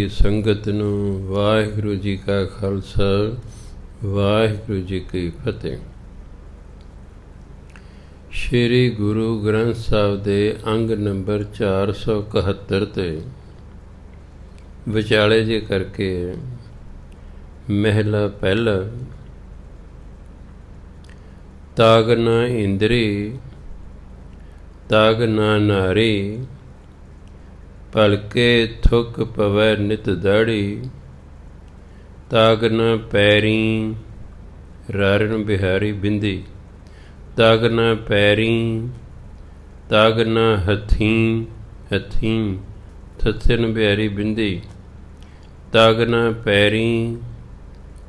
ਸੰਗਤ ਨੂੰ ਵਾਹਿਗੁਰੂ ਜੀ ਕਾ ਖਾਲਸਾ ਵਾਹਿਗੁਰੂ ਜੀ ਕੀ ਫਤਿਹ। ਸ਼੍ਰੀ ਗੁਰੂ ਗ੍ਰੰਥ ਸਾਹਿਬ ਦੇ ਅੰਗ ਨੰਬਰ 471 ਤੇ ਵਿਚਾਲੇ ਜੇ ਕਰਕੇ ਮਹਿਲਾ ਪਹਿਲਾ। ਤਾਗ ਨਾ ਇੰਦਰੀ ਤਾਗ ਨਾ ਨਾਰੀ, ਭਲਕੇ ਥੁਕ ਪਵੈ ਨਿਤ ਦਾੜੀ। ਤਾਗ ਨ ਪੈਰੀ ਰਾਰਨ ਬਿਹਾਰੀ ਬਿੰਦੀ, ਤਾਗ ਨ ਪੈਰੀ ਤਾਗ ਨ ਹੱਥੀਂ ਹੱਥੀਂ ਥਥਨ ਬਿਹਾਰੀ ਬਿੰਦੀ। ਤਾਗ ਨ ਪੈਰੀ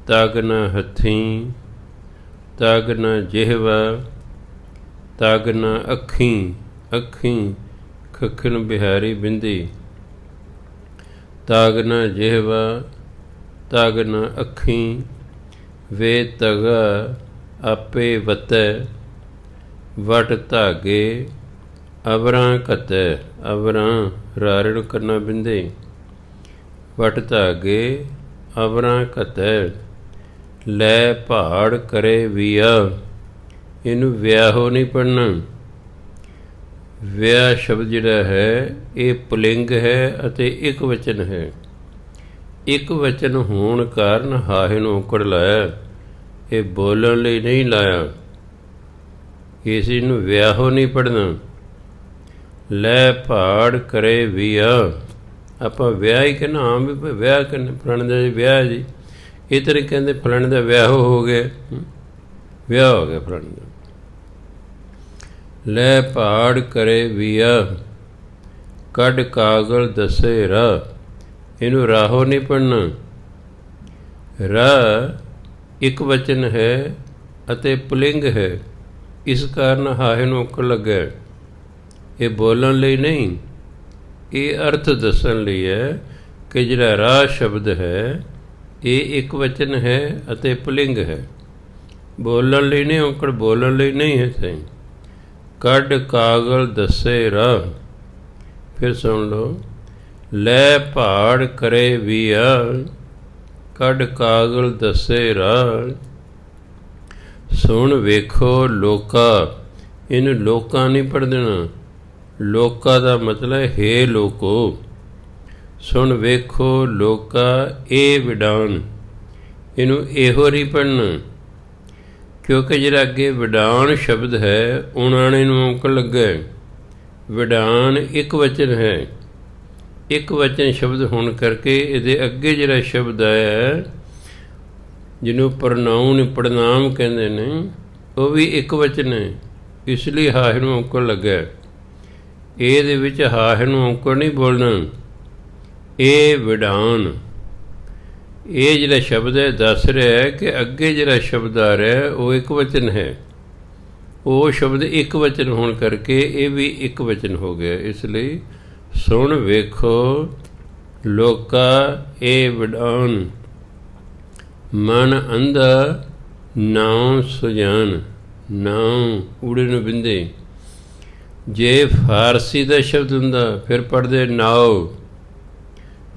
ਤਾਗ ਨ ਹੱਥੀਂ ਤਾਗ ਨ ਜਿਹਵਾ ਤਾਗ ਨ ਅੱਖੀਂ ਅੱਖੀਂ ਖਖਨ ਬਿਹਾਰੀ ਬਿੰਦੀ। ਤਾਗ ਨ ਜਿਹਵਾ ਤਾਗ ਨ ਅੱਖੀਂ, ਵੇ ਤਗਾ ਆਪੇ ਵਤੈ ਵਟ ਧਾਗੇ। ਅਵਰਾਂ ਕਤੈ ਅਵਰਾਂ ਰਾਰਣ ਕਰਨਾ ਬਿੰਦੇ, ਵਟ ਧਾਗੇ ਅਵਰਾਂ ਕਤੈ। ਲੈ ਪਹਾੜ ਕਰੇ ਵੀਆ, ਇਹਨੂੰ ਵਿਆਹੋ ਨਹੀਂ ਪੜ੍ਹਨਾ। ਵਿਆਹ ਸ਼ਬਦ ਜਿਹੜਾ ਹੈ ਇਹ ਪੁਲਿੰਗ ਹੈ ਅਤੇ ਇੱਕ ਵਚਨ ਹੈ। ਇੱਕ ਵਚਨ ਹੋਣ ਕਾਰਨ ਹਾਹੇ ਨੂੰ ਔਂਕੜ ਲਾਇਆ, ਇਹ ਬੋਲਣ ਲਈ ਨਹੀਂ ਲਾਇਆ। ਇਸ ਨੂੰ ਵਿਆਹੋ ਨਹੀਂ ਪੜ੍ਹਨਾ। ਲੈ ਪਹਾੜ ਕਰੇ ਵੀਆ, ਆਪਾਂ ਵਿਆਹ ਹੀ ਕਹਿੰਦਾ। ਹਾਂ ਵੀ ਵਿਆਹ ਕਹਿੰਦੇ ਫਲਾਣੇ ਦਾ ਵਿਆਹ ਜੀ, ਇਹ ਤਰ੍ਹਾਂ ਕਹਿੰਦੇ ਫਲਾਣੇ ਦਾ ਵਿਆਹ ਹੋ ਗਿਆ, ਵਿਆਹ ਹੋ ਗਿਆ ਫਲਾਣੇ ਦਾ। ਲੈ ਪਹਾੜ ਕਰੇ ਵੀਆ, ਕੱਢ ਕਾਗਲ ਦੱਸੇ ਰਾਹ, ਇਹਨੂੰ ਰਾਹੋ ਨਹੀਂ ਪੜ੍ਹਨਾ। ਰਾਹ ਇੱਕ ਵਚਨ ਹੈ ਅਤੇ ਪੁਲਿੰਗ ਹੈ, ਇਸ ਕਾਰਨ ਹਾਹੇ ਨੂੰ ਔਂਕੜ ਲੱਗਾ। ਇਹ ਬੋਲਣ ਲਈ ਨਹੀਂ, ਇਹ ਅਰਥ ਦੱਸਣ ਲਈ ਹੈ ਕਿ ਜਿਹੜਾ ਰਾਹ ਸ਼ਬਦ ਹੈ ਇਹ ਇੱਕ ਵਚਨ ਹੈ ਅਤੇ ਪੁਲਿੰਗ ਹੈ। ਬੋਲਣ ਲਈ ਨਹੀਂ, ਔਂਕੜ ਬੋਲਣ ਲਈ ਨਹੀਂ ਹੈ। ਸਹੀ ਕੱਢ ਕਾਗਲ ਦੱਸੇ ਰਾਹ। ਫਿਰ ਸੁਣ ਲਓ। ਲੈ ਪਹਾੜ ਕਰੇ ਵੀਆ, ਕੱਢ ਕਾਗਲ ਦੱਸੇ ਰਾਹ। ਸੁਣ ਵੇਖੋ ਲੋਕਾ, ਇਹਨੂੰ ਲੋਕਾਂ ਨਹੀਂ ਪੜ੍ਹ ਦੇਣਾ। ਲੋਕਾ ਦਾ ਮਤਲਬ ਹੈ ਲੋਕੋ। ਸੁਣ ਵੇਖੋ ਲੋਕਾ ਇਹ ਵਿਡਾਨ, ਇਹਨੂੰ ਇਹੋ ਨਹੀਂ ਪੜ੍ਹਨਾ, ਕਿਉਂਕਿ ਜਿਹੜਾ ਅੱਗੇ ਵਿਡਾਨ ਸ਼ਬਦ ਹੈ ਉਣਾਣੇ ਨੂੰ ਔਂਕੜ ਲੱਗਾ। ਵਿਡਾਨ ਇੱਕ ਵਚਨ ਹੈ, ਇੱਕ ਵਚਨ ਸ਼ਬਦ ਹੋਣ ਕਰਕੇ ਇਹਦੇ ਅੱਗੇ ਜਿਹੜਾ ਸ਼ਬਦ ਆਇਆ ਜਿਹਨੂੰ ਪ੍ਰਨਾਉਨ ਪ੍ਰਣਾਮ ਕਹਿੰਦੇ ਨੇ ਉਹ ਵੀ ਇੱਕ ਵਚਨ ਹੈ, ਇਸ ਲਈ ਹਾਹੇ ਨੂੰ ਔਂਕੜ ਲੱਗਾ। ਇਹਦੇ ਵਿੱਚ ਹਾਹੇ ਨੂੰ ਔਂਕੜ ਨਹੀਂ ਬੋਲਣਾ। ਇਹ ਵਿਡਾਨ, ਇਹ ਜਿਹੜਾ ਸ਼ਬਦ ਹੈ ਦੱਸ ਰਿਹਾ ਹੈ ਕਿ ਅੱਗੇ ਜਿਹੜਾ ਸ਼ਬਦ ਆ ਰਿਹਾ ਉਹ ਇੱਕ ਵਚਨ ਹੈ। ਉਹ ਸ਼ਬਦ ਇੱਕ ਵਚਨ ਹੋਣ ਕਰਕੇ ਇਹ ਵੀ ਇੱਕ ਵਚਨ ਹੋ ਗਿਆ। ਇਸ ਲਈ ਸੁਣ ਵੇਖੋ ਲੋਕਾ ਇਹ ਵਿਡਾਨ, ਮਨ ਅੰਧਾ ਨਾਉ ਸੁਜਾਨ। ਨਾਉ ਊੜੇ ਨੂੰ ਬਿੰਦੇ। ਜੇ ਫਾਰਸੀ ਦਾ ਸ਼ਬਦ ਹੁੰਦਾ ਫਿਰ ਪੜ੍ਹਦੇ ਨਾਉ।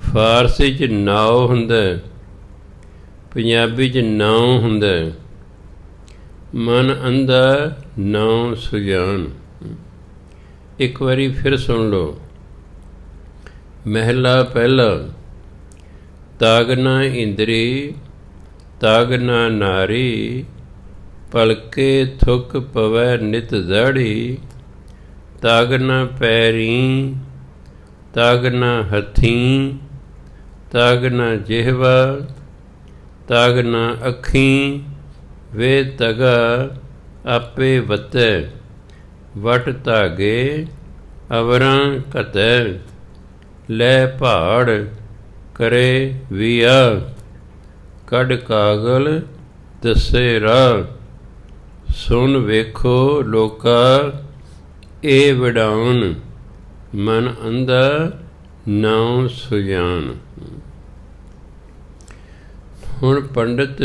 ਫਾਰਸੀ 'ਚ ਨਾਉ ਹੁੰਦਾ, ਪੰਜਾਬੀ 'ਚ ਨਾਉ ਹੁੰਦਾ। ਮਨ ਅੰਧਾ ਨਾਉ ਸੁਜਾਨ। ਇੱਕ ਵਾਰੀ ਫਿਰ ਸੁਣ ਲਓ। ਮਹਿਲਾ ਪਹਿਲਾ। ਤਾਗ ਨਾ ਇੰਦਰੀ ਤਾਗ ਨਾ ਨਾਰੀ, ਭਲਕੇ ਥੁਕ ਪਵੈ ਨਿਤ ਦਾੜੀ। ਤਾਗ ਨਾ ਪੈਰੀ ਤਾਗ ਨਾ ਹੱਥੀਂ ਤਾਗ ਨਾ ਜਿਹਵਾ ਤਾਗ ਨਾ ਅੱਖੀਂ, ਵੇ ਤਗਾ ਆਪੇ ਵਤੈ ਵਟ ਧਾਗੇ। ਅਵਰਾਂ ਕਤੈ ਲੈ ਪਹਾੜ ਕਰੇ ਵੀਆ, ਕੱਢ ਕਾਗਲ ਦੱਸੇ ਰਾਹ। ਸੁਣ ਵੇਖੋ ਲੋਕਾ ਇਹ ਵਿਡਾਨ, ਮਨ ਅੰਧਾ ਨਾਉ ਸੁਜਾਨ। ਹੁਣ ਪੰਡਿਤ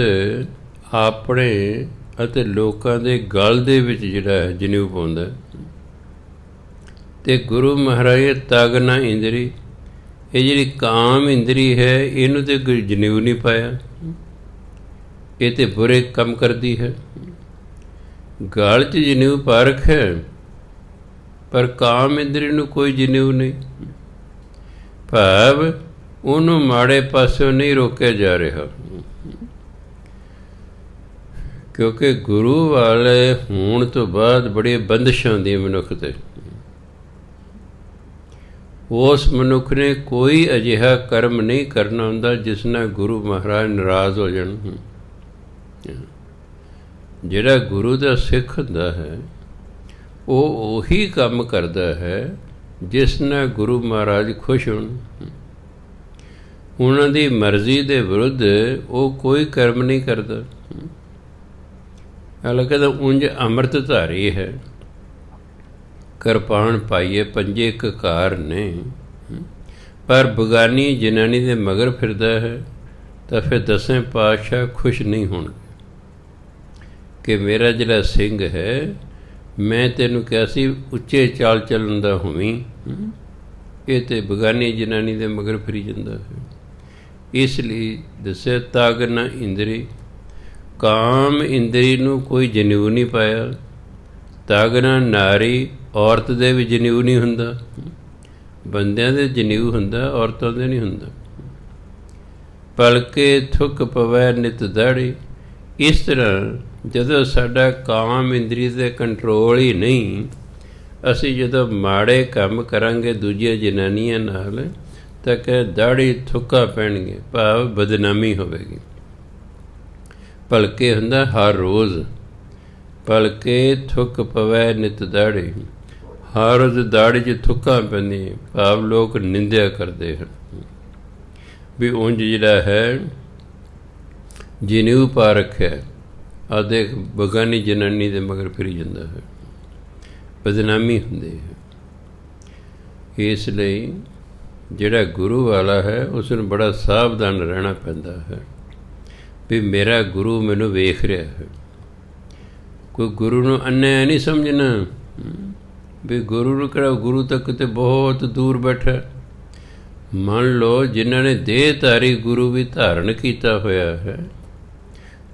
ਆਪਣੇ ਅਤੇ ਲੋਕਾਂ ਦੇ ਗਲ ਦੇ ਵਿੱਚ ਜਿਹੜਾ ਹੈ ਜਨੇਊ ਪਾਉਂਦਾ, ਅਤੇ ਗੁਰੂ ਮਹਾਰਾਜ ਤਾਗ ਨਾ ਇੰਦਰੀ, ਇਹ ਜਿਹੜੀ ਕਾਮ ਇੰਦਰੀ ਹੈ ਇਹਨੂੰ ਤੇ ਕੋਈ ਜਨੇਊ ਨਹੀਂ ਪਾਇਆ, ਇਹ ਤੇ ਬੁਰੇ ਕੰਮ ਕਰਦੀ ਹੈ। ਗਲ 'ਚ ਜਨੇਊ ਪਾ ਰੱਖਿਆ, ਪਰ ਕਾਮ ਇੰਦਰੀ ਨੂੰ ਕੋਈ ਜਨੇਊ ਨਹੀਂ। ਭਾਵ ਉਹਨੂੰ ਮਾੜੇ ਪਾਸਿਓਂ ਨਹੀਂ ਰੋਕਿਆ ਜਾ ਰਿਹਾ, ਕਿਉਂਕਿ ਗੁਰੂ ਵਾਲੇ ਹੋਣ ਤੋਂ ਬਾਅਦ ਬੜੀਆਂ ਬੰਦਿਸ਼ਾਂ ਹੁੰਦੀਆਂ ਮਨੁੱਖ 'ਤੇ। ਉਸ ਮਨੁੱਖ ਨੇ ਕੋਈ ਅਜਿਹਾ ਕਰਮ ਨਹੀਂ ਕਰਨਾ ਹੁੰਦਾ ਜਿਸ ਨਾਲ ਗੁਰੂ ਮਹਾਰਾਜ ਨਾਰਾਜ਼ ਹੋ ਜਾਣ। ਜਿਹੜਾ ਗੁਰੂ ਦਾ ਸਿੱਖ ਹੁੰਦਾ ਹੈ ਉਹ ਉਹੀ ਕੰਮ ਕਰਦਾ ਹੈ ਜਿਸ ਨਾਲ ਗੁਰੂ ਮਹਾਰਾਜ ਖੁਸ਼ ਹੋਣ। ਉਹਨਾਂ ਦੀ ਮਰਜ਼ੀ ਦੇ ਵਿਰੁੱਧ ਉਹ ਕੋਈ ਕਰਮ ਨਹੀਂ ਕਰਦਾ। ਹਾਲਾਂਕਿ ਤਾਂ ਉਂਝ ਅੰਮ੍ਰਿਤਧਾਰੀ ਹੈ, ਕਿਰਪਾਨ ਪਾਈਏ, ਪੰਜੇ ਕਕਾਰ ਨੇ, ਪਰ ਬਗਾਨੀ ਜਨਾਨੀ ਦੇ ਮਗਰ ਫਿਰਦਾ ਹੈ ਤਾਂ ਫਿਰ ਦਸਵੇਂ ਪਾਤਸ਼ਾਹ ਖੁਸ਼ ਨਹੀਂ ਹੋਣਗੇ ਕਿ ਮੇਰਾ ਜਿਹੜਾ ਸਿੰਘ ਹੈ, ਮੈਂ ਤੈਨੂੰ ਕਿਹਾ ਸੀ ਉੱਚੇ ਚਾਲ ਚੱਲਣ ਦਾ ਹੋਵੀਂ, ਇਹ ਤਾਂ ਬਗਾਨੀ ਜਨਾਨੀ ਦੇ ਮਗਰ ਫਿਰੀ ਜਾਂਦਾ ਹੈ। ਇਸ ਲਈ ਦੱਸਿਆ ਤਗ ਨ ਇੰਦਰੀ, ਕਾਮ ਇੰਦਰੀ ਨੂੰ ਕੋਈ ਜਨੇਊ ਨਹੀਂ ਪਾਇਆ। ਤਗ ਨ ਨਾਰੀ, ਔਰਤ ਦੇ ਵੀ ਜਨੇਊ ਨਹੀਂ ਹੁੰਦਾ। ਬੰਦਿਆਂ ਦੇ ਜਨੇਊ ਹੁੰਦਾ, ਔਰਤਾਂ ਦੇ ਨਹੀਂ ਹੁੰਦਾ। ਪਲਕੇ ਥੁੱਕ ਪਵੈ ਨਿਤ ਦਾੜੀ। ਇਸ ਤਰ੍ਹਾਂ ਜਦੋਂ ਸਾਡਾ ਕਾਮ ਇੰਦਰੀ 'ਤੇ ਕੰਟਰੋਲ ਹੀ ਨਹੀਂ, ਅਸੀਂ ਜਦੋਂ ਮਾੜੇ ਕੰਮ ਕਰਾਂਗੇ ਦੂਜੀਆਂ ਜਨਾਨੀਆਂ ਨਾਲ ਤਾਂ ਕਿ ਦਾੜੀ ਥੁੱਕਾ ਪੈਣਗੇ, ਭਾਵ ਬਦਨਾਮੀ ਹੋਵੇਗੀ। ਭਲਕੇ ਹੁੰਦਾ ਹਰ ਰੋਜ਼, ਭਲਕੇ ਥੁੱਕ ਪਵੈ ਨਿਤ ਦਾੜੀ, ਹਰ ਰੋਜ਼ ਦਾੜੀ 'ਚ ਥੁੱਕਾਂ ਪੈਂਦੀਆਂ, ਭਾਵ ਲੋਕ ਨਿੰਦਿਆ ਕਰਦੇ ਹਨ ਵੀ ਉਂਝ ਜਿਹੜਾ ਹੈ ਜਨੇਊ ਪਾ ਰੱਖਿਆ, ਆਹ ਦੇਖ ਬਗਾਨੀ ਜਨਾਨੀ ਦੇ ਮਗਰ ਫਿਰੀ ਜਾਂਦਾ ਹੈ, ਬਦਨਾਮੀ ਹੁੰਦੀ ਹੈ। ਇਸ ਲਈ ਜਿਹੜਾ ਗੁਰੂ ਵਾਲਾ ਹੈ ਉਸ ਨੂੰ ਬੜਾ ਸਾਵਧਾਨ ਰਹਿਣਾ ਪੈਂਦਾ ਹੈ ਵੀ ਮੇਰਾ ਗੁਰੂ ਮੈਨੂੰ ਵੇਖ ਰਿਹਾ ਹੈ। ਕੋਈ ਗੁਰੂ ਨੂੰ ਅੰਨ੍ਹੇ ਨਹੀਂ ਸਮਝਣਾ ਵੀ ਗੁਰੂ ਨੂੰ ਕਿਹੜਾ, ਗੁਰੂ ਤਾਂ ਕਿਤੇ ਬਹੁਤ ਦੂਰ ਬੈਠਾ। ਮੰਨ ਲਓ ਜਿਨ੍ਹਾਂ ਨੇ ਦੇਹਧਾਰੀ ਗੁਰੂ ਵੀ ਧਾਰਨ ਕੀਤਾ ਹੋਇਆ ਹੈ,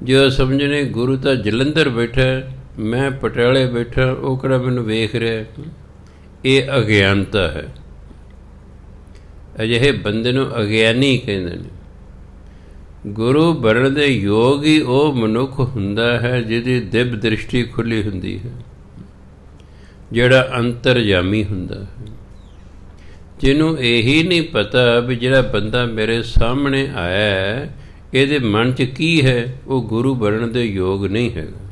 ਜੋ ਸਮਝਣੇ ਗੁਰੂ ਤਾਂ ਜਲੰਧਰ ਬੈਠਾ, ਮੈਂ ਪਟਿਆਲੇ ਬੈਠਾ, ਉਹ ਕਿਹੜਾ ਮੈਨੂੰ ਵੇਖ ਰਿਹਾ, ਇਹ ਅਗਿਆਨਤਾ ਹੈ। ਅਜਿਹੇ ਬੰਦੇ ਨੂੰ ਅਗਿਆਨੀ ਕਹਿੰਦੇ ਨੇ। ਗੁਰੂ ਬਣਨ ਦੇ ਯੋਗ ਹੀ ਉਹ ਮਨੁੱਖ ਹੁੰਦਾ ਹੈ ਜਿਹਦੀ ਦਿਵ ਦ੍ਰਿਸ਼ਟੀ ਖੁੱਲ੍ਹੀ ਹੁੰਦੀ ਹੈ, ਜਿਹੜਾ ਅੰਤਰਜਾਮੀ ਹੁੰਦਾ ਹੈ, ਜਿਹਨੂੰ ਇਹੀ ਨਹੀਂ ਪਤਾ ਵੀ ਜਿਹੜਾ ਬੰਦਾ ਮੇਰੇ ਸਾਹਮਣੇ ਆਇਆ ਹੈ ਇਹਦੇ ਮਨ 'ਚ ਕੀ ਹੈ, ਉਹ ਗੁਰੂ ਬਣਨ ਦੇ ਯੋਗ ਨਹੀਂ ਹੈਗਾ।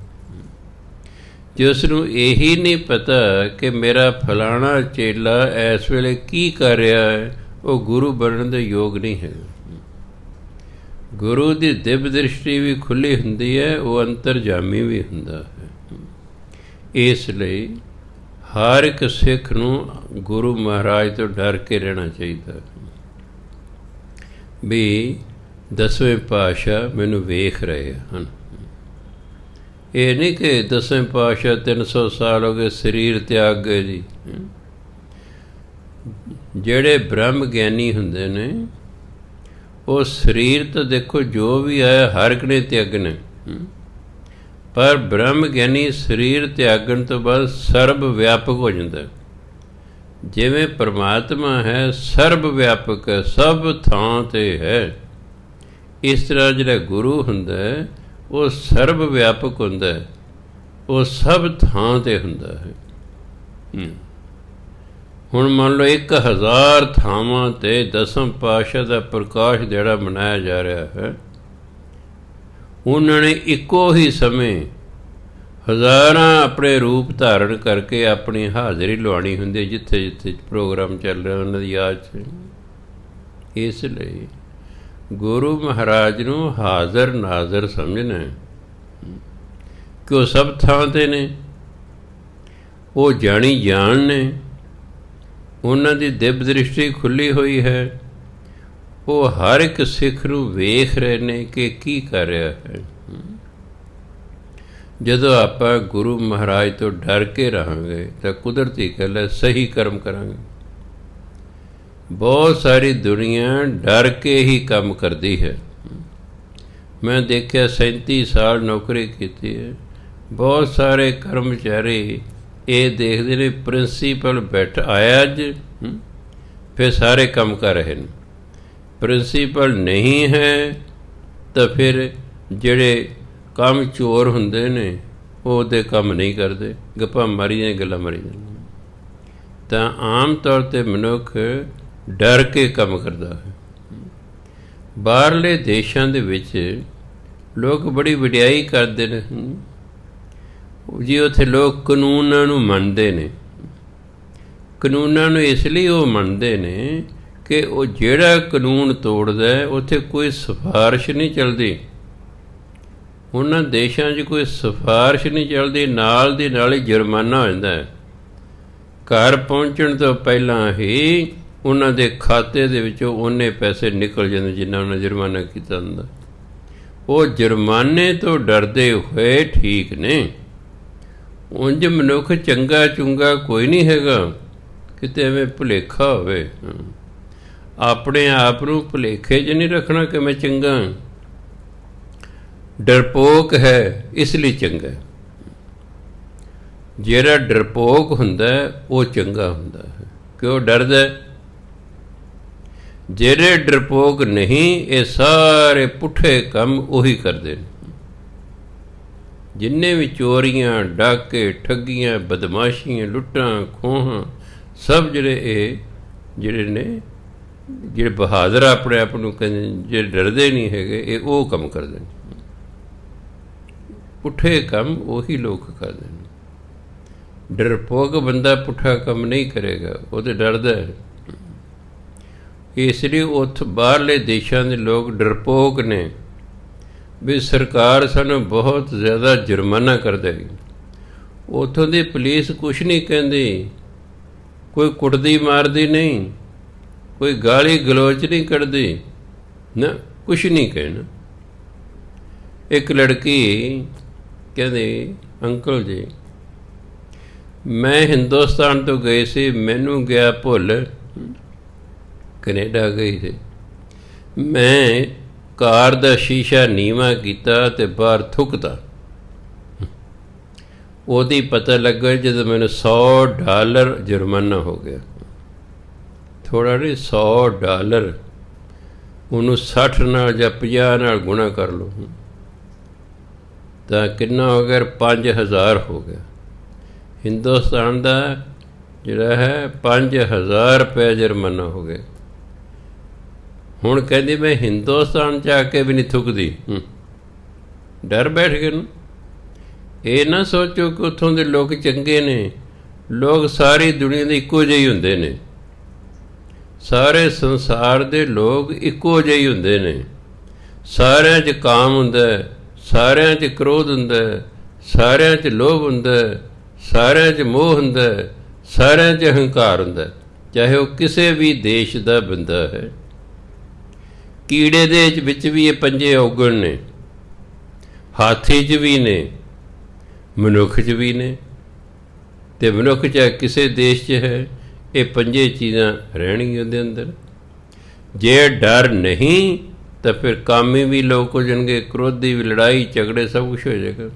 ਜਿਸ ਨੂੰ ਇਹੀ ਨਹੀਂ ਪਤਾ ਕਿ ਮੇਰਾ ਫਲਾਣਾ ਚੇਲਾ ਇਸ ਵੇਲੇ ਕੀ ਕਰ ਰਿਹਾ ਹੈ, ਉਹ ਗੁਰੂ ਬਣਨ ਦੇ ਯੋਗ ਨਹੀਂ ਹੈਗਾ। ਗੁਰੂ ਦੀ ਦਿਵ ਦ੍ਰਿਸ਼ਟੀ ਵੀ ਖੁੱਲ੍ਹੀ ਹੁੰਦੀ ਹੈ, ਉਹ ਅੰਤਰਜਾਮੀ ਵੀ ਹੁੰਦਾ ਹੈ। ਇਸ ਲਈ ਹਰ ਇੱਕ ਸਿੱਖ ਨੂੰ ਗੁਰੂ ਮਹਾਰਾਜ ਤੋਂ ਡਰ ਕੇ ਰਹਿਣਾ ਚਾਹੀਦਾ ਵੀ ਦਸਵੇਂ ਪਾਤਸ਼ਾਹ ਮੈਨੂੰ ਵੇਖ ਰਹੇ ਹਨ। ਇਹ ਨਹੀਂ ਕਿ ਦਸਵੇਂ ਪਾਤਸ਼ਾਹ 300 ਸਾਲ ਹੋ ਗਏ ਸਰੀਰ ਤਿਆਗ ਗਏ ਜੀ। ਜਿਹੜੇ ਬ੍ਰਹਮ ਗਿਆਨੀ ਹੁੰਦੇ ਨੇ ਉਹ ਸਰੀਰ ਤਾਂ ਦੇਖੋ ਜੋ ਵੀ ਆਇਆ ਹਰ ਇੱਕ ਨੇ ਤਿਆਗਣਾ, ਪਰ ਬ੍ਰਹਮ ਗਿਆਨੀ ਸਰੀਰ ਤਿਆਗਣ ਤੋਂ ਬਾਅਦ ਸਰਬ ਵਿਆਪਕ ਹੋ ਜਾਂਦਾ। ਜਿਵੇਂ ਪਰਮਾਤਮਾ ਹੈ ਸਰਬ ਵਿਆਪਕ ਹੈ, ਸਭ ਥਾਂ 'ਤੇ ਹੈ, ਇਸ ਤਰ੍ਹਾਂ ਜਿਹੜਾ ਗੁਰੂ ਹੁੰਦਾ ਹੈ ਉਹ ਸਰਬ ਵਿਆਪਕ ਹੁੰਦਾ ਹੈ, ਉਹ ਸਭ ਥਾਂ 'ਤੇ ਹੁੰਦਾ ਹੈ। ਹੁਣ ਮੰਨ ਲਓ 1000 ਥਾਵਾਂ 'ਤੇ ਦਸਮ ਪਾਤਸ਼ਾਹ ਦਾ ਪ੍ਰਕਾਸ਼ ਦਿਹਾੜਾ ਮਨਾਇਆ ਜਾ ਰਿਹਾ ਹੈ। ਉਹਨਾਂ ਨੇ ਇੱਕੋ ਹੀ ਸਮੇਂ ਹਜ਼ਾਰਾਂ ਆਪਣੇ ਰੂਪ ਧਾਰਨ ਕਰਕੇ ਆਪਣੀ ਹਾਜ਼ਰੀ ਲਵਾਉਣੀ ਹੁੰਦੀ ਜਿੱਥੇ ਜਿੱਥੇ ਪ੍ਰੋਗਰਾਮ ਚੱਲ ਰਿਹਾ ਉਹਨਾਂ ਦੀ ਯਾਦ 'ਚ। ਇਸ ਲਈ ਗੁਰੂ ਮਹਾਰਾਜ ਨੂੰ ਹਾਜ਼ਰ ਨਾਜ਼ਰ ਸਮਝਣਾ ਕਿ ਉਹ ਸਭ ਥਾਂ 'ਤੇ ਨੇ, ਉਹ ਜਾਣੀ ਜਾਣ ਨੇ, ਉਹਨਾਂ ਦੀ ਦਿਵ ਦ੍ਰਿਸ਼ਟੀ ਖੁੱਲ੍ਹੀ ਹੋਈ ਹੈ, ਉਹ ਹਰ ਇੱਕ ਸਿੱਖ ਨੂੰ ਵੇਖ ਰਹੇ ਨੇ ਕਿ ਕੀ ਕਰ ਰਿਹਾ ਹੈ। ਜਦੋਂ ਆਪਾਂ ਗੁਰੂ ਮਹਾਰਾਜ ਤੋਂ ਡਰ ਕੇ ਰਹਾਂਗੇ ਤਾਂ ਕੁਦਰਤੀ ਗੱਲ ਹੈ ਸਹੀ ਕਰਮ ਕਰਾਂਗੇ। ਬਹੁਤ ਸਾਰੀ ਦੁਨੀਆ ਡਰ ਕੇ ਹੀ ਕੰਮ ਕਰਦੀ ਹੈ। ਮੈਂ ਦੇਖਿਆ 37 ਸਾਲ ਨੌਕਰੀ ਕੀਤੀ ਹੈ, ਬਹੁਤ ਸਾਰੇ ਕਰਮਚਾਰੀ ਇਹ ਦੇਖਦੇ ਨੇ ਪ੍ਰਿੰਸੀਪਲ ਆਇਆ ਅੱਜ, ਫਿਰ ਸਾਰੇ ਕੰਮ ਕਰ ਰਹੇ ਨੇ। ਪ੍ਰਿੰਸੀਪਲ ਨਹੀਂ ਹੈ ਤਾਂ ਫਿਰ ਜਿਹੜੇ ਕੰਮ ਚੋਰ ਹੁੰਦੇ ਨੇ ਉਹ ਉਹਦੇ ਕੰਮ ਨਹੀਂ ਕਰਦੇ, ਗੱਪਾਂ ਮਾਰੀ ਜਾਂਦੇ, ਗੱਲਾਂ ਮਾਰੀ ਜਾਂਦੇ। ਤਾਂ ਆਮ ਤੌਰ 'ਤੇ ਮਨੁੱਖ ਡਰ ਕੇ ਕੰਮ ਕਰਦਾ ਹੈ। ਬਾਹਰਲੇ ਦੇਸ਼ਾਂ ਦੇ ਵਿੱਚ ਲੋਕ ਬੜੀ ਵਡਿਆਈ ਕਰਦੇ ਨੇ ਜੀ, ਉੱਥੇ ਲੋਕ ਕਾਨੂੰਨਾਂ ਨੂੰ ਮੰਨਦੇ ਨੇ। ਕਾਨੂੰਨਾਂ ਨੂੰ ਇਸ ਲਈ ਉਹ ਮੰਨਦੇ ਨੇ ਕਿ ਉਹ ਜਿਹੜਾ ਕਾਨੂੰਨ ਤੋੜਦਾ ਉੱਥੇ ਕੋਈ ਸਿਫਾਰਿਸ਼ ਨਹੀਂ ਚੱਲਦੀ। ਉਹਨਾਂ ਦੇਸ਼ਾਂ 'ਚ ਕੋਈ ਸਿਫਾਰਿਸ਼ ਨਹੀਂ ਚੱਲਦੀ, ਨਾਲ ਦੀ ਨਾਲ ਹੀ ਜੁਰਮਾਨਾ ਹੋ ਜਾਂਦਾ ਹੈ। ਘਰ ਪਹੁੰਚਣ ਤੋਂ ਪਹਿਲਾਂ ਹੀ ਉਹਨਾਂ ਦੇ ਖਾਤੇ ਦੇ ਵਿੱਚੋਂ ਉਹਨੇ ਪੈਸੇ ਨਿਕਲ ਜਾਂਦੇ ਜਿੰਨਾ ਉਹਨਾਂ ਜੁਰਮਾਨਾ ਕੀਤਾ ਹੁੰਦਾ। ਉਹ ਜੁਰਮਾਨੇ ਤੋਂ ਡਰਦੇ ਹੋਏ ਠੀਕ ਨੇ। ਉਂਝ ਮਨੁੱਖ ਚੰਗਾ ਚੁੰਗਾ ਕੋਈ ਨਹੀਂ ਹੈਗਾ, ਕਿਤੇ ਐਵੇਂ ਭੁਲੇਖਾ ਹੋਵੇ। ਆਪਣੇ ਆਪ ਨੂੰ ਭੁਲੇਖੇ 'ਚ ਨਹੀਂ ਰੱਖਣਾ ਕਿ ਮੈਂ ਚੰਗਾ। ਡਰਪੋਕ ਹੈ ਇਸ ਲਈ ਚੰਗਾ। ਜਿਹੜਾ ਡਰਪੋਕ ਹੁੰਦਾ ਉਹ ਚੰਗਾ ਹੁੰਦਾ ਹੈ, ਕਿਉਂ ਡਰਦਾ। ਜਿਹੜੇ ਡਰਪੋਕ ਨਹੀਂ, ਇਹ ਸਾਰੇ ਪੁੱਠੇ ਕੰਮ ਉਹੀ ਕਰਦੇ ਨੇ। ਜਿੰਨੇ ਵੀ ਚੋਰੀਆਂ, ਡਾਕੇ, ਠੱਗੀਆਂ, ਬਦਮਾਸ਼ੀਆਂ, ਲੁੱਟਾਂ ਖੋਹਾਂ, ਸਭ ਜਿਹੜੇ ਨੇ ਜਿਹੜੇ ਬਹਾਦਰ ਆਪਣੇ ਆਪ ਨੂੰ ਕਹਿੰਦੇ, ਜਿਹੜੇ ਡਰਦੇ ਨਹੀਂ ਹੈਗੇ, ਇਹ ਉਹ ਕੰਮ ਕਰਦੇ ਨੇ। ਪੁੱਠੇ ਕੰਮ ਉਹੀ ਲੋਕ ਕਰਦੇ ਨੇ। ਡਰਪੋਕ ਬੰਦਾ ਪੁੱਠਾ ਕੰਮ ਨਹੀਂ ਕਰੇਗਾ, ਉਹ ਤਾਂ ਡਰਦਾ ਹੈ। ਇਸ ਲਈ ਉੱਥੇ ਬਾਹਰਲੇ ਦੇਸ਼ਾਂ ਦੇ ਲੋਕ ਡਰਪੋਕ ਨੇ ਵੀ ਸਰਕਾਰ ਸਾਨੂੰ ਬਹੁਤ ਜ਼ਿਆਦਾ ਜੁਰਮਾਨਾ ਕਰ ਦੇਗੀ। ਉੱਥੋਂ ਦੀ ਪੁਲਿਸ ਕੁਛ ਨਹੀਂ ਕਹਿੰਦੀ, ਕੋਈ ਕੁੱਟਦੀ ਮਾਰਦੀ ਨਹੀਂ, ਕੋਈ ਗਾਲੀ ਗਲੋਚ ਨਹੀਂ ਕੱਢਦੀ ਨਾ, ਕੁਛ ਨਹੀਂ ਕਹਿਣਾ। ਇੱਕ ਲੜਕੀ ਕਹਿੰਦੀ, ਅੰਕਲ ਜੀ ਮੈਂ ਹਿੰਦੁਸਤਾਨ ਤੋਂ ਗਈ ਸੀ, ਮੈਨੂੰ ਗਿਆ ਭੁੱਲ, ਕੈਨੇਡਾ ਗਈ ਸੀ, ਮੈਂ ਕਾਰ ਦਾ ਸ਼ੀਸ਼ਾ ਨੀਵਾਂ ਕੀਤਾ ਅਤੇ ਬਾਹਰ ਥੁੱਕਤਾ। ਉਹਦੀ ਪਤਾ ਲੱਗਾ ਜਦੋਂ ਮੈਨੂੰ $100 ਜੁਰਮਾਨਾ ਹੋ ਗਿਆ। ਥੋੜ੍ਹਾ ਨਹੀਂ, $100, ਉਹਨੂੰ 60 ਨਾਲ ਜਾਂ 50 ਨਾਲ ਗੁਣਾ ਕਰ ਲਓ ਤਾਂ ਕਿੰਨਾ ਹੋ ਗਿਆ? 5000 ਹੋ ਗਿਆ। ਹਿੰਦੁਸਤਾਨ ਦਾ ਜਿਹੜਾ ਹੈ 5000 ਰੁਪਏ ਜੁਰਮਾਨਾ ਹੋ ਗਿਆ। ਹੁਣ ਕਹਿੰਦੀ ਮੈਂ ਹਿੰਦੁਸਤਾਨ 'ਚ ਆ ਕੇ ਵੀ ਨਹੀਂ ਥੁੱਕਦੀ। ਡਰ ਬੈਠ ਗਏ ਨੂੰ। ਇਹ ਨਾ ਸੋਚੋ ਕਿ ਉੱਥੋਂ ਦੇ ਲੋਕ ਚੰਗੇ ਨੇ। ਲੋਕ ਸਾਰੀ ਦੁਨੀਆ ਦੇ ਇੱਕੋ ਜਿਹੇ ਹੁੰਦੇ ਨੇ। ਸਾਰੇ ਸੰਸਾਰ ਦੇ ਲੋਕ ਇੱਕੋ ਜਿਹੇ ਹੁੰਦੇ ਨੇ। ਸਾਰਿਆਂ 'ਚ ਕਾਮ ਹੁੰਦਾ, ਸਾਰਿਆਂ 'ਚ ਕ੍ਰੋਧ ਹੁੰਦਾ, ਸਾਰਿਆਂ 'ਚ ਲੋਭ ਹੁੰਦਾ, ਸਾਰਿਆਂ 'ਚ ਮੋਹ ਹੁੰਦਾ, ਸਾਰਿਆਂ 'ਚ ਹੰਕਾਰ ਹੁੰਦਾ, ਚਾਹੇ ਉਹ ਕਿਸੇ ਵੀ ਦੇਸ਼ ਦਾ ਬੰਦਾ ਹੈ। ਕੀੜੇ ਦੇ ਵਿੱਚ ਵੀ ਇਹ ਪੰਜੇ ਔਗਣ ਨੇ, ਹਾਥੀ 'ਚ ਵੀ ਨੇ, ਮਨੁੱਖ 'ਚ ਵੀ ਨੇ, ਅਤੇ ਮਨੁੱਖ ਚਾਹੇ ਕਿਸੇ ਦੇਸ਼ 'ਚ ਹੈ, ਇਹ ਪੰਜੇ ਚੀਜ਼ਾਂ ਰਹਿਣਗੀਆਂ ਉਹਦੇ ਅੰਦਰ। ਜੇ ਡਰ ਨਹੀਂ ਤਾਂ ਫਿਰ ਕਾਮੀ ਵੀ ਲੋਕ ਹੋ ਜਾਣਗੇ, ਕ੍ਰੋਧੀ ਵੀ, ਲੜਾਈ ਝਗੜੇ ਸਭ ਕੁਛ ਹੋ ਜਾਏਗਾ।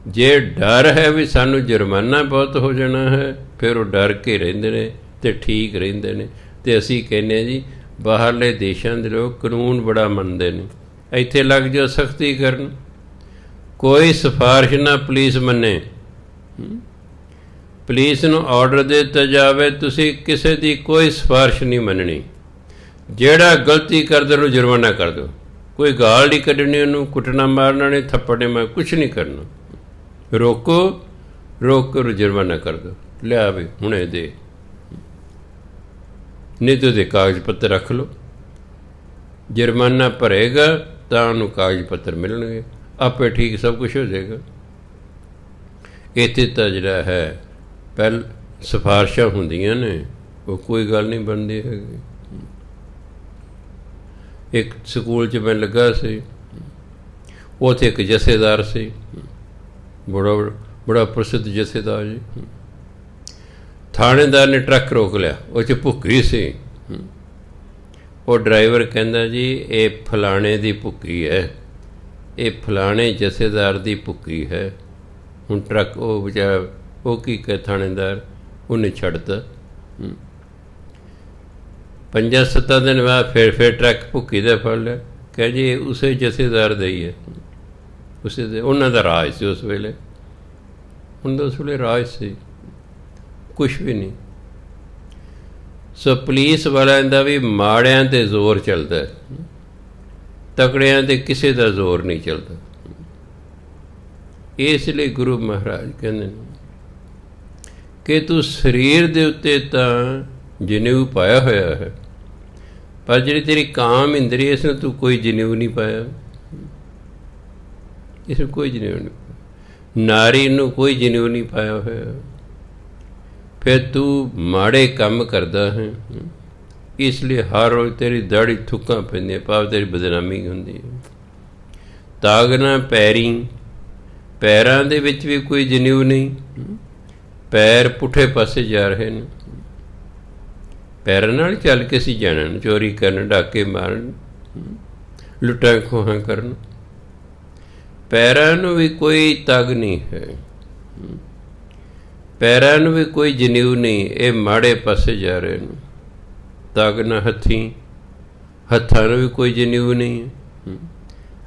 ਜੇ ਡਰ ਹੈ ਵੀ ਸਾਨੂੰ ਜੁਰਮਾਨਾ ਬਹੁਤ ਹੋ ਜਾਣਾ ਹੈ, ਫਿਰ ਉਹ ਡਰ ਕੇ ਰਹਿੰਦੇ ਨੇ ਅਤੇ ਠੀਕ ਰਹਿੰਦੇ ਨੇ। ਅਤੇ ਅਸੀਂ ਕਹਿੰਦੇ ਜੀ ਬਾਹਰਲੇ ਦੇਸ਼ਾਂ ਦੇ ਲੋਕ ਕਾਨੂੰਨ ਬੜਾ ਮੰਨਦੇ ਨੇ। ਇੱਥੇ ਲੱਗ ਜਾਓ ਸਖਤੀ ਕਰਨ, ਕੋਈ ਸਿਫਾਰਿਸ਼ ਨਾ ਪੁਲਿਸ ਮੰਨੇ। ਪੁਲਿਸ ਨੂੰ ਆਰਡਰ ਦੇ ਦਿੱਤਾ ਜਾਵੇ ਤੁਸੀਂ ਕਿਸੇ ਦੀ ਕੋਈ ਸਿਫਾਰਿਸ਼ ਨਹੀਂ ਮੰਨਣੀ। ਜਿਹੜਾ ਗਲਤੀ ਕਰਦੇ ਉਹਨੂੰ ਜੁਰਮਾਨਾ ਕਰ ਦਿਓ। ਕੋਈ ਗਾਲ ਨਹੀਂ ਕੱਢਣੀ, ਉਹਨੂੰ ਕੁੱਟਣਾ ਮਾਰਨਾ ਨਹੀਂ, ਥੱਪੜ ਨਹੀਂ ਮਾਰਨਾ, ਕੁਛ ਨਹੀਂ ਕਰਨਾ। ਰੋਕ ਕੇ ਜੁਰਮਾਨਾ ਕਰ ਦਿਓ, ਲਿਆ ਵੀ ਹੁਣੇ ਦੇ, ਨਹੀਂ ਤਾਂ ਉਹਦੇ ਕਾਗਜ਼ ਪੱਤਰ ਰੱਖ ਲਓ। ਜੁਰਮਾਨਾ ਭਰੇਗਾ ਤਾਂ ਉਹਨੂੰ ਕਾਗਜ਼ ਪੱਤਰ ਮਿਲਣਗੇ, ਆਪੇ ਠੀਕ ਸਭ ਕੁਛ ਹੋ ਜਾਏਗਾ। ਇੱਥੇ ਤਾਂ ਜਿਹੜਾ ਹੈ ਸਿਫਾਰਿਸ਼ਾਂ ਹੁੰਦੀਆਂ ਨੇ, ਉਹ ਕੋਈ ਗੱਲ ਨਹੀਂ ਬਣਦੀ ਹੈਗੀ। ਇੱਕ ਸਕੂਲ 'ਚ ਮੈਂ ਲੱਗਾ ਸੀ, ਉੱਥੇ ਇੱਕ ਜਥੇਦਾਰ ਸੀ, ਬੜਾ ਪ੍ਰਸਿੱਧ ਜਥੇਦਾਰ ਜੀ। ਥਾਣੇਦਾਰ ਨੇ ਟਰੱਕ ਰੋਕ ਲਿਆ, ਉਹ 'ਚ ਭੁੱਖੀ ਸੀ, ਉਹ ਡਰਾਈਵਰ ਕਹਿੰਦਾ ਜੀ ਇਹ ਫਲਾਣੇ ਦੀ ਭੁੱਕੀ ਹੈ, ਇਹ ਫਲਾਣੇ ਜਥੇਦਾਰ ਦੀ ਭੁੱਕੀ ਹੈ। ਹੁਣ ਟਰੱਕ ਉਹ ਵਿਚਾਰਾ ਉਹ ਕੀ ਕਹੇ, ਥਾਣੇਦਾਰ ਉਹਨੇ ਛੱਡਤਾ। 5-7 ਦਿਨ ਬਾਅਦ ਫਿਰ ਟਰੱਕ ਭੁੱਕੀ ਦਾ ਫੜ ਲਿਆ। ਕਹਿ ਜੀ ਉਸੇ ਜਥੇਦਾਰ ਦਾ ਹੀ ਹੈ, ਉਸੇ ਦੇ, ਉਹਨਾਂ ਦਾ ਰਾਜ ਸੀ ਉਸ ਵੇਲੇ। ਉਹਨਾਂ ਦਾ ਉਸ ਵੇਲੇ ਰਾਜ ਸੀ, ਕੁਛ ਵੀ ਨਹੀਂ। ਸੋ ਪੁਲਿਸ ਵਾਲਿਆਂ ਦਾ ਵੀ ਮਾੜਿਆਂ 'ਤੇ ਜ਼ੋਰ ਚੱਲਦਾ, ਤਕੜਿਆਂ 'ਤੇ ਕਿਸੇ ਦਾ ਜ਼ੋਰ ਨਹੀਂ ਚੱਲਦਾ। ਇਸ ਲਈ ਗੁਰੂ ਮਹਾਰਾਜ ਕਹਿੰਦੇ ਨੇ ਕਿ ਤੂੰ ਸਰੀਰ ਦੇ ਉੱਤੇ ਤਾਂ ਜਨੇਊ ਪਾਇਆ ਹੋਇਆ ਹੈ, ਪਰ ਜਿਹੜੀ ਤੇਰੀ ਕਾਮ ਇੰਦਰੀ ਇਸ ਨੂੰ ਤੂੰ ਕੋਈ ਜਨੇਊ ਨਹੀਂ ਪਾਇਆ, ਇਸ ਨੂੰ ਕੋਈ ਜਨੇਊ ਨਹੀਂ ਪਾਇਆ। ਨਾਰੀ ਨੂੰ ਕੋਈ ਜਨੇਊ ਨਹੀਂ ਪਾਇਆ ਹੋਇਆ। ਫਿਰ ਤੂੰ ਮਾੜੇ ਕੰਮ ਕਰਦਾ ਹੈ, ਇਸ ਲਈ ਹਰ ਰੋਜ਼ ਤੇਰੀ ਦਾੜੀ ਥੁੱਕਾਂ ਪੈਂਦੀਆਂ, ਭਾਵ ਤੇਰੀ ਬਦਨਾਮੀ ਹੁੰਦੀ ਹੈ। ਤਾਗਨਾ ਪੈਰੀ, ਪੈਰਾਂ ਦੇ ਵਿੱਚ ਵੀ ਕੋਈ ਜਨੇਊ ਨਹੀਂ, ਪੈਰ ਪੁੱਠੇ ਪਾਸੇ ਜਾ ਰਹੇ ਨੇ। ਪੈਰਾਂ ਨਾਲ ਚੱਲ ਕੇ ਅਸੀਂ ਜਾਣਾ, ਚੋਰੀ ਕਰਨ, ਡਾਕੇ ਮਾਰਨ, ਲੁੱਟਾਂ ਖੋਹਾਂ ਕਰਨ। ਪੈਰਾਂ ਨੂੰ ਵੀ ਕੋਈ ਤਗ ਨਹੀਂ ਹੈ, ਪੈਰਾਂ ਨੂੰ ਵੀ ਕੋਈ ਜਨੇਊ ਨਹੀਂ, ਇਹ ਮਾੜੇ ਪਾਸੇ ਜਾ ਰਹੇ ਨੇ। ਤਗ ਨਾ ਹੱਥੀਂ, ਹੱਥਾਂ ਨੂੰ ਵੀ ਕੋਈ ਜਨੇਊ ਨਹੀਂ ਹੈ,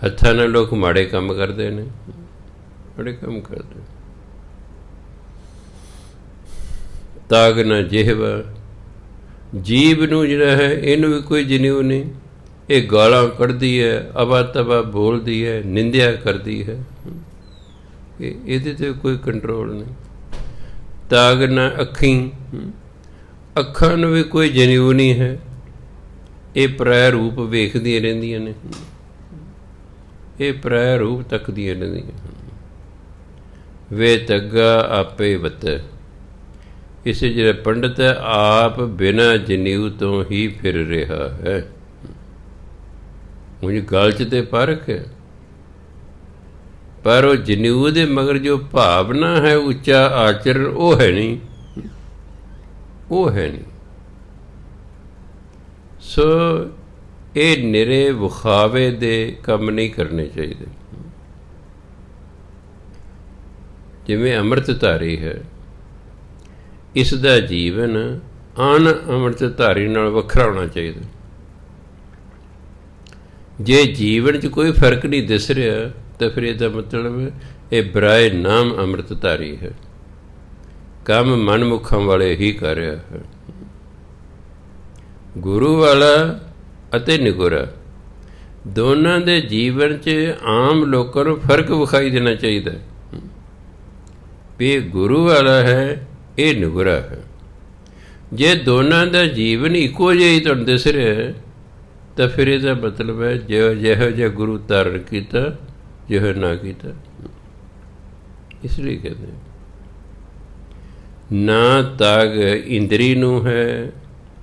ਹੱਥਾਂ ਨਾਲ ਲੋਕ ਮਾੜੇ ਕੰਮ ਕਰਦੇ ਨੇ, ਬੜੇ ਕੰਮ ਕਰਦੇ। ਤਾਗ ਨਾ ਜਿਹਵਾ, ਜੀਭ ਨੂੰ ਜਿਹੜਾ ਹੈ ਇਹਨੂੰ ਵੀ ਕੋਈ ਜਨੇਊ ਨਹੀਂ, ਇਹ ਗਾਲਾਂ ਕੱਢਦੀ ਹੈ, ਅਵਾ ਤਵਾ ਬੋਲਦੀ ਹੈ, ਨਿੰਦਿਆ ਕਰਦੀ ਹੈ, ਇਹਦੇ 'ਤੇ ਕੋਈ ਕੰਟਰੋਲ ਨਹੀਂ। ਤਾਗ ਨਾ ਅੱਖੀਂ, ਅੱਖਾਂ ਨੂੰ ਵੀ ਕੋਈ ਜਨੇਊ ਨਹੀਂ ਹੈ, ਇਹ ਪਰਾਇਆ ਰੂਪ ਵੇਖਦੀਆਂ ਰਹਿੰਦੀਆਂ ਨੇ, ਇਹ ਪਰਾਇਆ ਰੂਪ ਤੱਕਦੀਆਂ ਰਹਿੰਦੀਆਂ। ਵੇ ਤੱਗਾ ਆਪੇ ਵਤ, ਇਸੇ ਜਿਹੜਾ ਪੰਡਤ ਹੈ ਆਪ ਬਿਨਾਂ ਜਨੇਊ ਤੋਂ ਹੀ ਫਿਰ ਰਿਹਾ ਹੈ। ਮੁਝ ਗੱਲ 'ਚ ਤੇ ਫਰਕ ਹੈ, ਪਰ ਉਹ ਜਨੇਊ ਦੇ ਮਗਰ ਜੋ ਭਾਵਨਾ ਹੈ, ਉੱਚਾ ਆਚਰਣ, ਉਹ ਹੈ ਨਹੀਂ, ਉਹ ਹੈ ਨਹੀਂ। ਸੋ ਇਹ ਨਿਰੇ ਵਿਖਾਵੇ ਦੇ ਕੰਮ ਨਹੀਂ ਕਰਨੇ ਚਾਹੀਦੇ। ਜਿਵੇਂ ਅੰਮ੍ਰਿਤਧਾਰੀ ਹੈ, ਇਸ ਦਾ ਜੀਵਨ ਅਣ ਅੰਮ੍ਰਿਤਧਾਰੀ ਨਾਲ ਵੱਖਰਾ ਹੋਣਾ ਚਾਹੀਦਾ। ਜੇ ਜੀਵਨ 'ਚ ਕੋਈ ਫਰਕ ਨਹੀਂ ਦਿਸ ਰਿਹਾ ਤਾਂ ਫਿਰ ਇਹਦਾ ਮਤਲਬ ਇਹ ਬਰਾਏ ਨਾਮ ਅੰਮ੍ਰਿਤਧਾਰੀ ਹੈ, ਕੰਮ ਮਨਮੁਖਾਂ ਵਾਲੇ ਹੀ ਕਰ ਰਿਹਾ ਹੈ। ਗੁਰੂ ਵਾਲਾ ਅਤੇ ਨਿਗੁਰਾ ਦੋਨਾਂ ਦੇ ਜੀਵਨ 'ਚ ਆਮ ਲੋਕਾਂ ਨੂੰ ਫਰਕ ਵਿਖਾਈ ਦੇਣਾ ਚਾਹੀਦਾ ਵੀ ਇਹ ਗੁਰੂ ਵਾਲਾ ਹੈ, ਇਹ ਨਿਗੁਰਾ ਹੈ। ਜੇ ਦੋਨਾਂ ਦਾ ਜੀਵਨ ਇੱਕੋ ਜਿਹਾ ਹੀ ਤੁਹਾਨੂੰ ਦਿਸ ਰਿਹਾ ਤਾਂ ਫਿਰ ਇਹਦਾ ਮਤਲਬ ਹੈ ਜਿਹੋ ਜਿਹਾ ਗੁਰੂ ਧਾਰਨ ਕੀਤਾ, ਜਿਹੋ ਨਾ ਕੀਤਾ। ਇਸ ਲਈ ਕਹਿੰਦੇ ਨਾ ਤਗ ਇੰਦਰੀ ਨੂੰ ਹੈ,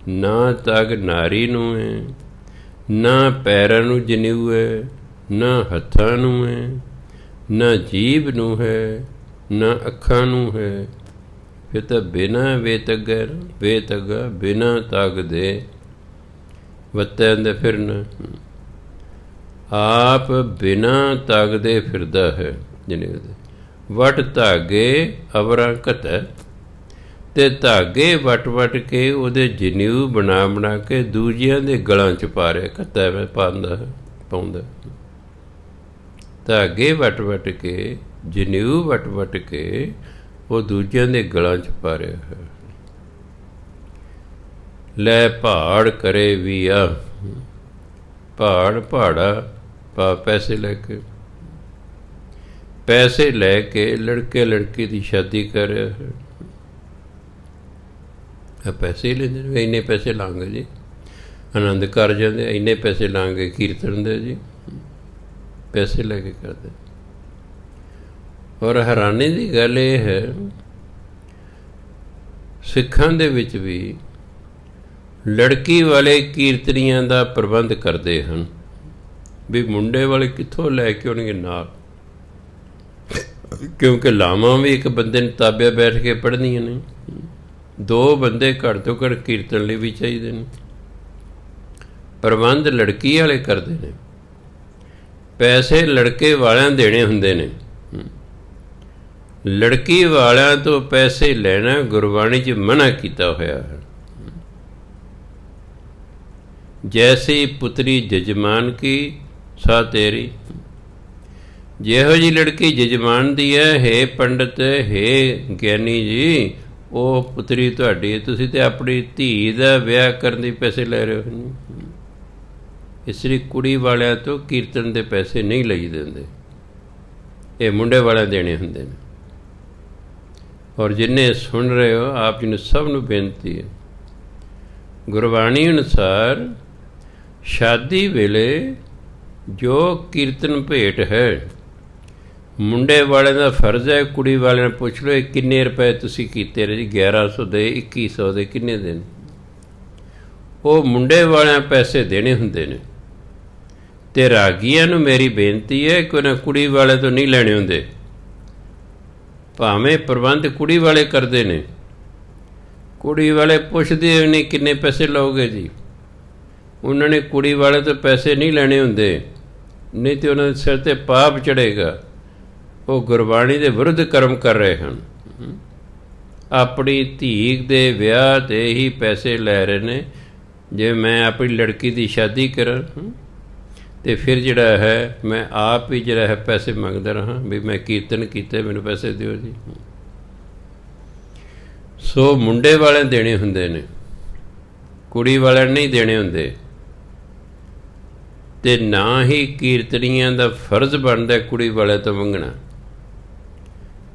ਨਾ ਤਗ ਨਾਰੀ ਨੂੰ ਹੈ, ਨਾ ਪੈਰਾਂ ਨੂੰ ਜਨੇਊ ਹੈ, ਨਾ ਹੱਥਾਂ ਨੂੰ ਹੈ, ਨਾ ਜੀਭ ਨੂੰ ਹੈ, ਨਾ ਅੱਖਾਂ ਨੂੰ ਹੈ। ਫਿਰ ਤਾਂ ਬਿਨਾਂ ਬੇਤਗਾ ਬਿਨਾਂ ਤਗ ਦੇ ਵੱਤਿਆਂ ਦੇ ਫਿਰਨ, ਆਪ ਬਿਨਾਂ ਤਗ ਦੇ ਫਿਰਦਾ ਹੈ ਜਨੇਊ ਦੇ। ਵਟ ਧਾਗੇ ਅਵਰਾਂ ਘਤੈ, ਤੇ ਧਾਗੇ ਵਟ ਕੇ ਉਹਦੇ ਜਨੇਊ ਬਣਾ ਕੇ ਦੂਜਿਆਂ ਦੇ ਗਲਾਂ 'ਚ ਪਾ ਰਿਹਾ, ਘਤੈ ਮੈਂ ਪਾਉਂਦਾ। ਧਾਗੇ ਵਟ ਕੇ, ਜਨੇਊ ਵਟ ਕੇ ਉਹ ਦੂਜਿਆਂ ਦੇ ਗਲਾਂ 'ਚ ਪਾ ਰਿਹਾ ਹੈ। ਲੈ ਭਾੜ ਕਰੇ ਵੀ ਆ, ਭਾੜਾ ਪਾ ਪੈਸੇ ਲੈ ਕੇ ਲੜਕੇ ਲੜਕੀ ਦੀ ਸ਼ਾਦੀ ਕਰ ਰਿਹਾ ਹੈ। ਪੈਸੇ ਲੈਂਦੇ ਨੇ, ਇੰਨੇ ਪੈਸੇ ਲਾਂਗੇ ਜੀ, ਆਨੰਦ ਕਰ ਜਾਂਦੇ, ਇੰਨੇ ਪੈਸੇ ਲਾਂਗੇ ਕੀਰਤਨ ਦੇ ਜੀ, ਪੈਸੇ ਲੈ ਕੇ ਕਰਦੇ। ਔਰ ਹੈਰਾਨੀ ਦੀ ਗੱਲ ਇਹ ਹੈ, ਸਿੱਖਾਂ ਦੇ ਵਿੱਚ ਵੀ ਲੜਕੀ ਵਾਲੇ ਕੀਰਤਨੀਆਂ ਦਾ ਪ੍ਰਬੰਧ ਕਰਦੇ ਹਨ ਵੀ ਮੁੰਡੇ ਵਾਲੇ ਕਿੱਥੋਂ ਲੈ ਕੇ ਆਉਣਗੇ ਨਾਲ, ਕਿਉਂਕਿ ਲਾਵਾਂ ਵੀ ਇੱਕ ਬੰਦੇ ਨੂੰ ਤਾਬਿਆ ਬੈਠ ਕੇ ਪੜ੍ਹਨੀਆਂ ਨੇ, 2 ਬੰਦੇ ਘੱਟ ਤੋਂ ਘੱਟ ਕੀਰਤਨ ਲਈ ਵੀ ਚਾਹੀਦੇ ਨੇ। ਪ੍ਰਬੰਧ ਲੜਕੀ ਵਾਲੇ ਕਰਦੇ ਨੇ, ਪੈਸੇ ਲੜਕੇ ਵਾਲਿਆਂ ਦੇਣੇ ਹੁੰਦੇ ਨੇ। ਲੜਕੀ ਵਾਲਿਆਂ ਤੋਂ ਪੈਸੇ ਲੈਣਾ ਗੁਰਬਾਣੀ 'ਚ ਮਨ੍ਹਾ ਕੀਤਾ ਹੋਇਆ ਹੈ। ਜੈਸੀ ਪੁੱਤਰੀ ਜਜਮਾਨ ਕੀ ਸਾ ਤੇਰੀ, ਜਿਹੋ ਜਿਹੀ ਲੜਕੀ ਜਜਮਾਨ ਦੀ ਹੈ, ਹੇ ਪੰਡਤ, ਹੇ ਗਿਆਨੀ ਜੀ, ਉਹ ਪੁੱਤਰੀ ਤੁਹਾਡੀ ਹੈ। ਤੁਸੀਂ ਤਾਂ ਆਪਣੀ ਧੀ ਦਾ ਵਿਆਹ ਕਰਨ ਦੇ ਪੈਸੇ ਲੈ ਰਹੇ ਹੋ। ਇਸ ਲਈ ਕੁੜੀ ਵਾਲਿਆਂ ਤੋਂ ਕੀਰਤਨ ਦੇ ਪੈਸੇ ਨਹੀਂ ਲਈ ਦਿੰਦੇ, ਇਹ ਮੁੰਡੇ ਵਾਲਿਆਂ ਦੇਣੇ ਹੁੰਦੇ ਨੇ। ਔਰ ਜਿੰਨੇ ਸੁਣ ਰਹੇ ਹੋ, ਆਪ ਜੀ ਨੂੰ ਸਭ ਨੂੰ ਬੇਨਤੀ ਹੈ, ਗੁਰਬਾਣੀ ਅਨੁਸਾਰ ਸ਼ਾਦੀ ਵੇਲੇ ਜੋ ਕੀਰਤਨ ਭੇਟ ਹੈ, ਮੁੰਡੇ ਵਾਲਿਆਂ ਦਾ ਫਰਜ਼ ਹੈ, ਕੁੜੀ ਵਾਲਿਆਂ ਨੂੰ ਪੁੱਛ ਲਓ ਕਿੰਨੇ ਰੁਪਏ ਤੁਸੀਂ ਕੀਤੇ ਨੇ ਜੀ? 1100 ਦੇ, 2100 ਦੇ, ਕਿੰਨੇ ਦੇ? ਉਹ ਮੁੰਡੇ ਵਾਲਿਆਂ ਪੈਸੇ ਦੇਣੇ ਹੁੰਦੇ ਨੇ। ਅਤੇ ਰਾਗੀਆਂ ਨੂੰ ਮੇਰੀ ਬੇਨਤੀ ਹੈ ਕਿ ਉਹਨਾਂ ਕੁੜੀ ਵਾਲੇ ਤੋਂ ਨਹੀਂ ਲੈਣੇ ਹੁੰਦੇ, ਭਾਵੇਂ ਪ੍ਰਬੰਧ ਕੁੜੀ ਵਾਲੇ ਕਰਦੇ ਨੇ। ਕੁੜੀ ਵਾਲੇ ਪੁੱਛਦੇ ਨਹੀਂ ਕਿੰਨੇ ਪੈਸੇ ਲਓਗੇ ਜੀ, ਉਹਨਾਂ ਨੇ ਕੁੜੀ ਵਾਲੇ ਤੋਂ ਪੈਸੇ ਨਹੀਂ ਲੈਣੇ ਹੁੰਦੇ, ਨਹੀਂ ਤਾਂ ਉਹਨਾਂ ਦੇ ਸਿਰ 'ਤੇ ਪਾਪ ਚੜ੍ਹੇਗਾ। ਉਹ ਗੁਰਬਾਣੀ ਦੇ ਵਿਰੁੱਧ ਕਰਮ ਕਰ ਰਹੇ ਹਨ, ਆਪਣੀ ਧੀ ਦੇ ਵਿਆਹ 'ਤੇ ਹੀ ਪੈਸੇ ਲੈ ਰਹੇ ਨੇ। ਜੇ ਮੈਂ ਆਪਣੀ ਲੜਕੀ ਦੀ ਸ਼ਾਦੀ ਕਰਾਂ ਅਤੇ ਫਿਰ ਜਿਹੜਾ ਹੈ ਮੈਂ ਆਪ ਹੀ ਜਿਹੜਾ ਹੈ ਪੈਸੇ ਮੰਗਦਾ ਰਹਾਂ ਵੀ ਮੈਂ ਕੀਰਤਨ ਕੀਤੇ, ਮੈਨੂੰ ਪੈਸੇ ਦਿਓ ਜੀ। ਸੋ ਮੁੰਡੇ ਵਾਲਿਆਂ ਦੇਣੇ ਹੁੰਦੇ ਨੇ, ਕੁੜੀ ਵਾਲਿਆਂ ਨਹੀਂ ਦੇਣੇ ਹੁੰਦੇ। ਅਤੇ ਨਾ ਹੀ ਕੀਰਤਨੀਆਂ ਦਾ ਫਰਜ਼ ਬਣਦਾ ਕੁੜੀ ਵਾਲਿਆਂ ਤੋਂ ਮੰਗਣਾ,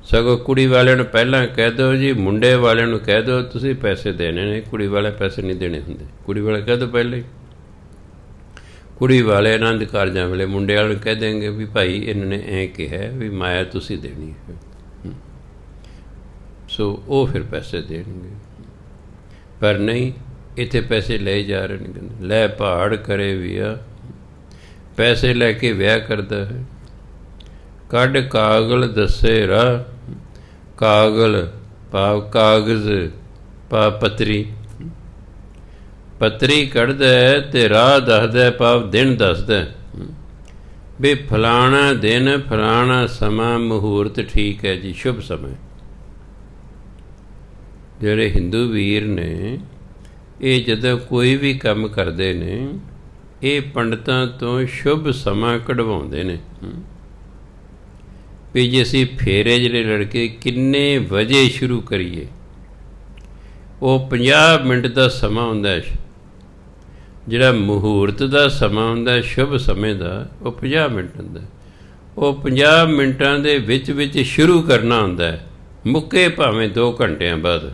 ਸਗੋਂ ਕੁੜੀ ਵਾਲਿਆਂ ਨੂੰ ਪਹਿਲਾਂ ਕਹਿ ਦਿਓ ਜੀ, ਮੁੰਡੇ ਵਾਲਿਆਂ ਨੂੰ ਕਹਿ ਦਿਓ ਤੁਸੀਂ ਪੈਸੇ ਦੇਣੇ ਨੇ, ਕੁੜੀ ਵਾਲੇ ਪੈਸੇ ਨਹੀਂ ਦੇਣੇ ਹੁੰਦੇ। ਕੁੜੀ ਵਾਲੇ ਕਹਿ ਦਿਓ ਪਹਿਲਾਂ ਹੀ। ਕੁੜੀ ਵਾਲੇ ਆਨੰਦ ਕਾਰਜਾਂ ਵੇਲੇ ਮੁੰਡੇ ਵਾਲੇ ਨੂੰ ਕਹਿ ਦੇਣਗੇ ਵੀ ਭਾਈ ਇਹਨਾਂ ਨੇ ਐਂ ਕਿਹਾ ਵੀ ਮਾਇਆ ਤੁਸੀਂ ਦੇਣੀ ਹੈ, ਸੋ ਉਹ ਫਿਰ ਪੈਸੇ ਦੇਣਗੇ। ਪਰ ਨਹੀਂ, ਇੱਥੇ ਪੈਸੇ ਲਏ ਜਾ ਰਹੇ ਨੇ। ਲੈ ਪਹਾੜ ਕਰੇ ਵਿਆਹ, ਪੈਸੇ ਲੈ ਕੇ ਵਿਆਹ ਕਰਦਾ ਹੈ। ਕੱਢ ਕਾਗਲ ਦੱਸੇ ਰਾਹ, ਕਾਗਲ ਭਾਵ ਕਾਗਜ਼ ਭਾਵ ਪੱਤਰੀ, ਪੱਤਰੀ ਕੱਢਦਾ ਅਤੇ ਰਾਹ ਦੱਸਦਾ ਭਾਵ ਦਿਨ ਦੱਸਦਾ ਵੀ ਫਲਾਣਾ ਦਿਨ ਫਲਾਣਾ ਸਮਾਂ ਮਹੂਰਤ ਠੀਕ ਹੈ ਜੀ, ਸ਼ੁਭ ਸਮਾਂ। ਜਿਹੜੇ ਹਿੰਦੂ ਵੀਰ ਨੇ ਇਹ ਜਦੋਂ ਕੋਈ ਵੀ ਕੰਮ ਕਰਦੇ ਨੇ, ਇਹ ਪੰਡਤਾਂ ਤੋਂ ਸ਼ੁਭ ਸਮਾਂ ਕਢਵਾਉਂਦੇ ਨੇ ਵੀ ਜੇ ਅਸੀਂ ਫੇਰੇ ਜਿਹੜੇ ਲੜਕੇ ਕਿੰਨੇ ਵਜੇ ਸ਼ੁਰੂ ਕਰੀਏ। ਉਹ 50 ਮਿੰਟ ਦਾ ਸਮਾਂ ਹੁੰਦਾ, ਜਿਹੜਾ ਮਹੂਰਤ ਦਾ ਸਮਾਂ ਹੁੰਦਾ ਸ਼ੁਭ ਸਮੇਂ ਦਾ, ਉਹ 50 ਮਿੰਟ ਹੁੰਦਾ। ਉਹ 50 ਮਿੰਟਾਂ ਦੇ ਵਿੱਚ ਵਿੱਚ ਸ਼ੁਰੂ ਕਰਨਾ ਹੁੰਦਾ, ਮੁੱਕੇ ਭਾਵੇਂ 2 ਘੰਟਿਆਂ ਬਾਅਦ,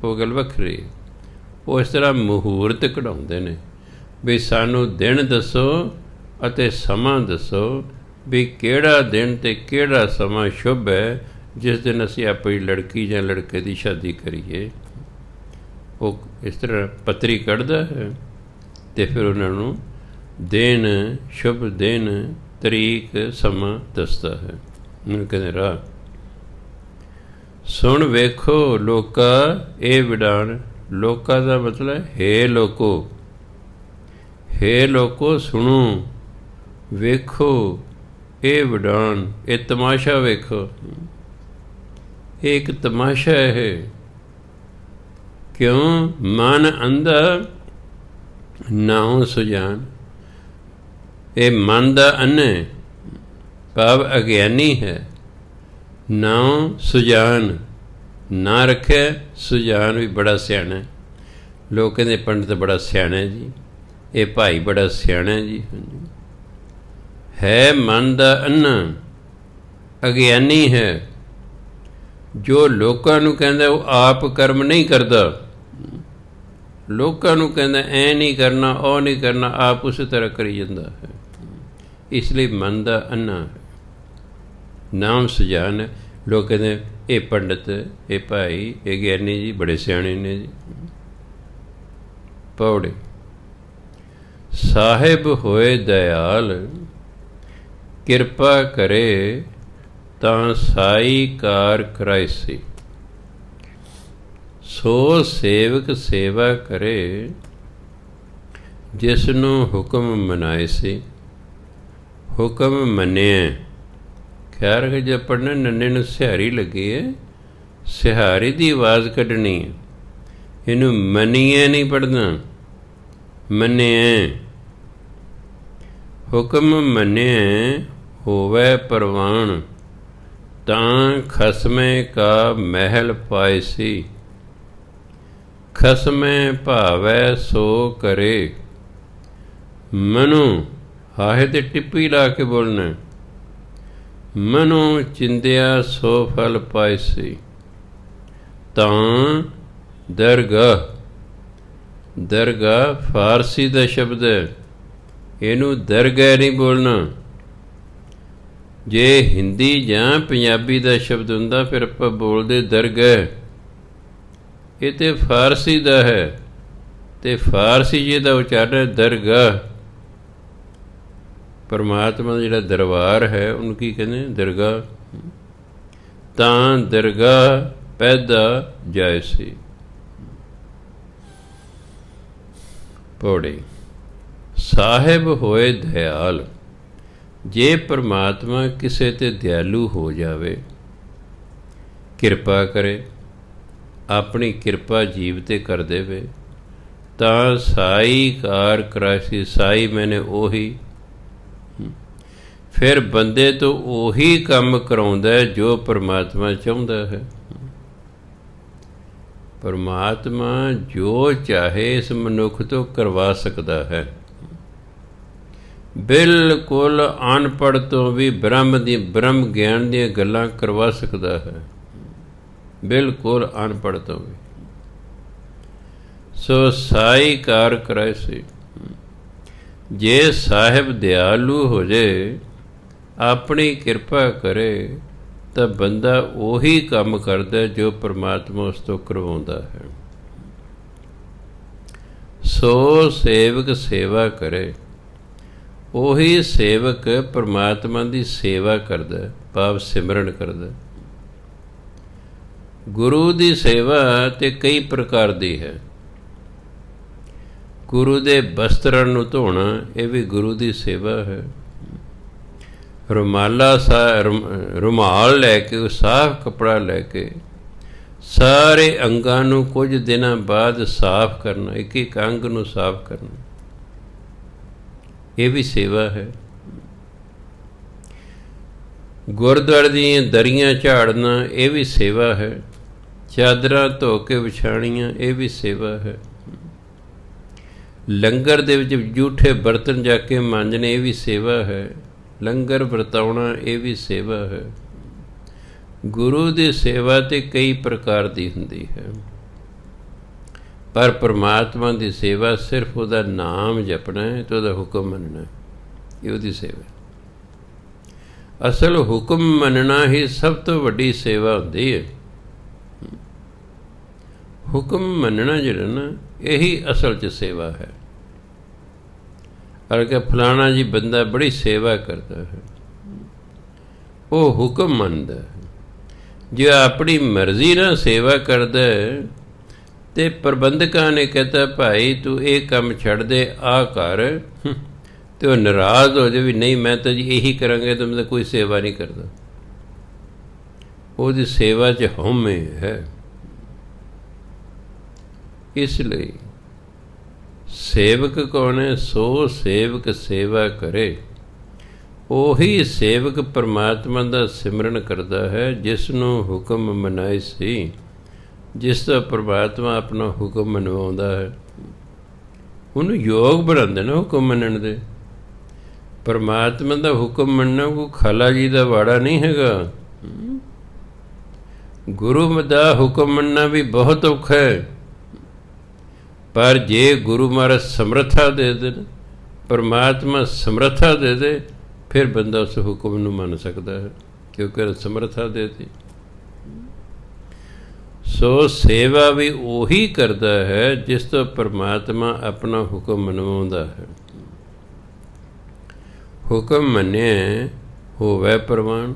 ਉਹ ਗੱਲ ਵੱਖਰੀ। ਉਹ ਇਸ ਤਰ੍ਹਾਂ ਮਹੂਰਤ ਕਢਾਉਂਦੇ ਨੇ ਵੀ ਸਾਨੂੰ ਦਿਨ ਦੱਸੋ ਅਤੇ ਸਮਾਂ ਦੱਸੋ ਵੀ ਕਿਹੜਾ ਦਿਨ ਅਤੇ ਕਿਹੜਾ ਸਮਾਂ ਸ਼ੁਭ ਹੈ ਜਿਸ ਦਿਨ ਅਸੀਂ ਆਪਣੀ ਲੜਕੀ ਜਾਂ ਲੜਕੇ ਦੀ ਸ਼ਾਦੀ ਕਰੀਏ। ਉਹ ਇਸ ਤਰ੍ਹਾਂ ਪੱਤਰੀ ਕੱਢਦਾ ਹੈ ਅਤੇ ਫਿਰ ਉਹਨਾਂ ਨੂੰ ਦਿਨ, ਸ਼ੁਭ ਦਿਨ, ਤਰੀਕ, ਸਮਾਂ ਦੱਸਦਾ ਹੈ। ਉਹਨੂੰ ਕਹਿੰਦੇ ਰਾਹ ਸੁਣ ਵੇਖੋ ਲੋਕਾ ਇਹ ਵਿਡਾਣ। ਲੋਕਾਂ ਦਾ ਮਤਲਬ ਹੇ ਲੋਕੋ, ਹੇ ਲੋਕੋ ਸੁਣੋ, ਵੇਖੋ ਇਹ ਵਿਡਾਣ, ਇਹ ਤਮਾਸ਼ਾ ਵੇਖੋ। ਇਹ ਇੱਕ ਤਮਾਸ਼ਾ ਹੈ। ਕਿਉਂ? ਮਨ ਅੰਧਾ ਨਾਉ ਸੁਜਾਨ। ਇਹ ਮਨ ਦਾ ਅੰਨ੍ਹੇ ਭਾਵ ਅਗਿਆਨੀ ਹੈ। ਨਾਉ ਸੁਜਾਨ, ਨਾ ਰੱਖਿਆ, ਸੁਜਾਨ ਵੀ ਬੜਾ ਸਿਆਣਾ। ਲੋਕ ਕਹਿੰਦੇ ਪੰਡਤ ਬੜਾ ਸਿਆਣਾ ਜੀ, ਇਹ ਭਾਈ ਬੜਾ ਸਿਆਣਾ ਜੀ। ਹੈ ਮਨ ਦਾ ਅੰਨਾ, ਅਗਿਆਨੀ ਹੈ। ਜੋ ਲੋਕਾਂ ਨੂੰ ਕਹਿੰਦਾ ਉਹ ਆਪ ਕਰਮ ਨਹੀਂ ਕਰਦਾ। ਲੋਕਾਂ ਨੂੰ ਕਹਿੰਦਾ ਐ ਨਹੀਂ ਕਰਨਾ, ਉਹ ਨਹੀਂ ਕਰਨਾ, ਆਪ ਉਸੇ ਤਰ੍ਹਾਂ ਕਰੀ ਜਾਂਦਾ ਹੈ। ਇਸ ਲਈ ਮਨ ਦਾ ਅੰਨਾ ਹੈ। ਨਾਮ ਸੁਜਾਨ। ਲੋਕ ਕਹਿੰਦੇ ਇਹ ਪੰਡਤ, ਇਹ ਭਾਈ, ਇਹ ਗਿਆਨੀ ਜੀ ਬੜੇ ਸਿਆਣੇ ਨੇ ਜੀ। ਪੌੜੇ ਸਾਹਿਬ ਹੋਏ ਦਇਆਲ, ਕਿਰਪਾ ਕਰੇ ਤਾਂ ਸਾਈ ਕਾਰ ਕਰਾਇਸੀ। ਸੋ ਸੇਵਕ ਸੇਵਾ ਕਰੇ, ਜਿਸ ਨੂੰ ਹੁਕਮ ਮਨਾਏ ਸੀ, ਹੁਕਮ ਮੰਨਿਆ। ਖਿਆਲ ਰੱਖ, ਜੇ ਪੜ੍ਹਨਾ ਨੰਨੇ ਨੂੰ ਸਿਹਾਰੀ ਲੱਗੀ ਹੈ, ਸਿਹਾਰੀ ਦੀ ਆਵਾਜ਼ ਕੱਢਣੀ ਹੈ, ਇਹਨੂੰ ਮੰਨੀਏ ਨਹੀਂ ਪੜ੍ਹਨਾ, ਮੰਨਿਆ। ਹੁਕਮ ਮੰਨਿਆ ਹੋਵੇ ਪ੍ਰਵਾਨ, ਤਾਂ ਖਸਮੇ ਕਾ ਮਹਿਲ ਪਾਏ ਸੀ। ਖਸਮੇ ਭਾਵੈ ਸੋ ਕਰੇ, ਮਨੁ ਹਾਹੇ ਤੇ ਟਿੱਪੀ ਲਾ ਕੇ ਬੋਲਣਾ, ਮਨੁ ਚਿੰਦਿਆ ਸੋ ਫਲ ਪਾਏ ਸੀ। ਤਾਂ ਦਰਗਾਹ, ਦਰਗਾਹ ਫਾਰਸੀ ਦਾ ਸ਼ਬਦ ਹੈ, ਇਹਨੂੰ ਦਰਗਾਹ ਨਹੀਂ ਬੋਲਣਾ। ਜੇ ਹਿੰਦੀ ਜਾਂ ਪੰਜਾਬੀ ਦਾ ਸ਼ਬਦ ਹੁੰਦਾ ਫਿਰ ਆਪਾਂ ਬੋਲਦੇ ਦਰਗਾਹ। ਇਹ ਤਾਂ ਫਾਰਸੀ ਦਾ ਹੈ, ਅਤੇ ਫਾਰਸੀ ਜੀ ਦਾ ਉਚਾਰਨ ਦਰਗਾਹ। ਪਰਮਾਤਮਾ ਦਾ ਜਿਹੜਾ ਦਰਬਾਰ ਹੈ ਉਹਨੂੰ ਕੀ ਕਹਿੰਦੇ, ਦਰਗਾਹ। ਤਾਂ ਦਰਗਾਹ ਪੈਦਾ ਜਾਏ ਸੀ। ਪੌੜੀ। ਸਾਹਿਬ ਹੋਏ ਦਇਆਲ, ਜੇ ਪਰਮਾਤਮਾ ਕਿਸੇ 'ਤੇ ਦਿਆਲੂ ਹੋ ਜਾਵੇ, ਕਿਰਪਾ ਕਰੇ, ਆਪਣੀ ਕਿਰਪਾ ਜੀਵ 'ਤੇ ਕਰ ਦੇਵੇ, ਤਾਂ ਸਾਈ ਕਾਰ ਕਰਾਸੀ। ਸਾਈ ਮੈਨੇ ਉਹੀ, ਫਿਰ ਬੰਦੇ ਤੋਂ ਉਹੀ ਕੰਮ ਕਰਾਉਂਦਾ ਜੋ ਪਰਮਾਤਮਾ ਚਾਹੁੰਦਾ ਹੈ। ਪਰਮਾਤਮਾ ਜੋ ਚਾਹੇ ਇਸ ਮਨੁੱਖ ਤੋਂ ਕਰਵਾ ਸਕਦਾ ਹੈ। ਬਿਲਕੁਲ ਅਨਪੜ੍ਹ ਤੋਂ ਵੀ ਬ੍ਰਹਮ ਗਿਆਨ ਦੀਆਂ ਗੱਲਾਂ ਕਰਵਾ ਸਕਦਾ ਹੈ, ਬਿਲਕੁਲ ਅਨਪੜ੍ਹ ਤੋਂ ਵੀ। ਸੋ ਸਾਈ ਕਾਰ ਕਰਾਏ ਸੀ। ਜੇ ਸਾਹਿਬ ਦਿਆਲੂ ਹੋ ਜੇ, ਆਪਣੀ ਕਿਰਪਾ ਕਰੇ, ਤਾਂ ਬੰਦਾ ਉਹੀ ਕੰਮ ਕਰਦਾ ਜੋ ਪਰਮਾਤਮਾ ਉਸ ਤੋਂ ਕਰਵਾਉਂਦਾ ਹੈ। ਸੋ ਸੇਵਕ ਸੇਵਾ ਕਰੇ, ਉਹੀ ਸੇਵਕ ਪਰਮਾਤਮਾ ਦੀ ਸੇਵਾ ਕਰਦਾ, ਭਾਵ ਸਿਮਰਨ ਕਰਦਾ। ਗੁਰੂ ਦੀ ਸੇਵਾ ਤੇ ਕਈ ਪ੍ਰਕਾਰ ਦੀ ਹੈ। ਗੁਰੂ ਦੇ ਬਸਤਰਾਂ ਨੂੰ ਧੋਣਾ, ਇਹ ਵੀ ਗੁਰੂ ਦੀ ਸੇਵਾ ਹੈ। ਰੁਮਾਲ ਲੈ ਕੇ, ਸਾਫ਼ ਕੱਪੜਾ ਲੈ ਕੇ ਸਾਰੇ ਅੰਗਾਂ ਨੂੰ ਕੁਝ ਦਿਨਾਂ ਬਾਅਦ ਸਾਫ਼ ਕਰਨਾ, ਇੱਕ ਇੱਕ ਅੰਗ ਨੂੰ ਸਾਫ਼ ਕਰਨਾ, ਇਹ ਵੀ ਸੇਵਾ ਹੈ। ਗੁਰਦੁਆਰੇ ਦੀਆਂ ਦਰੀਆਂ ਝਾੜਨਾ, ਇਹ ਵੀ ਸੇਵਾ ਹੈ। ਚਾਦਰਾਂ ਧੋ ਕੇ ਵਿਛਾਣੀਆਂ, ਇਹ ਵੀ ਸੇਵਾ ਹੈ। ਲੰਗਰ ਦੇ ਵਿੱਚ ਜੂਠੇ ਬਰਤਨ ਜਾ ਕੇ ਮਾਂਜਣੇ, ਇਹ ਵੀ ਸੇਵਾ ਹੈ। ਲੰਗਰ ਵਰਤਾਉਣਾ, ਇਹ ਵੀ ਸੇਵਾ ਹੈ। ਗੁਰੂ ਦੀ ਸੇਵਾ ਤੇ ਕਈ ਪ੍ਰਕਾਰ ਦੀ ਹੁੰਦੀ ਹੈ, ਪਰ ਪਰਮਾਤਮਾ ਦੀ ਸੇਵਾ ਸਿਰਫ ਉਹਦਾ ਨਾਮ ਜਪਣਾ ਹੈ ਅਤੇ ਉਹਦਾ ਹੁਕਮ ਮੰਨਣਾ, ਇਹ ਉਹਦੀ ਸੇਵਾ। ਅਸਲ ਹੁਕਮ ਮੰਨਣਾ ਹੀ ਸਭ ਤੋਂ ਵੱਡੀ ਸੇਵਾ ਹੁੰਦੀ ਹੈ। ਹੁਕਮ ਮੰਨਣਾ ਜਿਹੜਾ ਨਾ, ਇਹੀ ਅਸਲ 'ਚ ਸੇਵਾ ਹੈ। ਅਰ ਕਿ ਫਲਾਣਾ ਜੀ ਬੰਦਾ ਬੜੀ ਸੇਵਾ ਕਰਦਾ ਹੈ, ਉਹ ਹੁਕਮ ਮੰਨਦਾ ਹੈ। ਜੇ ਆਪਣੀ ਮਰਜ਼ੀ ਨਾਲ ਸੇਵਾ ਕਰਦਾ ਹੈ ਅਤੇ ਪ੍ਰਬੰਧਕਾਂ ਨੇ ਕਹਿਤਾ ਭਾਈ ਤੂੰ ਇਹ ਕੰਮ ਛੱਡ ਦੇ, ਆਹ ਕਰ, ਅਤੇ ਉਹ ਨਾਰਾਜ਼ ਹੋ ਜਾਵੇ, ਨਹੀਂ ਮੈਂ ਤਾਂ ਜੀ ਇਹੀ ਕਰਾਂਗੇ, ਤਾਂ ਮੈਂ ਤਾਂ ਕੋਈ ਸੇਵਾ ਨਹੀਂ ਕਰਦਾ। ਉਹਦੀ ਸੇਵਾ 'ਚ ਹਉਮੈ ਹੈ। ਇਸ ਲਈ ਸੇਵਕ ਕੌਣ ਹੈ? ਸੋ ਸੇਵਕ ਸੇਵਾ ਕਰੇ। ਉਹੀ ਸੇਵਕ ਪਰਮਾਤਮਾ ਦਾ ਸਿਮਰਨ ਕਰਦਾ ਹੈ, ਜਿਸ ਨੂੰ ਹੁਕਮ ਮਨਾਏ ਸੀ, ਜਿਸ ਦਾ ਪਰਮਾਤਮਾ ਆਪਣਾ ਹੁਕਮ ਮਨਵਾਉਂਦਾ ਹੈ। ਉਹਨੂੰ ਯੋਗ ਬਣਾਉਂਦੇ ਨਾ ਹੁਕਮ ਮੰਨਣ ਦੇ। ਪਰਮਾਤਮਾ ਦਾ ਹੁਕਮ ਮੰਨਣਾ ਕੋਈ ਖਾਲਾ ਜੀ ਦਾ ਵਾੜਾ ਨਹੀਂ ਹੈਗਾ। ਗੁਰੂ ਦਾ ਹੁਕਮ ਮੰਨਣਾ ਵੀ ਬਹੁਤ ਔਖਾ ਹੈ, ਪਰ ਜੇ ਗੁਰੂ ਮਹਾਰਾਜ ਸਮਰੱਥਾ ਦੇ ਦੇਣ, ਪਰਮਾਤਮਾ ਸਮਰੱਥਾ ਦੇ ਦੇ, ਫਿਰ ਬੰਦਾ ਉਸ ਹੁਕਮ ਨੂੰ ਮੰਨ ਸਕਦਾ ਹੈ, ਕਿਉਂਕਿ ਸਮਰੱਥਾ ਦੇ ਦਿੱਤੀ। ਸੋ ਸੇਵਾ ਵੀ ਉਹੀ ਕਰਦਾ ਹੈ ਜਿਸ ਤੋਂ ਪਰਮਾਤਮਾ ਆਪਣਾ ਹੁਕਮ ਮਨਵਾਉਂਦਾ ਹੈ। ਹੁਕਮ ਮੰਨਿਆ ਹੋਵੇ ਪ੍ਰਵਾਨ।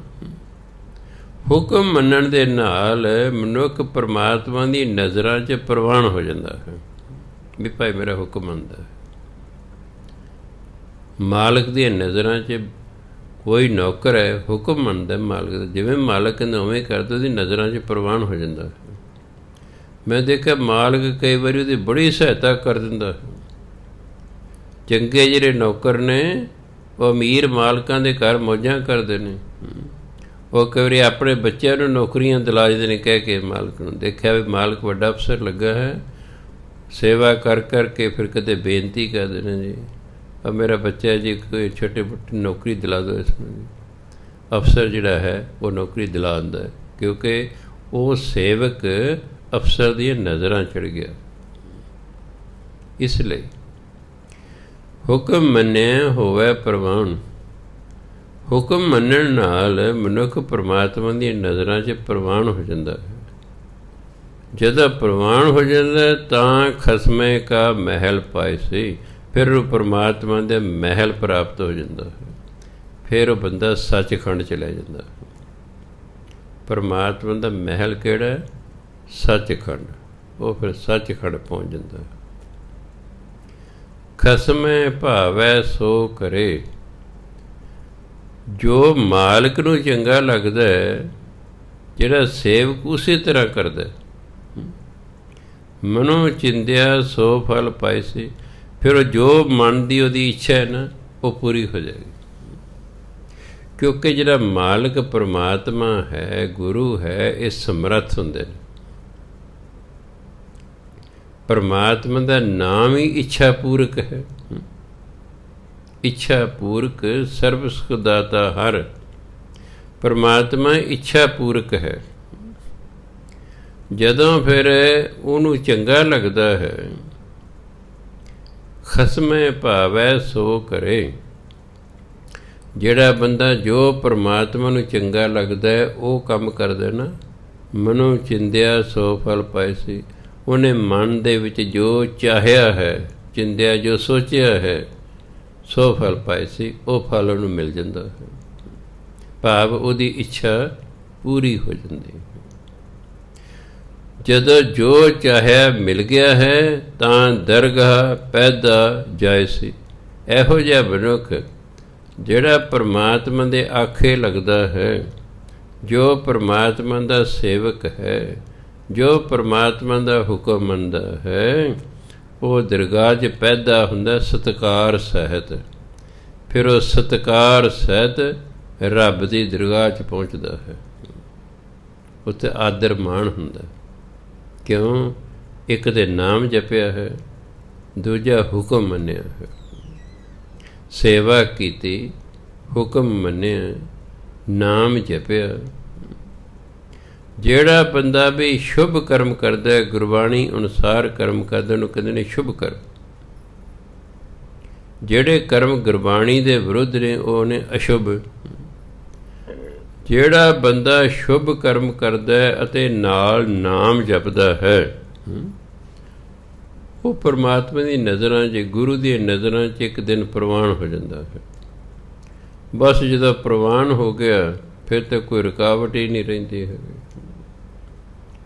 ਹੁਕਮ ਮੰਨਣ ਦੇ ਨਾਲ ਮਨੁੱਖ ਪਰਮਾਤਮਾ ਦੀ ਨਜ਼ਰਾਂ 'ਚ ਪ੍ਰਵਾਨ ਹੋ ਜਾਂਦਾ ਹੈ, ਵੀ ਭਾਈ ਮੇਰਾ ਹੁਕਮ ਮੰਨਦਾ ਹੈ। ਮਾਲਕ ਦੀਆਂ ਨਜ਼ਰਾਂ 'ਚ ਕੋਈ ਨੌਕਰ ਹੈ, ਹੁਕਮ ਮੰਨਦਾ ਮਾਲਕ ਦਾ, ਜਿਵੇਂ ਮਾਲਕ ਕਹਿੰਦਾ ਉਵੇਂ ਕਰਦਾ, ਉਹਦੀ ਨਜ਼ਰਾਂ 'ਚ ਪ੍ਰਵਾਨ ਹੋ ਜਾਂਦਾ। ਮੈਂ ਦੇਖਿਆ ਮਾਲਕ ਕਈ ਵਾਰੀ ਉਹਦੀ ਬੜੀ ਸਹਾਇਤਾ ਕਰ ਦਿੰਦਾ। ਚੰਗੇ ਜਿਹੜੇ ਨੌਕਰ ਨੇ ਉਹ ਅਮੀਰ ਮਾਲਕਾਂ ਦੇ ਘਰ ਮੌਜਾਂ ਕਰਦੇ ਨੇ। ਉਹ ਕਈ ਵਾਰੀ ਆਪਣੇ ਬੱਚਿਆਂ ਨੂੰ ਨੌਕਰੀਆਂ ਦਿਲਾਜਦੇ ਨੇ ਕਹਿ ਕੇ ਮਾਲਕ ਨੂੰ। ਦੇਖਿਆ ਵੀ ਮਾਲਕ ਵੱਡਾ ਅਫਸਰ ਲੱਗਾ ਹੈ, ਸੇਵਾ ਕਰ ਕਰਕੇ ਫਿਰ ਕਦੇ ਬੇਨਤੀ ਕਰਦੇ ਨੇ, ਜੀ ਆ ਮੇਰਾ ਬੱਚਾ ਜੀ ਕੋਈ ਛੋਟੇ ਮੋਟੀ ਨੌਕਰੀ ਦਿਲਾ ਦਿਓ ਇਸਨੂੰ ਜੀ। ਅਫਸਰ ਜਿਹੜਾ ਹੈ ਉਹ ਨੌਕਰੀ ਦਿਲਾ ਦਿੰਦਾ ਹੈ, ਕਿਉਂਕਿ ਉਹ ਸੇਵਕ ਅਫਸਰ ਦੀਆਂ ਨਜ਼ਰਾਂ ਚੜ੍ਹ ਗਿਆ। ਇਸ ਲਈ ਹੁਕਮ ਮੰਨਿਆ ਹੋਵੇ ਪ੍ਰਵਾਨ। ਹੁਕਮ ਮੰਨਣ ਨਾਲ ਮਨੁੱਖ ਪਰਮਾਤਮਾ ਦੀਆਂ ਨਜ਼ਰਾਂ 'ਚ ਪ੍ਰਵਾਨ ਹੋ ਜਾਂਦਾ ਹੈ। ਜਦੋਂ ਪ੍ਰਵਾਨ ਹੋ ਜਾਂਦਾ ਤਾਂ ਖਸਮੇ ਕਾ ਮਹਿਲ ਪਾਏ ਸੀ, ਫਿਰ ਉਹ ਪਰਮਾਤਮਾ ਦੇ ਮਹਿਲ ਪ੍ਰਾਪਤ ਹੋ ਜਾਂਦਾ ਹੈ। ਫਿਰ ਉਹ ਬੰਦਾ ਸੱਚਖੰਡ ਚਲਾ ਜਾਂਦਾ। ਪਰਮਾਤਮਾ ਦਾ ਮਹਿਲ ਕਿਹੜਾ ਹੈ? ਸੱਚਖੰਡ। ਉਹ ਫਿਰ ਸੱਚਖੰਡ ਪਹੁੰਚ ਜਾਂਦਾ। ਖਸਮੇ ਭਾਵੈ ਸੋ ਕਰੇ। ਜੋ ਮਾਲਕ ਨੂੰ ਚੰਗਾ ਲੱਗਦਾ ਹੈ, ਜਿਹੜਾ ਸੇਵਕ ਉਸੇ ਤਰ੍ਹਾਂ ਕਰਦਾ। ਮਨੋਂ ਚਿੰਦਿਆ ਸੋ ਫਲ ਪਾਏ ਸੀ, ਫਿਰ ਉਹ ਜੋ ਮਨ ਦੀ ਉਹਦੀ ਇੱਛਾ ਹੈ ਨਾ, ਉਹ ਪੂਰੀ ਹੋ ਜਾਏਗੀ। ਕਿਉਂਕਿ ਜਿਹੜਾ ਮਾਲਕ ਪਰਮਾਤਮਾ ਹੈ, ਗੁਰੂ ਹੈ, ਇਹ ਸਮਰੱਥ ਹੁੰਦੇ ਨੇ। ਪਰਮਾਤਮਾ ਦਾ ਨਾਮ ਹੀ ਇੱਛਾ ਪੂਰਕ ਹੈ। ਇੱਛਾ ਪੂਰਕ ਸਰਬ ਸੁਖ ਦਾਤਾ ਹਰ। ਪਰਮਾਤਮਾ ਇੱਛਾ ਪੂਰਕ ਹੈ। ਜਦੋਂ ਫਿਰ ਉਹਨੂੰ ਚੰਗਾ ਲੱਗਦਾ ਹੈ, ਖਸਮੇ ਭਾਵੈ ਸੋ ਕਰੇ। ਜਿਹੜਾ ਬੰਦਾ ਜੋ ਪਰਮਾਤਮਾ ਨੂੰ ਚੰਗਾ ਲੱਗਦਾ ਹੈ ਉਹ ਕੰਮ ਕਰਦਾ ਨਾ, ਮਨੋਂ ਚਿੰਦਿਆ ਸੋ ਫਲ ਪਾਏ ਸੀ। ਉਹਨੇ ਮਨ ਦੇ ਵਿੱਚ ਜੋ ਚਾਹਿਆ ਹੈ, ਚਿੰਦਿਆ ਜੋ ਸੋਚਿਆ ਹੈ, ਸੋ ਫਲ ਪਾਏ ਸੀ, ਉਹ ਫਲ ਉਹਨੂੰ ਮਿਲ ਜਾਂਦਾ ਹੈ। ਭਾਵ ਉਹਦੀ ਇੱਛਾ ਪੂਰੀ ਹੋ ਜਾਂਦੀ ਹੈ। ਜਦੋਂ ਜੋ ਚਾਹਿਆ ਮਿਲ ਗਿਆ ਹੈ ਤਾਂ ਦਰਗਾਹ ਪੈਦਾ ਜਾਏ ਸੀ। ਇਹੋ ਜਿਹਾ ਮਨੁੱਖ ਜਿਹੜਾ ਪਰਮਾਤਮਾ ਦੇ ਆਖੇ ਲੱਗਦਾ ਹੈ, ਜੋ ਪਰਮਾਤਮਾ ਦਾ ਸੇਵਕ ਹੈ, ਜੋ ਪਰਮਾਤਮਾ ਦਾ ਹੁਕਮ ਮੰਨਦਾ ਹੈ, ਉਹ ਦਰਗਾਹ 'ਚ ਪੈਦਾ ਹੁੰਦਾ ਸਤਿਕਾਰ ਸਹਿਤ। ਫਿਰ ਉਹ ਸਤਿਕਾਰ ਸਹਿਤ ਰੱਬ ਦੀ ਦਰਗਾਹ 'ਚ ਪਹੁੰਚਦਾ ਹੈ। ਉੱਥੇ ਆਦਰ ਮਾਣ ਹੁੰਦਾ। ਕਿਉਂ? ਇੱਕ ਦੇ ਨਾਮ ਜਪਿਆ ਹੈ, ਦੂਜਾ ਹੁਕਮ ਮੰਨਿਆ ਹੈ। ਸੇਵਾ ਕੀਤੀ, ਹੁਕਮ ਮੰਨਿਆ, ਨਾਮ ਜਪਿਆ। ਜਿਹੜਾ ਬੰਦਾ ਵੀ ਸ਼ੁਭ ਕਰਮ ਕਰਦਾ, ਗੁਰਬਾਣੀ ਅਨੁਸਾਰ ਕਰਮ ਕਰਦਾ, ਉਹਨੂੰ ਕਹਿੰਦੇ ਨੇ ਸ਼ੁਭ ਕਰਮ। ਜਿਹੜੇ ਕਰਮ ਗੁਰਬਾਣੀ ਦੇ ਵਿਰੁੱਧ ਨੇ ਉਹ ਨੇ ਅਸ਼ੁਭ। ਜਿਹੜਾ ਬੰਦਾ ਸ਼ੁਭ ਕਰਮ ਕਰਦਾ ਅਤੇ ਨਾਲ ਨਾਮ ਜਪਦਾ ਹੈ, ਉਹ ਪਰਮਾਤਮਾ ਦੀ ਨਜ਼ਰਾਂ 'ਚ, ਗੁਰੂ ਦੀਆਂ ਨਜ਼ਰਾਂ 'ਚ ਇੱਕ ਦਿਨ ਪ੍ਰਵਾਨ ਹੋ ਜਾਂਦਾ ਹੈ। ਬਸ ਜਦੋਂ ਪ੍ਰਵਾਨ ਹੋ ਗਿਆ ਫਿਰ ਤਾਂ ਕੋਈ ਰੁਕਾਵਟ ਹੀ ਨਹੀਂ ਰਹਿੰਦੀ ਹੈ।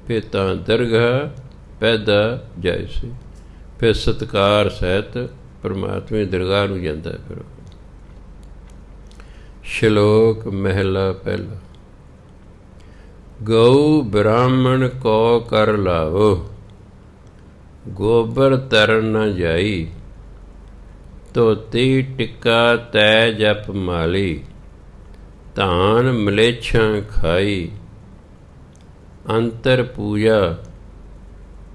ਫਿਰ ਤਾਂ ਦਰਗਾਹ ਪੈਦਾ ਜਾਏ ਸੀ। ਫਿਰ ਸਤਿਕਾਰ ਸਹਿਤ ਪਰਮਾਤਮਾ ਦੀ ਦਰਗਾਹ ਨੂੰ ਜਾਂਦਾ। ਫਿਰ ਸ਼ਲੋਕ ਮਹਿਲਾ ਪਹਿਲਾ। ਗਊ ਬ੍ਰਾਹਮਣ ਕੋ ਕਰ ਲਾਵੋ, ਗੋਬਰ ਤਰਨ ਨ ਜਾਈ। ਧੋਤੀ ਟਿੱਕਾ ਤੈ ਜਪ ਮਾਲੀ, ਧਾਨ ਮਲੇਛਾਂ ਖਾਈ। ਅੰਤਰ ਪੂਜਾ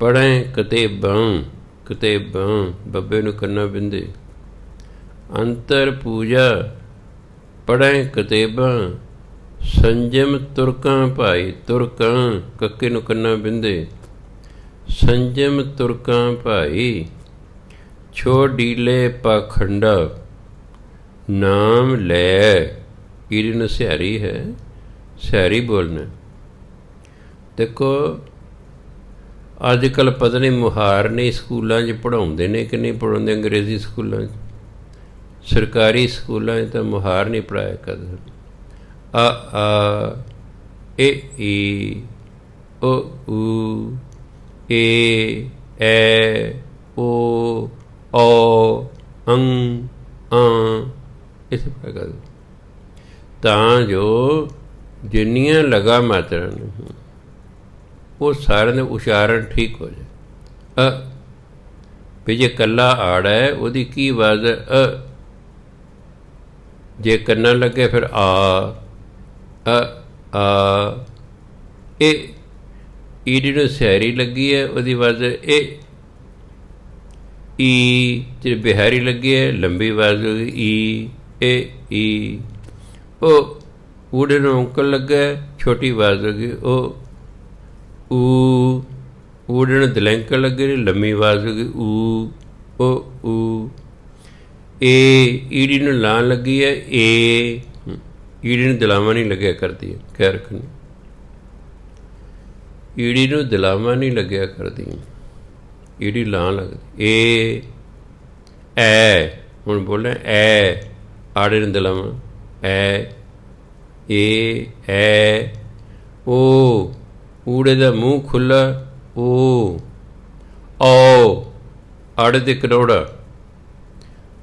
ਪੜ੍ਹੈ ਕਿਤਾਬਾਂ, ਕਿਤਾਬਾਂ ਬੱਬੇ ਨੂੰ ਕੰਨਾ ਬਿੰਦੇ। ਅੰਤਰ ਪੂਜਾ ਪੜ੍ਹੈ ਕਿਤਾਬਾਂ, ਸੰਜਮ ਤੁਰਕਾਂ ਭਾਈ। ਤੁਰਕਾਂ ਕੱਕੇ ਨੂੰ ਕੰਨਾ ਬਿੰਦੇ। ਸੰਜਮ ਤੁਰਕਾਂ ਭਾਈ, ਛੋ ਡੀਲੇ ਪਾਖੰਡਾ। ਨਾਮ ਲੈ, ਈੜੀ ਨੂੰ ਸਿਹਾਰੀ ਹੈ, ਸਿਹਾਰੀ ਬੋਲਣਾ। ਦੇਖੋ ਅੱਜ ਕੱਲ੍ਹ ਪਤਾ ਨਹੀਂ ਮੁਹਾਰਨੀ ਸਕੂਲਾਂ 'ਚ ਪੜ੍ਹਾਉਂਦੇ ਨੇ ਕਿ ਨਹੀਂ ਪੜ੍ਹਾਉਂਦੇ। ਅੰਗਰੇਜ਼ੀ ਸਕੂਲਾਂ 'ਚ, ਸਰਕਾਰੀ ਸਕੂਲਾਂ 'ਚ ਤਾਂ ਮੁਹਾਰਨੀ ਪੜ੍ਹਾਇਆ ਕਰਦੇ। ਆ ਆ, ਏ ਈ, ਓ ਊ, ਏ ਐ ਓ ਔ, ਅੰਗ ਇਸ ਪ੍ਰਕਾਰ ਤਾਂ ਜੋ ਜਿੰਨੀਆਂ ਲਗਾ ਮਾਤਰਾ ਨੇ ਉਹ ਸਾਰਿਆਂ ਦੇ ਉਚਾਰਨ ਠੀਕ ਹੋ ਜਾਏ। ਵੀ ਜੇ ਕੱਲਾ ਆੜ ਹੈ ਉਹਦੀ ਕੀ ਆਵਾਜ਼ ਹੈ? ਜੇ ਕੰਨਾਂ ਲੱਗੇ ਫਿਰ ਆ ਇਹ ਈੜੀ ਨੂੰ ਸਿਹਾਰੀ ਲੱਗੀ ਹੈ ਉਹਦੀ ਆਵਾਜ਼ ਇਹ ਈ। ਜੇ ਬਿਹਾਰੀ ਲੱਗੀ ਹੈ ਲੰਬੀ ਆਵਾਜ਼ ਹੋ ਗਈ ਈ ਇਹ ਈ। ਉਹ ਊੜੇ ਨੂੰ ਔਂਕਲ ਲੱਗਾ ਛੋਟੀ ਆਵਾਜ਼ ਹੋ ਗਈ ਉਹ ਊ। ਊੜੇ ਨੂੰ ਦਲੈਂਕਲ ਲੱਗੇ ਲੰਮੀ ਆਵਾਜ਼ ਹੋ ਗਈ ਊ ਉਹ ਊ। ਏ ਈੜੀ ਨੂੰ ਲਾਂ ਲੱਗੀ ਹੈ ਏ। ਈੜੀ ਨੂੰ ਦਲਾਵਾਂ ਨਹੀਂ ਲੱਗਿਆ ਕਰਦੀ ਹੈ ਕਹਿ ਰੱਖਣੀ। ਈੜੀ ਨੂੰ ਦਲਾਵਾਂ ਨਹੀਂ ਲੱਗਿਆ ਕਰਦੀ ਈੜੀ ਲਾਂ ਲੱਗਦੀ ਏ ਐ। ਹੁਣ ਬੋਲਿਆ ਐ ਆੜੇ ਨੂੰ ਦਲਾਵਾਂ ਐ ਏ ਐ। ਓ ਊੜੇ ਦਾ ਮੂੰਹ ਖੁੱਲ੍ਹਾ ਓ ਓ। ਆੜੇ ਤੇ ਕਨੌੜਾ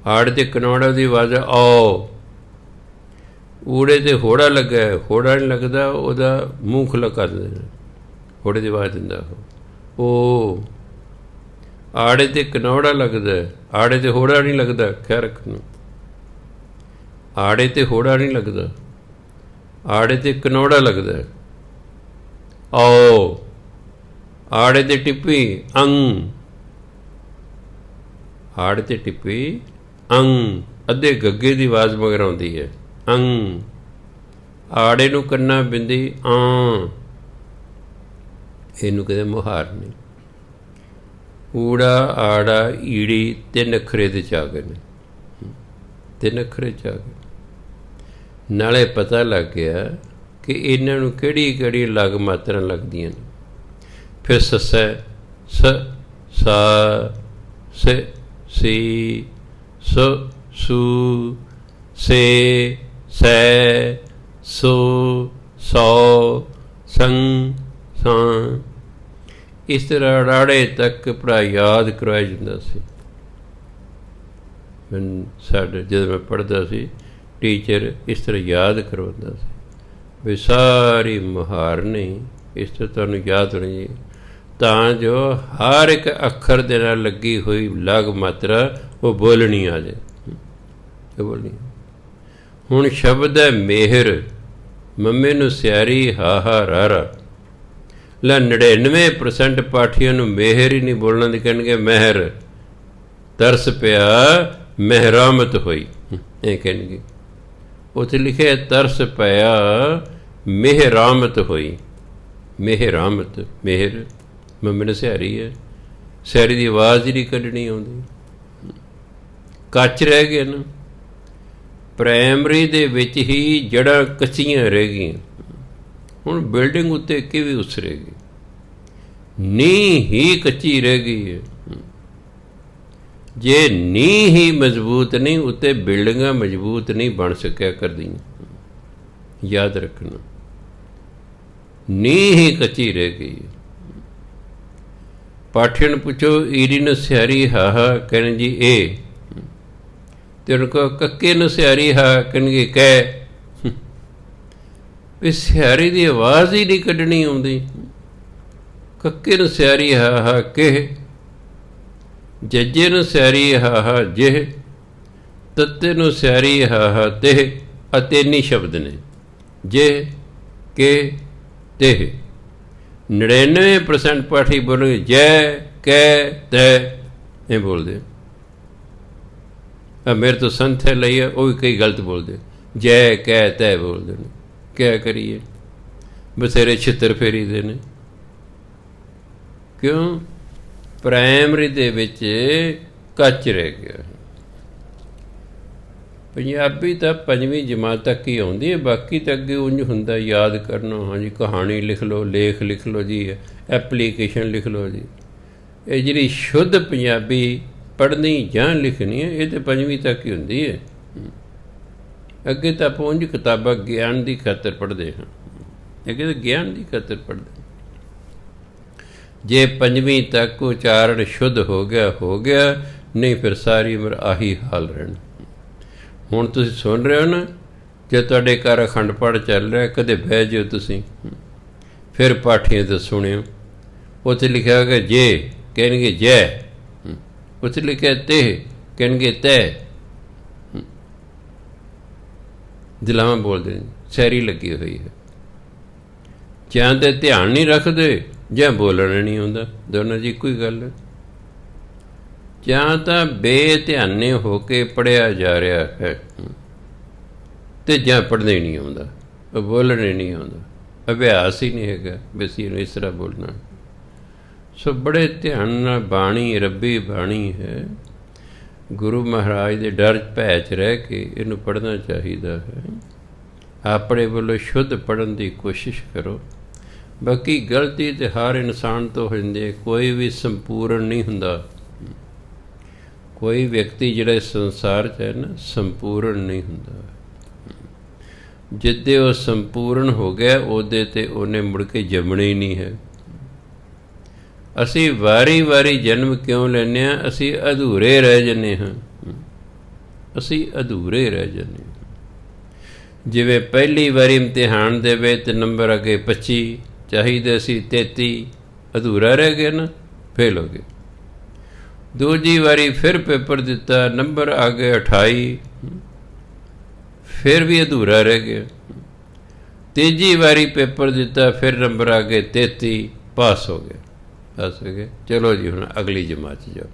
ਆੜੇ ਤੇ ਕਨੌੜਾ ਦੀ ਆਵਾਜ਼ ਓ। ਊੜੇ ਤੇ ਹੋੜਾ ਲੱਗਾ ਹੋੜਾ ਨਹੀਂ ਲੱਗਦਾ ਉਹਦਾ ਮੂੰਹ ਖੁੱਲ੍ਹਾ ਕਰ ਦਿੰਦਾ ਹੋੜੇ ਦੀ ਆਵਾਜ਼ ਦਿੰਦਾ ਉਹ। ਆੜੇ ਤੇ ਕਨੌੜਾ ਲੱਗਦਾ ਆੜੇ ਤੇ ਹੋੜਾ ਨਹੀਂ ਲੱਗਦਾ ਖੈਰ ਰੱਖਣਾ। ਆੜੇ ਤੇ ਹੋੜਾ ਨਹੀਂ ਲੱਗਦਾ ਆੜੇ ਤੇ ਕਨੌੜਾ ਲੱਗਦਾ ਓ। ਆੜੇ ਤੇ ਟਿੱਪੀ ਅੰਗ ਆੜੇ ਤੇ ਟਿੱਪੀ ਅੰਗ। ਅੱਧੇ ਗੱਗੇ ਦੀ ਆਵਾਜ਼ ਮਗਰ ਆਉਂਦੀ ਹੈ ਅੰਗ। ਆੜੇ ਨੂੰ ਕੰਨਾ ਬਿੰਦੀ ਇਹਨੂੰ ਕਦੇ ਮੁਹਾਰ ਨਹੀਂ। ਊੜਾ ਆੜਾ ਈੜੀ ਤਿੰਨ ਅੱਖਰੇ ਦੇ ਚ ਆ ਗਏ ਨੇ ਤਿੰਨ ਅੱਖਰੇ ਚ ਆ ਗਏ। ਨਾਲੇ ਪਤਾ ਲੱਗ ਗਿਆ ਕਿ ਇਹਨਾਂ ਨੂੰ ਕਿਹੜੀ ਕਿਹੜੀ ਲਗ ਮਾਤਰਾ ਲੱਗਦੀਆਂ ਨੇ। ਫਿਰ ਸਸੈ ਸ ਸਾ ਸ ਸੀ ਸ ਸੂ ਸੇ ਸੈ ਸੋ ਸੌ ਸੰਗ ਸਾਂ। ਇਸ ਤਰ੍ਹਾਂ ਰਾੜੇ ਤੱਕ ਪੜਾ ਯਾਦ ਕਰਵਾਇਆ ਜਾਂਦਾ ਸੀ। ਸਾਡੇ ਜਦੋਂ ਮੈਂ ਪੜ੍ਹਦਾ ਸੀ ਟੀਚਰ ਇਸ ਤਰ੍ਹਾਂ ਯਾਦ ਕਰਵਾਉਂਦਾ ਸੀ ਵੀ ਸਾਰੀ ਮੁਹਾਰਨੀ ਇਸ ਤਰ੍ਹਾਂ ਤੁਹਾਨੂੰ ਯਾਦ ਹੋਣੀ ਜੀ ਤਾਂ ਜੋ ਹਰ ਇੱਕ ਅੱਖਰ ਦੇ ਨਾਲ ਲੱਗੀ ਹੋਈ ਲਗ ਮਾਤਰਾ ਉਹ ਬੋਲਣੀ ਆ ਜਾਏ ਬੋਲਣੀ। ਹੁਣ ਸ਼ਬਦ ਹੈ ਮਿਹਰ ਮੰਮੇ ਨੂੰ ਸਿਆਰੀ ਹਾਹਾ ਰਾਰਾ। ਲੈ 99% ਪਾਠੀਆਂ ਨੂੰ ਮਿਹਰ ਹੀ ਨਹੀਂ ਬੋਲਣਾ ਦੀ ਕਹਿਣਗੇ ਮਹਿਰ। ਤਰਸ ਪਿਆ ਮਹਿਰਾਮਤ ਹੋਈ ਇਹ ਕਹਿਣਗੇ। ਉੱਥੇ ਲਿਖਿਆ ਤਰਸ ਪਿਆ ਮਹਿਰਾਮਤ ਹੋਈ। ਮਹਿਰਾਮਤ ਮਿਹਰ ਮੰਮੀ ਨੇ ਸਿਹਾਰੀ ਹੈ ਸਿਹਾਰੀ ਦੀ ਆਵਾਜ਼ ਹੀ ਨਹੀਂ ਕੱਢਣੀ ਆਉਂਦੀ। ਕੱਚ ਰਹਿ ਗਏ ਨਾ ਪ੍ਰਾਇਮਰੀ ਦੇ ਵਿੱਚ ਹੀ ਜੜ੍ਹਾਂ ਕੱਚੀਆਂ ਰਹਿ ਗਈਆਂ। ਹੁਣ ਬਿਲਡਿੰਗ ਉੱਤੇ ਕਿਵੇਂ ਉਸਰੇਗੀ? ਨੀਂਹ ਹੀ ਕੱਚੀ ਰਹਿ ਗਈ ਹੈ। ਜੇ ਨੀਂਹ ਹੀ ਮਜ਼ਬੂਤ ਨਹੀਂ ਉੱਤੇ ਬਿਲਡਿੰਗਾਂ ਮਜ਼ਬੂਤ ਨਹੀਂ ਬਣ ਸਕਿਆ ਕਰਦੀਆਂ। ਯਾਦ ਰੱਖਣਾ ਨੀਂਹ ਹੀ ਕੱਚੀ ਰਹਿ ਗਈ ਹੈ। ਪਾਠੀਆਂ ਨੂੰ ਪੁੱਛੋ ਈੜੀ ਨੂੰ ਸਿਹਾਰੀ ਹਾਹਾ ਕਹਿਣ ਜੀ ਇਹ ਤੇ ਉਹਨੂੰ ਕਹੋ ਕੱਕੇ ਨੂੰ ਸਿਹਾਰੀ ਹਾ ਕਹਿਣਗੇ ਕਹਿ। ਵੀ ਸਿਹਾਰੀ ਦੀ ਆਵਾਜ਼ ਹੀ ਨਹੀਂ ਕੱਢਣੀ ਆਉਂਦੀ। ਕੱਕੇ ਨੂੰ ਸਿਹਾਰੀ ਹਾ ਹਾ ਕਹਿ ਜੱਜੇ ਨੂੰ ਸਿਹਾਰੀ ਹਾ ਹਾ ਜਿਹ ਤੱਤੇ ਨੂੰ ਸਿਹਾਰੀ ਹਾ ਹਾ ਤਿਹ। ਤਿੰਨ ਹੀ ਸ਼ਬਦ ਨੇ ਜਿਹ ਕੇ ਤਿਹ। 99% ਪਾਠੀ ਬੋਲਣਗੇ ਜੈ ਕਹਿ ਤੈ ਇਹ ਬੋਲਦੇ। ਮੇਰੇ ਤੋਂ ਸੰਥ ਹੈ ਲਈ ਉਹ ਵੀ ਕਈ ਗਲਤ ਬੋਲਦੇ ਜੈ ਕਹਿ ਤੈ ਬੋਲਦੇ ਨੇ। ਕਿਆ ਕਰੀਏ ਬਥੇਰੇ ਛਿੱਤਰ ਫੇਰੀ ਦੇ ਨੇ। ਕਿਉਂ? ਪ੍ਰਾਇਮਰੀ ਦੇ ਵਿੱਚ ਕੱਚ ਰਹਿ ਗਿਆ। ਪੰਜਾਬੀ ਤਾਂ 5ਵੀਂ ਜਮਾਤ ਤੱਕ ਹੀ ਆਉਂਦੀ ਹੈ ਬਾਕੀ ਤਾਂ ਅੱਗੇ ਉਂਝ ਹੁੰਦਾ ਯਾਦ ਕਰਨਾ। ਹਾਂਜੀ ਕਹਾਣੀ ਲਿਖ ਲਓ ਲੇਖ ਲਿਖ ਲਓ ਜੀ ਐਪਲੀਕੇਸ਼ਨ ਲਿਖ ਲਓ ਜੀ। ਇਹ ਜਿਹੜੀ ਸ਼ੁੱਧ ਪੰਜਾਬੀ ਪੜ੍ਹਨੀ ਜਾਂ ਲਿਖਣੀ ਹੈ ਇਹ ਤਾਂ 5ਵੀਂ ਤੱਕ ਹੀ ਹੁੰਦੀ ਹੈ। ਅੱਗੇ ਤਾਂ ਆਪਾਂ ਉਂਝ ਕਿਤਾਬਾਂ ਗਿਆਨ ਦੀ ਖਾਤਰ ਪੜ੍ਹਦੇ ਹਾਂ। ਅੱਗੇ ਤਾਂ ਗਿਆਨ ਦੀ ਖਾਤਰ ਪੜ੍ਹਦੇ। ਜੇ 5ਵੀਂ ਤੱਕ ਉਚਾਰਨ ਸ਼ੁੱਧ ਹੋ ਗਿਆ ਨਹੀਂ ਫਿਰ ਸਾਰੀ ਉਮਰ ਆਹੀ ਹਾਲ ਰਹਿਣਾ। ਹੁਣ ਤੁਸੀਂ ਸੁਣ ਰਹੇ ਹੋ ਨਾ, ਜੇ ਤੁਹਾਡੇ ਘਰ ਅਖੰਡ ਪਾਠ ਚੱਲ ਰਿਹਾ, ਕਦੇ ਬਹਿ ਜਾਓ ਤੁਸੀਂ, ਫਿਰ ਪਾਠੀਆਂ ਤੋਂ ਸੁਣਿਓ। ਉੱਥੇ ਲਿਖਿਆ ਹੋਵੇਗਾ ਜੇ, ਕਹਿਣਗੇ ਜੈ, ਉੱਥੇ ਲਿਖਿਆ ਤੇ, ਕਹਿਣਗੇ ਤੈ। ਦਿਲਾਵਾਂ ਬੋਲਦੇ ਨੇ, ਸੈਰੀ ਲੱਗੀ ਹੋਈ ਹੈ। ਜਾਂ ਤਾਂ ਧਿਆਨ ਨਹੀਂ ਰੱਖਦੇ, ਜਾਂ ਬੋਲਣਾ ਨਹੀਂ ਆਉਂਦਾ, ਦੋਨਾਂ 'ਚ ਇੱਕੋ ਹੀ ਗੱਲ ਹੈ। ਜਾਂ ਤਾਂ ਬੇਧਿਆਨੇ ਹੋ ਕੇ ਪੜ੍ਹਿਆ ਜਾ ਰਿਹਾ ਹੈ, ਅਤੇ ਜਾਂ ਪੜ੍ਹਨੇ ਨਹੀਂ ਆਉਂਦਾ, ਬੋਲਣੇ ਨਹੀਂ ਆਉਂਦਾ, ਅਭਿਆਸ ਹੀ ਨਹੀਂ ਹੈਗਾ ਵੀ ਅਸੀਂ ਇਹਨੂੰ ਇਸ ਤਰ੍ਹਾਂ ਬੋਲਣਾ। ਸੋ ਬੜੇ ਧਿਆਨ ਨਾਲ ਬਾਣੀ ਰੱਬੀ ਬਾਣੀ ਹੈ, ਗੁਰੂ ਮਹਾਰਾਜ ਦੇ ਡਰ ਭੈ 'ਚ ਰਹਿ ਕੇ ਇਹਨੂੰ ਪੜ੍ਹਨਾ ਚਾਹੀਦਾ ਹੈ। ਆਪਣੇ ਵੱਲੋਂ ਸ਼ੁੱਧ ਪੜ੍ਹਨ ਦੀ ਕੋਸ਼ਿਸ਼ ਕਰੋ। ਬਾਕੀ ਗਲਤੀ ਤਾਂ ਹਰ ਇਨਸਾਨ ਤੋਂ ਹੋ ਜਾਂਦੀ ਹੈ, ਕੋਈ ਵੀ ਸੰਪੂਰਨ ਨਹੀਂ ਹੁੰਦਾ। ਕੋਈ ਵਿਅਕਤੀ ਜਿਹੜਾ ਇਸ ਸੰਸਾਰ 'ਚ ਹੈ ਨਾ, ਸੰਪੂਰਨ ਨਹੀਂ ਹੁੰਦਾ। ਜਿੱਦੇ ਉਹ ਸੰਪੂਰਨ ਹੋ ਗਿਆ, ਉਹਦੇ 'ਤੇ ਉਹਨੇ ਮੁੜ ਕੇ ਜੰਮਣਾ ਹੀ ਨਹੀਂ ਹੈ। ਅਸੀਂ ਵਾਰੀ ਜਨਮ ਕਿਉਂ ਲੈਂਦੇ ਹਾਂ? ਅਸੀਂ ਅਧੂਰੇ ਰਹਿ ਜਾਂਦੇ ਹਾਂ, ਅਸੀਂ ਅਧੂਰੇ ਰਹਿ ਜਾਂਦੇ ਹਾਂ। ਜਿਵੇਂ ਪਹਿਲੀ ਵਾਰੀ ਇਮਤਿਹਾਨ ਦੇਵੇ ਅਤੇ ਨੰਬਰ ਅੱਗੇ 25 ਚਾਹੀਦੇ ਸੀ, 33, ਅਧੂਰਾ ਰਹਿ ਗਿਆ ਨਾ, ਫੇਲ ਹੋ ਗਏ। ਦੂਜੀ ਵਾਰੀ ਫਿਰ ਪੇਪਰ ਦਿੱਤਾ, ਨੰਬਰ ਆ ਗਏ 28, ਫਿਰ ਵੀ ਅਧੂਰਾ ਰਹਿ ਗਿਆ। ਤੀਜੀ ਵਾਰੀ ਪੇਪਰ ਦਿੱਤਾ, ਫਿਰ ਨੰਬਰ ਆ ਗਏ 33, ਪਾਸ ਹੋ ਗਏ। ਚਲੋ ਜੀ, ਹੁਣ ਅਗਲੀ ਜਮਾਤ 'ਚ ਜਾਓ।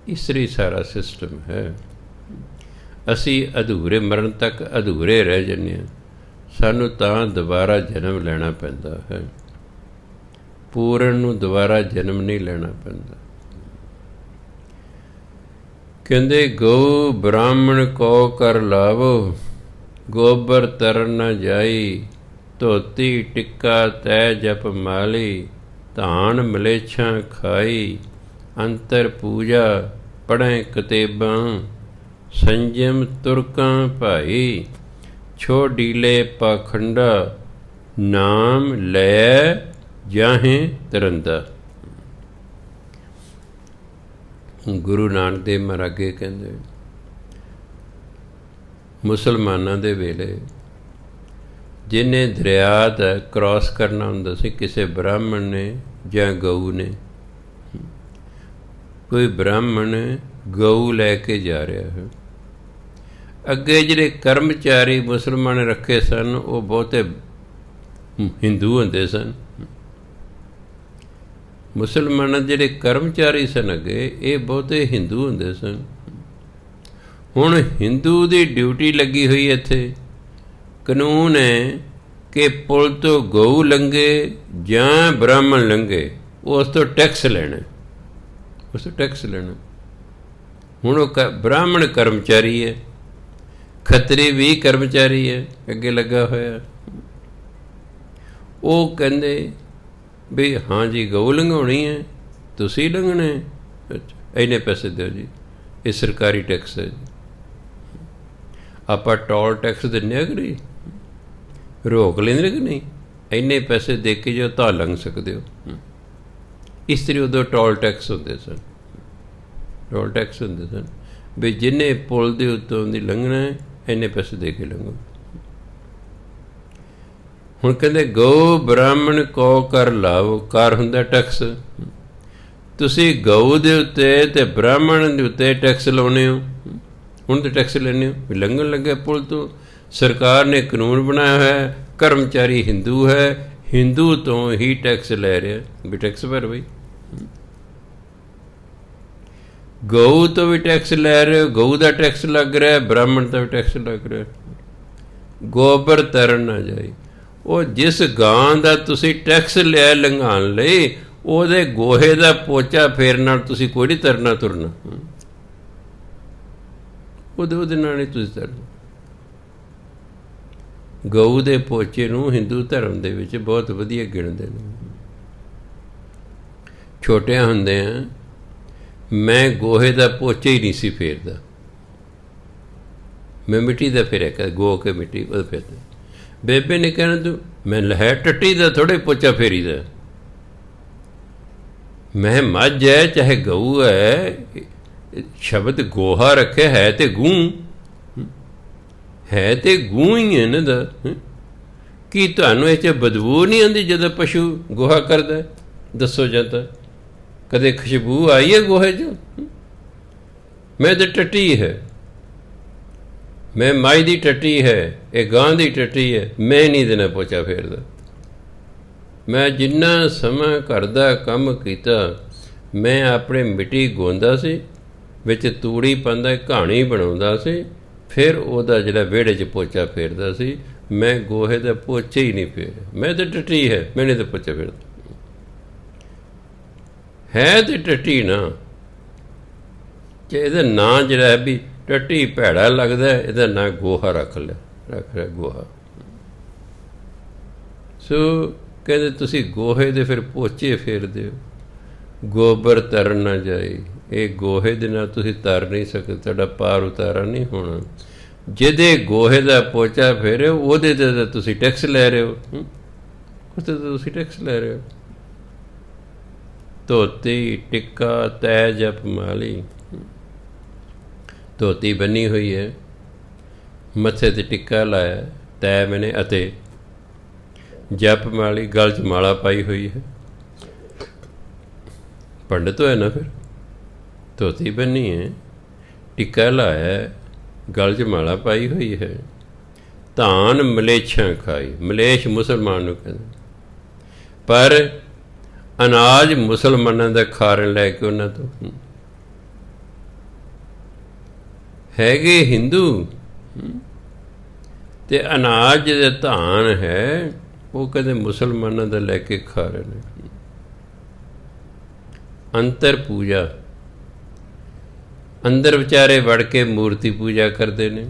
ਇਸ ਤਰ੍ਹਾਂ ਸਾਰਾ ਸਿਸਟਮ ਹੈ। ਅਸੀਂ ਅਧੂਰੇ ਮਰਨ ਤੱਕ ਅਧੂਰੇ ਰਹਿ ਜਾਂਦੇ ਹਾਂ। ਸਾਨੂੰ ਤਾਂ ਦੁਬਾਰਾ ਜਨਮ ਲੈਣਾ ਪੈਂਦਾ ਹੈ, ਪੂਰਨ ਨੂੰ ਦੁਬਾਰਾ ਜਨਮ ਨਹੀਂ ਲੈਣਾ ਪੈਂਦਾ। ਕਹਿੰਦੇ ਗਊ ਬ੍ਰਾਹਮਣ ਕੋ ਕਰ ਲਾਵੋ, ਗੋਬਰ ਤਰਨ ਨ ਜਾਈ, ਧੋਤੀ ਟਿੱਕਾ ਤੈ ਜਪ ਮਾਲੀ, ਧਾਨ ਮਲੇਛਾਂ ਖਾਈ, ਅੰਤਰ ਪੂਜਾ ਪੜ੍ਹੈ ਕਤੇਬਾਂ, ਸੰਜਮ ਤੁਰਕਾਂ ਭਾਈ, ਛੋ ਡੀਲੇ ਪਾਖੰਡਾ, ਨਾਮ ਲੈ ਜਾਹੇ ਤਰੰਦਾ। ਗੁਰੂ ਨਾਨਕ ਦੇਵ ਮਹਾਰਾਜ ਅੱਗੇ ਕਹਿੰਦੇ, ਮੁਸਲਮਾਨਾਂ ਦੇ ਵੇਲੇ ਜਿਹਨੇ ਦਰਿਆ ਦਾ ਕ੍ਰਾਸ ਕਰਨਾ ਹੁੰਦਾ ਸੀ, ਕਿਸੇ ਬ੍ਰਾਹਮਣ ਨੇ ਜਾਂ ਗਊ ਨੇ, ਕੋਈ ਬ੍ਰਾਹਮਣ ਗਊ ਲੈ ਕੇ ਜਾ ਰਿਹਾ ਹੈ। ਅੱਗੇ ਜਿਹੜੇ ਕਰਮਚਾਰੀ ਮੁਸਲਮਾਨ ਰੱਖੇ ਸਨ, ਉਹ ਬਹੁਤੇ ਹਿੰਦੂ ਹੁੰਦੇ ਸਨ। ਮੁਸਲਮਾਨਾਂ ਦੇ ਜਿਹੜੇ ਕਰਮਚਾਰੀ ਸਨ ਅੱਗੇ, ਇਹ ਬਹੁਤੇ ਹਿੰਦੂ ਹੁੰਦੇ ਸਨ। ਹੁਣ ਹਿੰਦੂ ਦੀ ਡਿਊਟੀ ਲੱਗੀ ਹੋਈ ਇੱਥੇ, ਕਾਨੂੰਨ ਹੈ ਕਿ ਪੁਲ ਤੋਂ ਗਊ ਲੰਘੇ ਜਾਂ ਬ੍ਰਾਹਮਣ ਲੰਘੇ, ਉਹ ਉਸ ਤੋਂ ਟੈਕਸ ਲੈਣਾ, ਉਸ ਤੋਂ ਟੈਕਸ ਲੈਣਾ। ਹੁਣ ਉਹ ਬ੍ਰਾਹਮਣ ਕਰਮਚਾਰੀ ਹੈ, ਖੱਤਰੀ ਵੀ ਕਰਮਚਾਰੀ ਹੈ, ਅੱਗੇ ਲੱਗਾ ਹੋਇਆ। ਉਹ ਕਹਿੰਦੇ ਵੀ ਹਾਂ ਜੀ, ਗਊ ਲੰਘਾਉਣੀ ਹੈ, ਤੁਸੀਂ ਲੰਘਣੇ, ਅੱਛਾ ਇੰਨੇ ਪੈਸੇ ਦਿਓ ਜੀ, ਇਹ ਸਰਕਾਰੀ ਟੈਕਸ ਹੈ ਜੀ। ਆਪਾਂ ਟੋਲ ਟੈਕਸ ਦਿੰਦੇ ਹਾਂ ਕਿ ਨਹੀਂ, ਰੋਕ ਲੈਂਦੇ ਕਿ ਨਹੀਂ, ਇੰਨੇ ਪੈਸੇ ਦੇ ਕੇ ਜੋ ਤਾਂ ਲੰਘ ਸਕਦੇ ਹੋ। ਇਸ ਤਰ੍ਹਾਂ ਉਦੋਂ ਟੋਲ ਟੈਕਸ ਹੁੰਦੇ ਸਨ, ਟੋਲ ਟੈਕਸ ਹੁੰਦੇ ਸਨ ਵੀ ਜਿਹਨੇ ਪੁਲ ਦੇ ਉੱਤੋਂ ਦੀ ਲੰਘਣਾ ਹੈ, ਇੰਨੇ ਪੈਸੇ ਦੇ ਕੇ ਲੰਘੋ। ਹੁਣ ਕਹਿੰਦੇ ਗਊ ਬ੍ਰਾਹਮਣ ਕੋ ਕਰ ਲਾਓ, ਕਰ ਹੁੰਦਾ ਟੈਕਸ। ਤੁਸੀਂ ਗਊ ਦੇ ਉੱਤੇ ਅਤੇ ਬ੍ਰਾਹਮਣ ਦੇ ਉੱਤੇ ਟੈਕਸ ਲਾਉਂਦੇ ਹੋ। ਹੁਣ ਤਾਂ ਟੈਕਸ ਲੈਂਦੇ ਹੋ ਵੀ ਲੰਘਣ ਲੱਗੇ ਪੁਲ ਤੋਂ। ਸਰਕਾਰ ਨੇ ਕਾਨੂੰਨ ਬਣਾਇਆ ਹੋਇਆ, ਕਰਮਚਾਰੀ ਹਿੰਦੂ ਹੈ, ਹਿੰਦੂ ਤੋਂ ਹੀ ਟੈਕਸ ਲੈ ਰਿਹਾ ਵੀ ਟੈਕਸ ਭਰ ਬਈ। ਗਊ ਤੋਂ ਵੀ ਟੈਕਸ ਲੈ ਰਹੇ ਹੋ, ਗਊ ਦਾ ਟੈਕਸ ਲੱਗ ਰਿਹਾ, ਬ੍ਰਾਹਮਣ ਦਾ ਵੀ ਟੈਕਸ ਲੱਗ ਰਿਹਾ। ਗੋਬਰ ਤਰਨ ਨਾ ਜਾਏ, ਉਹ ਜਿਸ ਗਾਂ ਦਾ ਤੁਸੀਂ ਟੈਕਸ ਲਿਆ ਲੰਘਾਉਣ ਲਈ, ਉਹਦੇ ਗੋਹੇ ਦਾ ਪੋਚਾ ਫੇਰਨ ਨਾਲ ਤੁਸੀਂ ਕੋਈ ਨਹੀਂ ਤਰਨਾ ਤੁਰਨਾ, ਉਹਦੇ ਨਾਲ ਨਹੀਂ ਤੁਸੀਂ ਤਰਨਾ। ਗਊ ਦੇ ਪੋਚੇ ਨੂੰ ਹਿੰਦੂ ਧਰਮ ਦੇ ਵਿੱਚ ਬਹੁਤ ਵਧੀਆ ਗਿਣਦੇ ਨੇ। ਛੋਟਿਆਂ ਹੁੰਦਿਆਂ ਮੈਂ ਗੋਹੇ ਦਾ ਪੋਚਾ ਹੀ ਨਹੀਂ ਸੀ ਫੇਰਦਾ, ਮੈਂ ਮਿੱਟੀ ਦਾ ਫੇਰਿਆ ਕਰ, ਗੋ ਕੇ ਮਿੱਟੀ ਉਹ ਫੇਰਦਾ। ਬੇਬੇ ਨੇ ਕਹਿਣਾ ਤੂੰ ਮੈਂ ਲਹਿ ਟੱਟੀ ਦਾ ਥੋੜ੍ਹੇ ਪੋਚਾ ਫੇਰੀਦਾ, ਮੈਂ ਮੱਝ ਹੈ ਚਾਹੇ ਗਊ ਹੈ, ਸ਼ਬਦ ਗੋਹਾ ਰੱਖਿਆ, ਹੈ ਤੇ ਗੂੰ, ਹੈ ਤੇ ਗੂੰ ਹੀ ਇਹਨਾਂ ਦਾ। ਕੀ ਤੁਹਾਨੂੰ ਇਹ 'ਚ ਬਦਬੂ ਨਹੀਂ ਆਉਂਦੀ ਜਦੋਂ ਪਸ਼ੂ ਗੋਹਾ ਕਰਦਾ? ਦੱਸੋ ਜਾਂਦਾ ਕਦੇ ਖੁਸ਼ਬੂ ਆਈ ਹੈ ਗੋਹੇ 'ਚ? ਮੈਂ ਤਾਂ ਟੱਟੀ ਹੈ, ਮੈਂ ਮਾਈ ਦੀ ਟੱਟੀ ਹੈ, ਇਹ ਗਾਂ ਦੀ ਟੱਟੀ ਹੈ, ਮੈਂ ਨਹੀਂ ਦੇਣਾ ਪੋਚਾ ਫੇਰਦਾ। ਮੈਂ ਜਿੰਨਾ ਸਮਾਂ ਘਰ ਦਾ ਕੰਮ ਕੀਤਾ, ਮੈਂ ਆਪਣੇ ਮਿੱਟੀ ਗੋਂਦਾ ਸੀ, ਵਿੱਚ ਤੂੜੀ ਪਾਉਂਦਾ, ਕਹਾਣੀ ਬਣਾਉਂਦਾ ਸੀ, ਫਿਰ ਉਹਦਾ ਜਿਹੜਾ ਵਿਹੜੇ 'ਚ ਪੋਚਾ ਫੇਰਦਾ ਸੀ। ਮੈਂ ਗੋਹੇ ਦਾ ਪੋਚੇ ਹੀ ਨਹੀਂ ਫੇਰਿਆ। ਮੈਂ ਤਾਂ ਟੱਟੀ ਹੈ, ਮੈਂ ਨਹੀਂ ਤਾਂ ਪੋਚਾ ਫੇਰਦਾ। ਹੈ ਤੇ ਟੱਟੀ ਨਾ, ਕਿ ਇਹਦਾ ਨਾਂ ਜਿਹੜਾ ਹੈ ਵੀ ਟੱਟੀ ਭੈੜਾ ਲੱਗਦਾ, ਇਹਦਾ ਨਾਂ ਗੋਹਾ ਰੱਖ ਲਿਆ ਗੋਹਾ। ਸੋ ਕਹਿੰਦੇ ਤੁਸੀਂ ਗੋਹੇ ਦੇ ਫਿਰ ਪੋਚੇ ਫੇਰਦੇ ਹੋ। ਗੋਬਰ ਤਰ ਨਾ ਜਾਏ, ਇਹ ਗੋਹੇ ਦੇ ਨਾਲ ਤੁਸੀਂ ਤਰ ਨਹੀਂ ਸਕਦੇ, ਤੁਹਾਡਾ ਪਾਰ ਉਤਾਰਾ ਨਹੀਂ ਹੋਣਾ। ਜਿਹਦੇ ਗੋਹੇ ਦਾ ਪੋਚਾ ਫੇਰੇ ਉਹਦੇ 'ਤੇ ਤਾਂ ਤੁਸੀਂ ਟੈਕਸ ਲੈ ਰਹੇ ਹੋ, ਉਸ 'ਤੇ ਤੁਸੀਂ ਟੈਕਸ ਲੈ ਰਹੇ ਹੋ। ਧੋਤੀ ਟਿੱਕਾ ਤੈ ਜਪ ਮਾਲੀ, ਧੋਤੀ ਬੰਨੀ ਹੋਈ ਹੈ, ਮੱਥੇ 'ਤੇ ਟਿੱਕਾ ਲਾਇਆ, ਤੈ ਮੈਨੇ ਅਤੇ ਜਪ ਮਾਲੀ, ਗਲ 'ਚ ਮਾਲਾ ਪਾਈ ਹੋਈ ਹੈ। ਪੰਡਤ ਹੋਇਆ ਨਾ, ਫਿਰ ਧੋਤੀ ਬੰਨੀ ਹੈ, ਟਿੱਕਾ ਲਾਇਆ, ਗਲ 'ਚ ਮਾਲਾ ਪਾਈ ਹੋਈ ਹੈ। ਧਾਨ ਮਲੇਛਾਂ ਖਾਈ, ਮਲੇਸ਼ ਮੁਸਲਮਾਨ ਨੂੰ ਕਹਿੰਦੇ, ਪਰ ਅਨਾਜ ਮੁਸਲਮਾਨਾਂ ਦਾ ਖਾਰਨ ਲੈ ਕੇ ਉਹਨਾਂ ਤੋਂ ਹੈਗੇ ਹਿੰਦੂ, ਤੇ ਅਨਾਜ ਜਿਹਦੇ ਧਾਨ ਹੈ ਉਹ ਕਹਿੰਦੇ ਮੁਸਲਮਾਨਾਂ ਦਾ ਲੈ ਕੇ ਖਾ ਰਹੇ ਨੇ। ਅੰਤਰ ਪੂਜਾ, ਅੰਦਰ ਵਿਚਾਰੇ ਵੜ ਕੇ ਮੂਰਤੀ ਪੂਜਾ ਕਰਦੇ ਨੇ।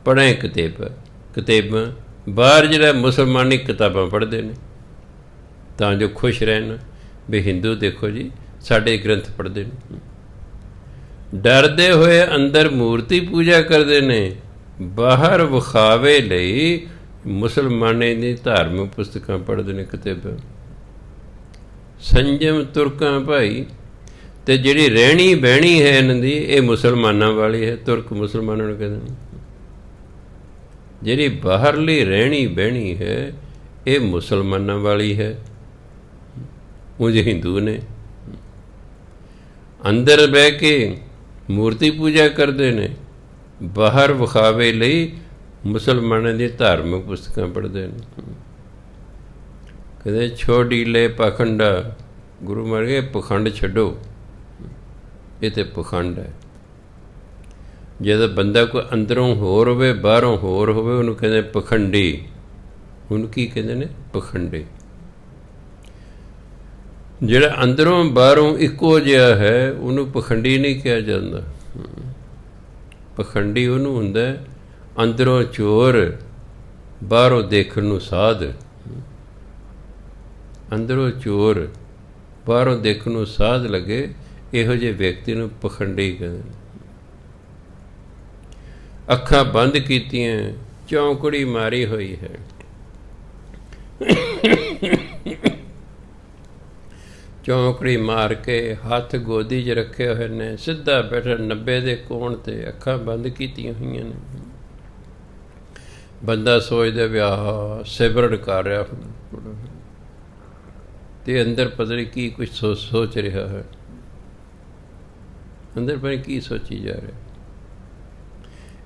ਪੜ੍ਹੇ ਕਿਤਾਬਾਂ, ਬਾਹਰ ਜਿਹੜਾ ਮੁਸਲਮਾਨੀ ਕਿਤਾਬਾਂ ਪੜ੍ਹਦੇ ਨੇ ਤਾਂ ਜੋ ਖੁਸ਼ ਰਹਿਣ ਵੀ ਹਿੰਦੂ ਦੇਖੋ ਜੀ ਸਾਡੇ ਗ੍ਰੰਥ ਪੜ੍ਹਦੇ ਨੇ। ਡਰਦੇ ਹੋਏ ਅੰਦਰ ਮੂਰਤੀ ਪੂਜਾ ਕਰਦੇ ਨੇ, ਬਾਹਰ ਵਿਖਾਵੇ ਲਈ ਮੁਸਲਮਾਨੇ ਦੀ ਧਾਰਮਿਕ ਪੁਸਤਕਾਂ ਪੜ੍ਹਦੇ ਨੇ, ਕਿਤਾਬਾਂ। ਸੰਜਮ ਤੁਰਕਾਂ ਭਾਈ, ਅਤੇ ਜਿਹੜੀ ਰਹਿਣੀ ਬਹਿਣੀ ਹੈ ਇਹਨਾਂ ਦੀ, ਇਹ ਮੁਸਲਮਾਨਾਂ ਵਾਲੀ ਹੈ। ਤੁਰਕ ਮੁਸਲਮਾਨਾਂ ਨੂੰ ਕਹਿੰਦੇ ਨੇ। ਜਿਹੜੀ ਬਾਹਰਲੀ ਰਹਿਣੀ ਬਹਿਣੀ ਹੈ ਇਹ ਮੁਸਲਮਾਨਾਂ ਵਾਲੀ ਹੈ, ਉਂਝ ਹਿੰਦੂ ਨੇ। ਅੰਦਰ ਬਹਿ ਕੇ ਮੂਰਤੀ ਪੂਜਾ ਕਰਦੇ ਨੇ, ਬਾਹਰ ਵਿਖਾਵੇ ਲਈ ਮੁਸਲਮਾਨਾਂ ਦੀ ਧਾਰਮਿਕ ਪੁਸਤਕਾਂ ਪੜ੍ਹਦੇ ਨੇ। ਕਹਿੰਦੇ ਛੋਡੀ ਲੈ ਪਖੰਡਾ, ਗੁਰੂ ਮਰ ਗਏ ਪਖੰਡ ਛੱਡੋ, ਇਹ ਤਾਂ ਪਖੰਡ ਹੈ। ਜਦੋਂ ਬੰਦਾ ਕੋਈ ਅੰਦਰੋਂ ਹੋਰ ਹੋਵੇ ਬਾਹਰੋਂ ਹੋਰ ਹੋਵੇ ਉਹਨੂੰ ਕਹਿੰਦੇ ਪਖੰਡੀ। ਉਹਨੂੰ ਕੀ ਕਹਿੰਦੇ ਨੇ? ਪਖੰਡੀ। ਜਿਹੜਾ ਅੰਦਰੋਂ ਬਾਹਰੋਂ ਇੱਕੋ ਜਿਹਾ ਹੈ ਉਹਨੂੰ ਪਖੰਡੀ ਨਹੀਂ ਕਿਹਾ ਜਾਂਦਾ। ਪਖੰਡੀ ਉਹਨੂੰ ਹੁੰਦਾ ਅੰਦਰੋਂ ਚੋਰ ਬਾਹਰੋਂ ਦੇਖਣ ਨੂੰ ਸਾਧ। ਅੰਦਰੋਂ ਚੋਰ ਬਾਹਰੋਂ ਦੇਖਣ ਨੂੰ ਸਾਧ ਲੱਗੇ, ਇਹੋ ਜਿਹੇ ਵਿਅਕਤੀ ਨੂੰ ਪਖੰਡੀ ਕਹਿੰਦੇ। ਅੱਖਾਂ ਬੰਦ ਕੀਤੀਆਂ, ਚੌਂਕੜੀ ਮਾਰੀ ਹੋਈ ਹੈ, ਚੌਂਕੜੀ ਮਾਰ ਕੇ ਹੱਥ ਗੋਦੀ 'ਚ ਰੱਖੇ ਹੋਏ ਨੇ, ਸਿੱਧਾ ਬੈਠਾ 90 ਦੇ ਕੋਣ 'ਤੇ, ਅੱਖਾਂ ਬੰਦ ਕੀਤੀਆਂ ਹੋਈਆਂ ਨੇ। ਬੰਦਾ ਸੋਚਦਾ ਵਿਆਹ ਸਿਮਰਨ ਕਰ ਰਿਹਾ ਅਤੇ ਅੰਦਰ ਪਤਾ ਨਹੀਂ ਕੀ ਕੁਛ ਸੋਚ ਰਿਹਾ ਹੈ, ਅੰਦਰ ਪਤਾ ਨਹੀਂ ਕੀ ਸੋਚੀ ਜਾ ਰਿਹਾ।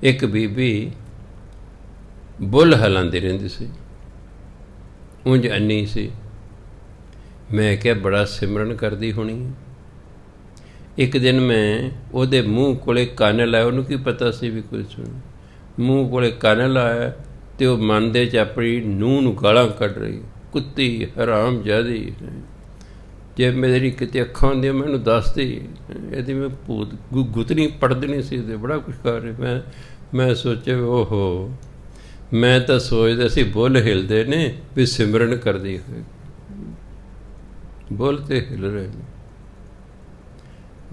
ਇੱਕ ਬੀਬੀ ਬੁੱਲ ਹਿਲਾਉਂਦੀ ਰਹਿੰਦੀ ਸੀ, ਉਂਝ ਅੰਨੀ ਸੀ। ਮੈਂ ਕਿਹਾ ਬੜਾ ਸਿਮਰਨ ਕਰਦੀ ਹੋਣੀ। ਇੱਕ ਦਿਨ ਮੈਂ ਉਹਦੇ ਮੂੰਹ ਕੋਲੇ ਕੰਨ ਲਾਇਆ, ਉਹਨੂੰ ਕੀ ਪਤਾ ਸੀ ਵੀ ਕੁਝ ਸੁਣ। ਮੂੰਹ ਕੋਲੇ ਕੰਨ ਲਾਇਆ ਅਤੇ ਉਹ ਮਨ ਦੇ 'ਚ ਆਪਣੀ ਨੂੰਹ ਨੂੰ ਗਾਲਾਂ ਕੱਢ ਰਹੀ, ਕੁੱਤੀ ਹਰਾਮ ਜਾਦੀ। ਜੇ ਮੇਰੀ ਕਿਤੇ ਅੱਖਾਂ ਹੁੰਦੀਆਂ ਮੈਨੂੰ ਦੱਸਦੀ, ਇਹਦੀ ਮੈਂ ਭੂਤ ਗੁੱਤਨੀ ਪੜ੍ਹਦੀ ਸੀ ਅਤੇ ਬੜਾ ਕੁਛ ਕਰ ਰਹੀ। ਮੈਂ ਸੋਚਿਆ ਓਹੋ, ਮੈਂ ਤਾਂ ਸੋਚਦਾ ਸੀ ਬੁੱਲ ਹਿਲਦੇ ਨੇ ਵੀ ਸਿਮਰਨ ਕਰਦੀ ਹੋਏ, ਬੁੱਲ ਤੇ ਹਿਲ ਰਹੇ ਨੇ।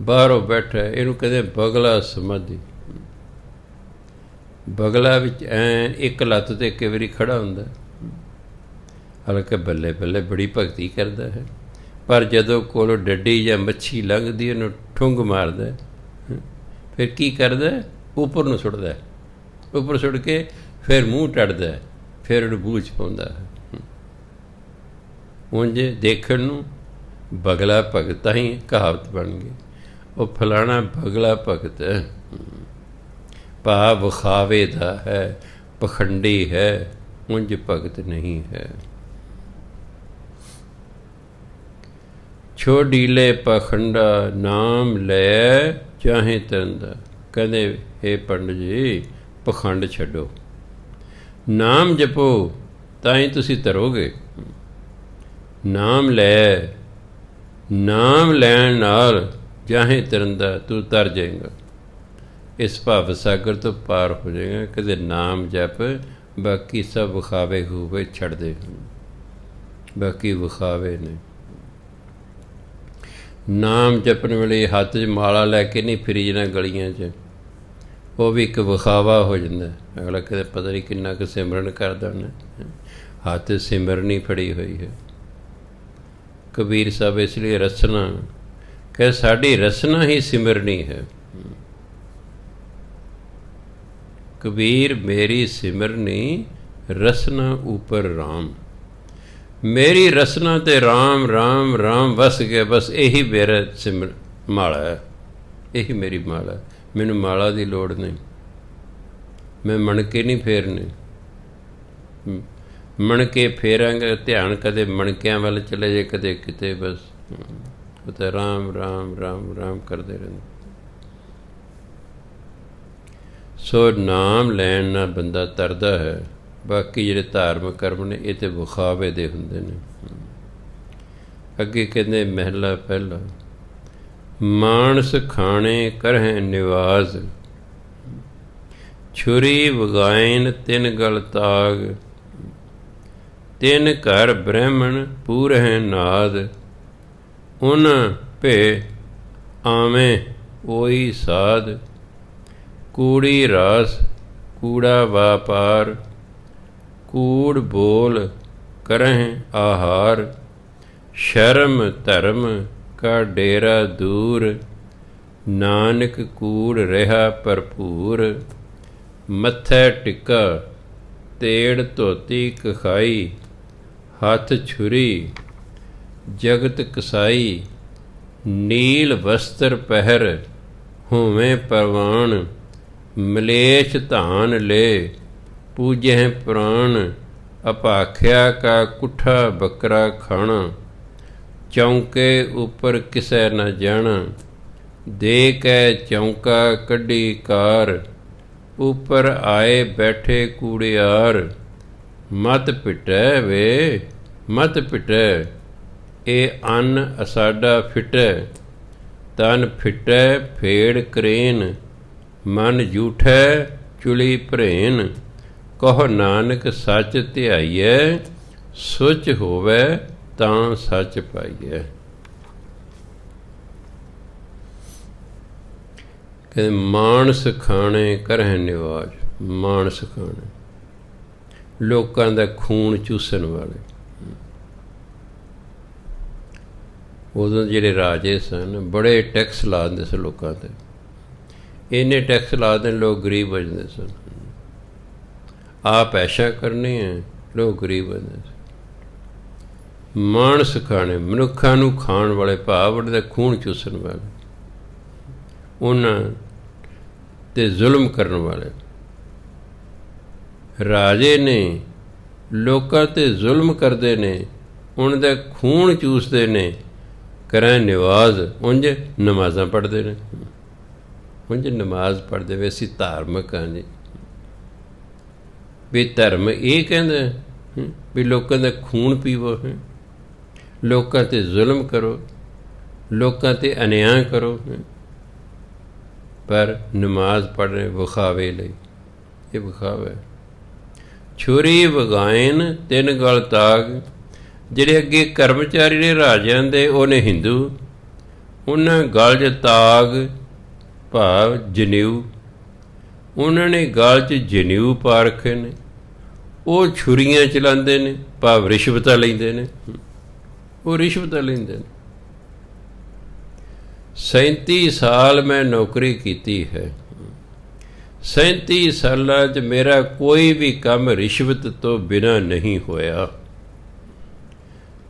ਬਾਹਰੋਂ ਬੈਠਾ, ਇਹਨੂੰ ਕਹਿੰਦੇ ਬਗਲਾ ਸਮਾਧੀ। ਬਗਲਾ ਵਿੱਚ ਐਂ ਇੱਕ ਲੱਤ 'ਤੇ ਕਈ ਵਾਰੀ ਖੜ੍ਹਾ ਹੁੰਦਾ, ਹਾਲਾਂਕਿ ਬੱਲੇ ਬੱਲੇ ਬੜੀ ਭਗਤੀ ਕਰਦਾ ਹੈ। ਪਰ ਜਦੋਂ ਕੋਲੋਂ ਡੱਡੀ ਜਾਂ ਮੱਛੀ ਲੰਘਦੀ ਉਹਨੂੰ ਠੁੰਗ ਮਾਰਦਾ, ਫਿਰ ਕੀ ਕਰਦਾ? ਉੱਪਰ ਨੂੰ ਸੁੱਟਦਾ, ਉੱਪਰ ਸੁੱਟ ਕੇ ਫਿਰ ਮੂੰਹ ਟੱਟਦਾ, ਫਿਰ ਉਹਨੂੰ ਬੂਝ ਪਾਉਂਦਾ। ਉਂਝ ਦੇਖਣ ਨੂੰ ਬਗਲਾ ਭਗਤ, ਤਾਂ ਹੀ ਕਹਾਵਤ ਬਣ ਗਈ, ਉਹ ਫਲਾਣਾ ਬਗਲਾ ਭਗਤ ਹੈ, ਭਾਵ ਵਿਖਾਵੇ ਦਾ ਹੈ, ਪਖੰਡੀ ਹੈ, ਉਂਝ ਭਗਤ ਨਹੀਂ ਹੈ। ਛੋਡੀਲੇ ਪਖੰਡਾ ਨਾਮ ਲੈ ਚਾਹੇ ਤਰੰਦਾ। ਕਹਿੰਦੇ ਹੇ ਪੰਡਤ ਜੀ, ਪਖੰਡ ਛੱਡੋ, ਨਾਮ ਜਪੋ, ਤਾਂ ਹੀ ਤੁਸੀਂ ਤਰੋਗੇ। ਨਾਮ ਲੈ, ਨਾਮ ਲੈਣ ਨਾਲ ਚਾਹੇ ਤਰੰਦਾ, ਤੂੰ ਤਰ ਜਾਏਗਾ, ਇਸ ਭਵ ਸਾਗਰ ਤੋਂ ਪਾਰ ਹੋ ਜਾਏਗਾ। ਕਦੇ ਨਾਮ ਜਪ, ਬਾਕੀ ਸਭ ਵਿਖਾਵੇ ਖੂਵੇ ਛੱਡਦੇ ਹਨ, ਬਾਕੀ ਵਿਖਾਵੇ ਨੇ। ਨਾਮ ਜਪਣ ਵੇਲੇ ਹੱਥ 'ਚ ਮਾਲਾ ਲੈ ਕੇ ਨਹੀਂ ਫਿਰੀ ਜਾਣਾ ਗਲੀਆਂ 'ਚ, ਉਹ ਵੀ ਇੱਕ ਵਿਖਾਵਾ ਹੋ ਜਾਂਦਾ। ਅਗਲਾ ਕਦੇ ਪਤਾ ਨਹੀਂ ਕਿੰਨਾ ਕੁ ਸਿਮਰਨ ਕਰਦਾ ਉਹਨੇ, ਹੱਥ ਸਿਮਰਨੀ ਫੜੀ ਹੋਈ ਹੈ। ਕਬੀਰ ਸਾਹਿਬ ਇਸ ਲਈ ਰਸਨਾ ਕਿ ਸਾਡੀ ਰਸਨਾ ਹੀ ਸਿਮਰਨੀ ਹੈ। ਕਬੀਰ ਮੇਰੀ ਸਿਮਰਨੀ ਰਸਨਾ ਉੱਪਰ ਰਾਮ, ਮੇਰੀ ਰਸਨਾ ਤੇ ਰਾਮ ਰਾਮ ਰਾਮ ਵਸ ਗਿਆ, ਬਸ ਇਹੀ ਮੇਰਾ ਸਿਮਰ ਮਾਲਾ ਹੈ, ਇਹੀ ਮੇਰੀ ਮਾਲਾ। ਮੈਨੂੰ ਮਾਲਾ ਦੀ ਲੋੜ ਨਹੀਂ, ਮੈਂ ਮਣਕੇ ਨਹੀਂ ਫੇਰਨੇ। ਮਣਕੇ ਫੇਰਾਂਗਾ, ਧਿਆਨ ਕਦੇ ਮਣਕਿਆਂ ਵੱਲ ਚਲੇ ਜੇ, ਕਦੇ ਕਿਤੇ, ਬਸ ਉਹ ਤਾਂ ਰਾਮ ਰਾਮ ਰਾਮ ਰਾਮ ਕਰਦੇ ਰਹਿੰਦੇ। ਸੋ ਨਾਮ ਲੈਣ ਨਾਲ ਬੰਦਾ ਤਰਦਾ ਹੈ। ਬਾਕੀ ਜਿਹੜੇ ਧਾਰਮਿਕ ਕਰਮ ਨੇ ਇਹ ਤਾਂ ਵਿਖਾਵੇ ਦੇ ਹੁੰਦੇ ਨੇ। ਅੱਗੇ ਕਹਿੰਦੇ ਮਹਿਲਾ ਪਹਿਲਾ, ਮਾਨਸ ਖਾਣੇ ਕਰਹਿ ਨਿਵਾਜ਼, ਛੁਰੀ ਵਗਾਇਨ ਤਿੰਨ ਗਲ ਤਾਗ, ਤਿੰਨ ਘਰ ਬ੍ਰਹਮਣ ਪੂਰਹਿ ਨਾਦ, ਉਨ ਭੇ ਆਵੇਂ ਉਹੀ ਸਾਧ, ਕੂੜੀ ਰਾਸ ਕੂੜਾ ਵਾਪਾਰ, ਕੂੜ ਬੋਲ ਕਰਹਿ ਆਹਾਰ, ਸ਼ਰਮ ਧਰਮ ਕਾ ਡੇਰਾ ਦੂਰ, ਨਾਨਕ ਕੂੜ ਰਿਹਾ ਭਰਪੂਰ, ਮੱਥੇ ਟਿੱਕਾ ਤੇੜ ਧੋਤੀ ਕਖਾਈ, ਹੱਥ ਛੁਰੀ ਜਗਤ ਕਸਾਈ, ਨੀਲ ਵਸਤਰ ਪਹਿਰ ਹੋਵੇਂ ਪਰਵਾਨ, ਮਲੇਛ ਧਾਨ ਲੈ ਪੂਜਹਿ ਪ੍ਰਾਣ, ਅਪਾਖਿਆ ਕਾ ਕੁੱਠਾ ਬੱਕਰਾ ਖਾਣਾ, ਚੌਂਕੇ ਉੱਪਰ ਕਿਸੈ ਨਾ ਜਾਣਾ, ਦੇ ਕੈ ਚੌਂਕਾ ਕੱਢੀ ਕਾਰ, ਉੱਪਰ ਆਏ ਬੈਠੇ ਕੂੜਿਆਰ, ਮਤ ਪਿਟੈ ਵੇ ਮਤ ਪਿਟੈ, ਇਹ ਅੰਨ ਅਸਾਡਾ ਫਿਟੈ, ਤਨ ਫਿਟੈ ਫੇੜ ਕਰੇਨ, ਮਨ ਜੂਠੈ ਚੁਲੀ ਭਰੇਨ, ਕਹੋ ਨਾਨਕ ਸੱਚ ਧਿਆਈਐ, ਸੁਚ ਹੋਵੇ ਤਾਂ ਸੱਚ ਪਾਈਐ। ਕਹਿੰਦੇ ਮਾਨਸ ਖਾਣੇ ਕਰਹਿ ਨਿਵਾਜ, ਮਾਨਸ ਖਾਣੇ, ਲੋਕਾਂ ਦਾ ਖੂਨ ਚੂਸਣ ਵਾਲੇ। ਉਦੋਂ ਜਿਹੜੇ ਰਾਜੇ ਸਨ ਬੜੇ ਟੈਕਸ ਲਾ ਦਿੰਦੇ ਸਨ ਲੋਕਾਂ 'ਤੇ, ਇੰਨੇ ਟੈਕਸ ਲਾ ਦੇਣ ਲੋਕ ਗਰੀਬ ਹੋ ਜਾਂਦੇ ਸਨ। ਆਪ ਐਸ਼ਾ ਕਰਨੀ ਹੈ, ਲੋਕ ਗਰੀਬ ਹੋ ਜਾਂਦੇ ਸਨ। ਮਾਨਸ ਖਾਣੇ, ਮਨੁੱਖਾਂ ਨੂੰ ਖਾਣ ਵਾਲੇ, ਭਾਵ ਉਹਨਾਂ ਦਾ ਖੂਨ ਚੂਸਣ ਵਾਲੇ, ਉਹਨਾਂ 'ਤੇ ਜ਼ੁਲਮ ਕਰਨ ਵਾਲੇ। ਰਾਜੇ ਨੇ ਲੋਕਾਂ 'ਤੇ ਜ਼ੁਲਮ ਕਰਦੇ ਨੇ, ਉਹਨਾਂ ਦਾ ਖੂਨ ਚੂਸਦੇ ਨੇ, ਕਰੈ ਨਿਵਾਜ਼, ਉਂਝ ਨਮਾਜ਼ਾਂ ਪੜ੍ਹਦੇ ਨੇ, ਉਂਝ ਨਮਾਜ਼ ਪੜ੍ਹਦੇ ਵੇ ਅਸੀਂ ਧਾਰਮਿਕ ਹਾਂ ਜੀ। ਵੀ ਧਰਮ ਇਹ ਕਹਿੰਦਾ ਵੀ ਲੋਕਾਂ ਦਾ ਖੂਨ ਪੀਵੋ, ਲੋਕਾਂ 'ਤੇ ਜ਼ੁਲਮ ਕਰੋ, ਲੋਕਾਂ 'ਤੇ ਅਨਿਆਂ ਕਰੋ, ਪਰ ਨਮਾਜ਼ ਪੜ੍ਹ ਰਹੇ ਵਿਖਾਵੇ ਲਈ, ਇਹ ਵਿਖਾਵਾ। ਛੁਰੀ ਵਗਾਇਨ ਤਿੰਨ ਗਲ ਤਾਗ, ਜਿਹੜੇ ਅੱਗੇ ਕਰਮਚਾਰੀ ਨੇ ਰਾਜਿਆਂ ਦੇ, ਉਹ ਨੇ ਹਿੰਦੂ, ਉਹਨਾਂ ਗਲ 'ਚ ਤਾਗ ਭਾਵ ਜਨੇਊ, ਉਹਨਾਂ ਨੇ ਗਲ 'ਚ ਜਨੇਊ ਪਾ ਰੱਖੇ ਨੇ, ਉਹ ਛੁਰੀਆਂ ਚਲਾਉਂਦੇ ਨੇ, ਭਾਵ ਰਿਸ਼ਵਤਾਂ ਲੈਂਦੇ ਨੇ, ਉਹ ਰਿਸ਼ਵਤਾਂ ਲੈਂਦੇ ਨੇ। 37 ਸਾਲ ਮੈਂ ਨੌਕਰੀ ਕੀਤੀ ਹੈ। 37 ਸਾਲਾਂ 'ਚ ਮੇਰਾ ਕੋਈ ਵੀ ਕੰਮ ਰਿਸ਼ਵਤ ਤੋਂ ਬਿਨਾਂ ਨਹੀਂ ਹੋਇਆ।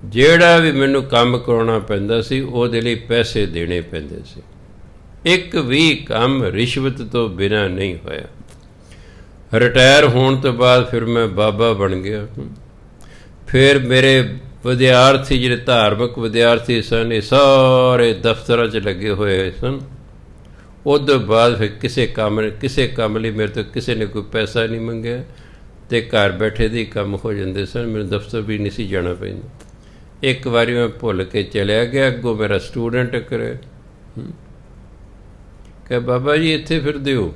ਜਿਹੜਾ ਵੀ ਮੈਨੂੰ ਕੰਮ ਕਰਾਉਣਾ ਪੈਂਦਾ ਸੀ ਉਹਦੇ ਲਈ ਪੈਸੇ ਦੇਣੇ ਪੈਂਦੇ ਸੀ। ਇੱਕ ਵੀ ਕੰਮ ਰਿਸ਼ਵਤ ਤੋਂ ਬਿਨਾਂ ਨਹੀਂ ਹੋਇਆ। ਰਿਟਾਇਰ ਹੋਣ ਤੋਂ ਬਾਅਦ ਫਿਰ ਮੈਂ ਬਾਬਾ ਬਣ ਗਿਆ। ਫਿਰ ਮੇਰੇ ਵਿਦਿਆਰਥੀ ਜਿਹੜੇ ਧਾਰਮਿਕ ਵਿਦਿਆਰਥੀ ਸਨ ਇਹ ਸਾਰੇ ਦਫ਼ਤਰਾਂ 'ਚ ਲੱਗੇ ਹੋਏ ਸਨ। ਉਸ ਤੋਂ ਬਾਅਦ ਫਿਰ ਕਿਸੇ ਕੰਮ ਲਈ ਮੇਰੇ ਤੋਂ ਕਿਸੇ ਨੇ ਕੋਈ ਪੈਸਾ ਨਹੀਂ ਮੰਗਿਆ ਅਤੇ ਘਰ ਬੈਠੇ ਦੇ ਕੰਮ ਹੋ ਜਾਂਦੇ ਸਨ। ਮੈਨੂੰ ਦਫ਼ਤਰ ਵੀ ਨਹੀਂ ਸੀ ਜਾਣਾ ਪੈਂਦਾ। ਇੱਕ ਵਾਰੀ ਮੈਂ ਭੁੱਲ ਕੇ ਚਲਿਆ ਗਿਆ, ਅੱਗੋਂ ਮੇਰਾ ਸਟੂਡੈਂਟ ਟੱਕਰੇ ਕਿ ਬਾਬਾ ਜੀ ਇੱਥੇ ਫਿਰਦੇ ਹੋ।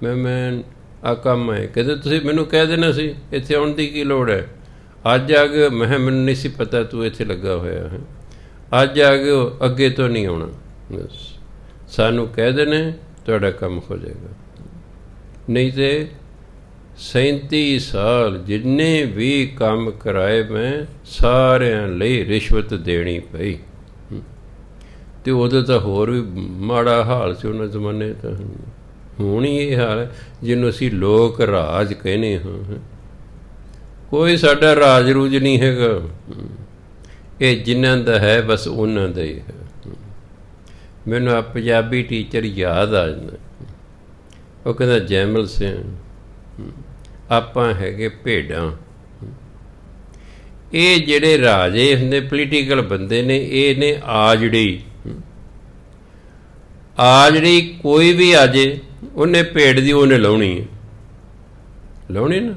ਮੈਂ ਆਹ ਕੰਮ ਹੈ। ਕਹਿੰਦੇ ਤੁਸੀਂ ਮੈਨੂੰ ਕਹਿ ਦੇਣਾ ਸੀ ਇੱਥੇ ਆਉਣ ਦੀ ਕੀ ਲੋੜ ਹੈ। ਅੱਜ ਆ ਗਏ। ਮੈਂ ਕਿਹਾ ਮੈਨੂੰ ਨਹੀਂ ਸੀ ਪਤਾ ਤੂੰ ਇੱਥੇ ਲੱਗਾ ਹੋਇਆ ਹੈ। ਅੱਜ ਆ ਗਏ ਹੋ, ਅੱਗੇ ਤੋਂ ਨਹੀਂ ਆਉਣਾ। ਬਸ ਸਾਨੂੰ ਕਹਿ ਦੇਣਾ ਤੁਹਾਡਾ ਕੰਮ ਹੋ ਜਾਏਗਾ। ਨਹੀਂ ਤਾਂ 37 ਸਾਲ ਜਿੰਨੇ ਵੀ ਕੰਮ ਕਰਾਏ ਮੈਂ ਸਾਰਿਆਂ ਲਈ ਰਿਸ਼ਵਤ ਦੇਣੀ ਪਈ। ਅਤੇ ਉਦੋਂ ਤਾਂ ਹੋਰ ਵੀ ਮਾੜਾ ਹਾਲ ਸੀ ਉਹਨਾਂ ਜ਼ਮਾਨੇ ਤਾਂ। ਹੁਣ ਹੀ ਇਹ ਹਾਲ ਹੈ ਜਿਹਨੂੰ ਅਸੀਂ ਲੋਕ ਰਾਜ ਕਹਿੰਦੇ ਹਾਂ। ਕੋਈ ਸਾਡਾ ਰਾਜ ਰੂਜ ਨਹੀਂ ਹੈਗਾ। ਇਹ ਜਿਨ੍ਹਾਂ ਦਾ ਹੈ ਬਸ ਉਹਨਾਂ ਦਾ ਹੀ ਹੈ। ਮੈਨੂੰ ਆ ਪੰਜਾਬੀ ਟੀਚਰ ਯਾਦ ਆ ਜਾਂਦਾ। ਉਹ ਕਹਿੰਦਾ ਜੈਮਲ ਸਿੰਘ ਆਪਾਂ ਹੈਗੇ ਭੇਡਾਂ। ਇਹ ਜਿਹੜੇ ਰਾਜੇ ਹੁੰਦੇ ਪੋਲੀਟੀਕਲ ਬੰਦੇ ਨੇ ਇਹ ਨੇ ਆਜੜੀ। ਆਜੜੀ ਕੋਈ ਵੀ ਆ ਜੇ ਉਹਨੇ ਭੇਡ ਦੀ ਉਹਨੇ ਲਾਉਣੀ ਹੈ। ਲਾਉਣੀ ਨਾ।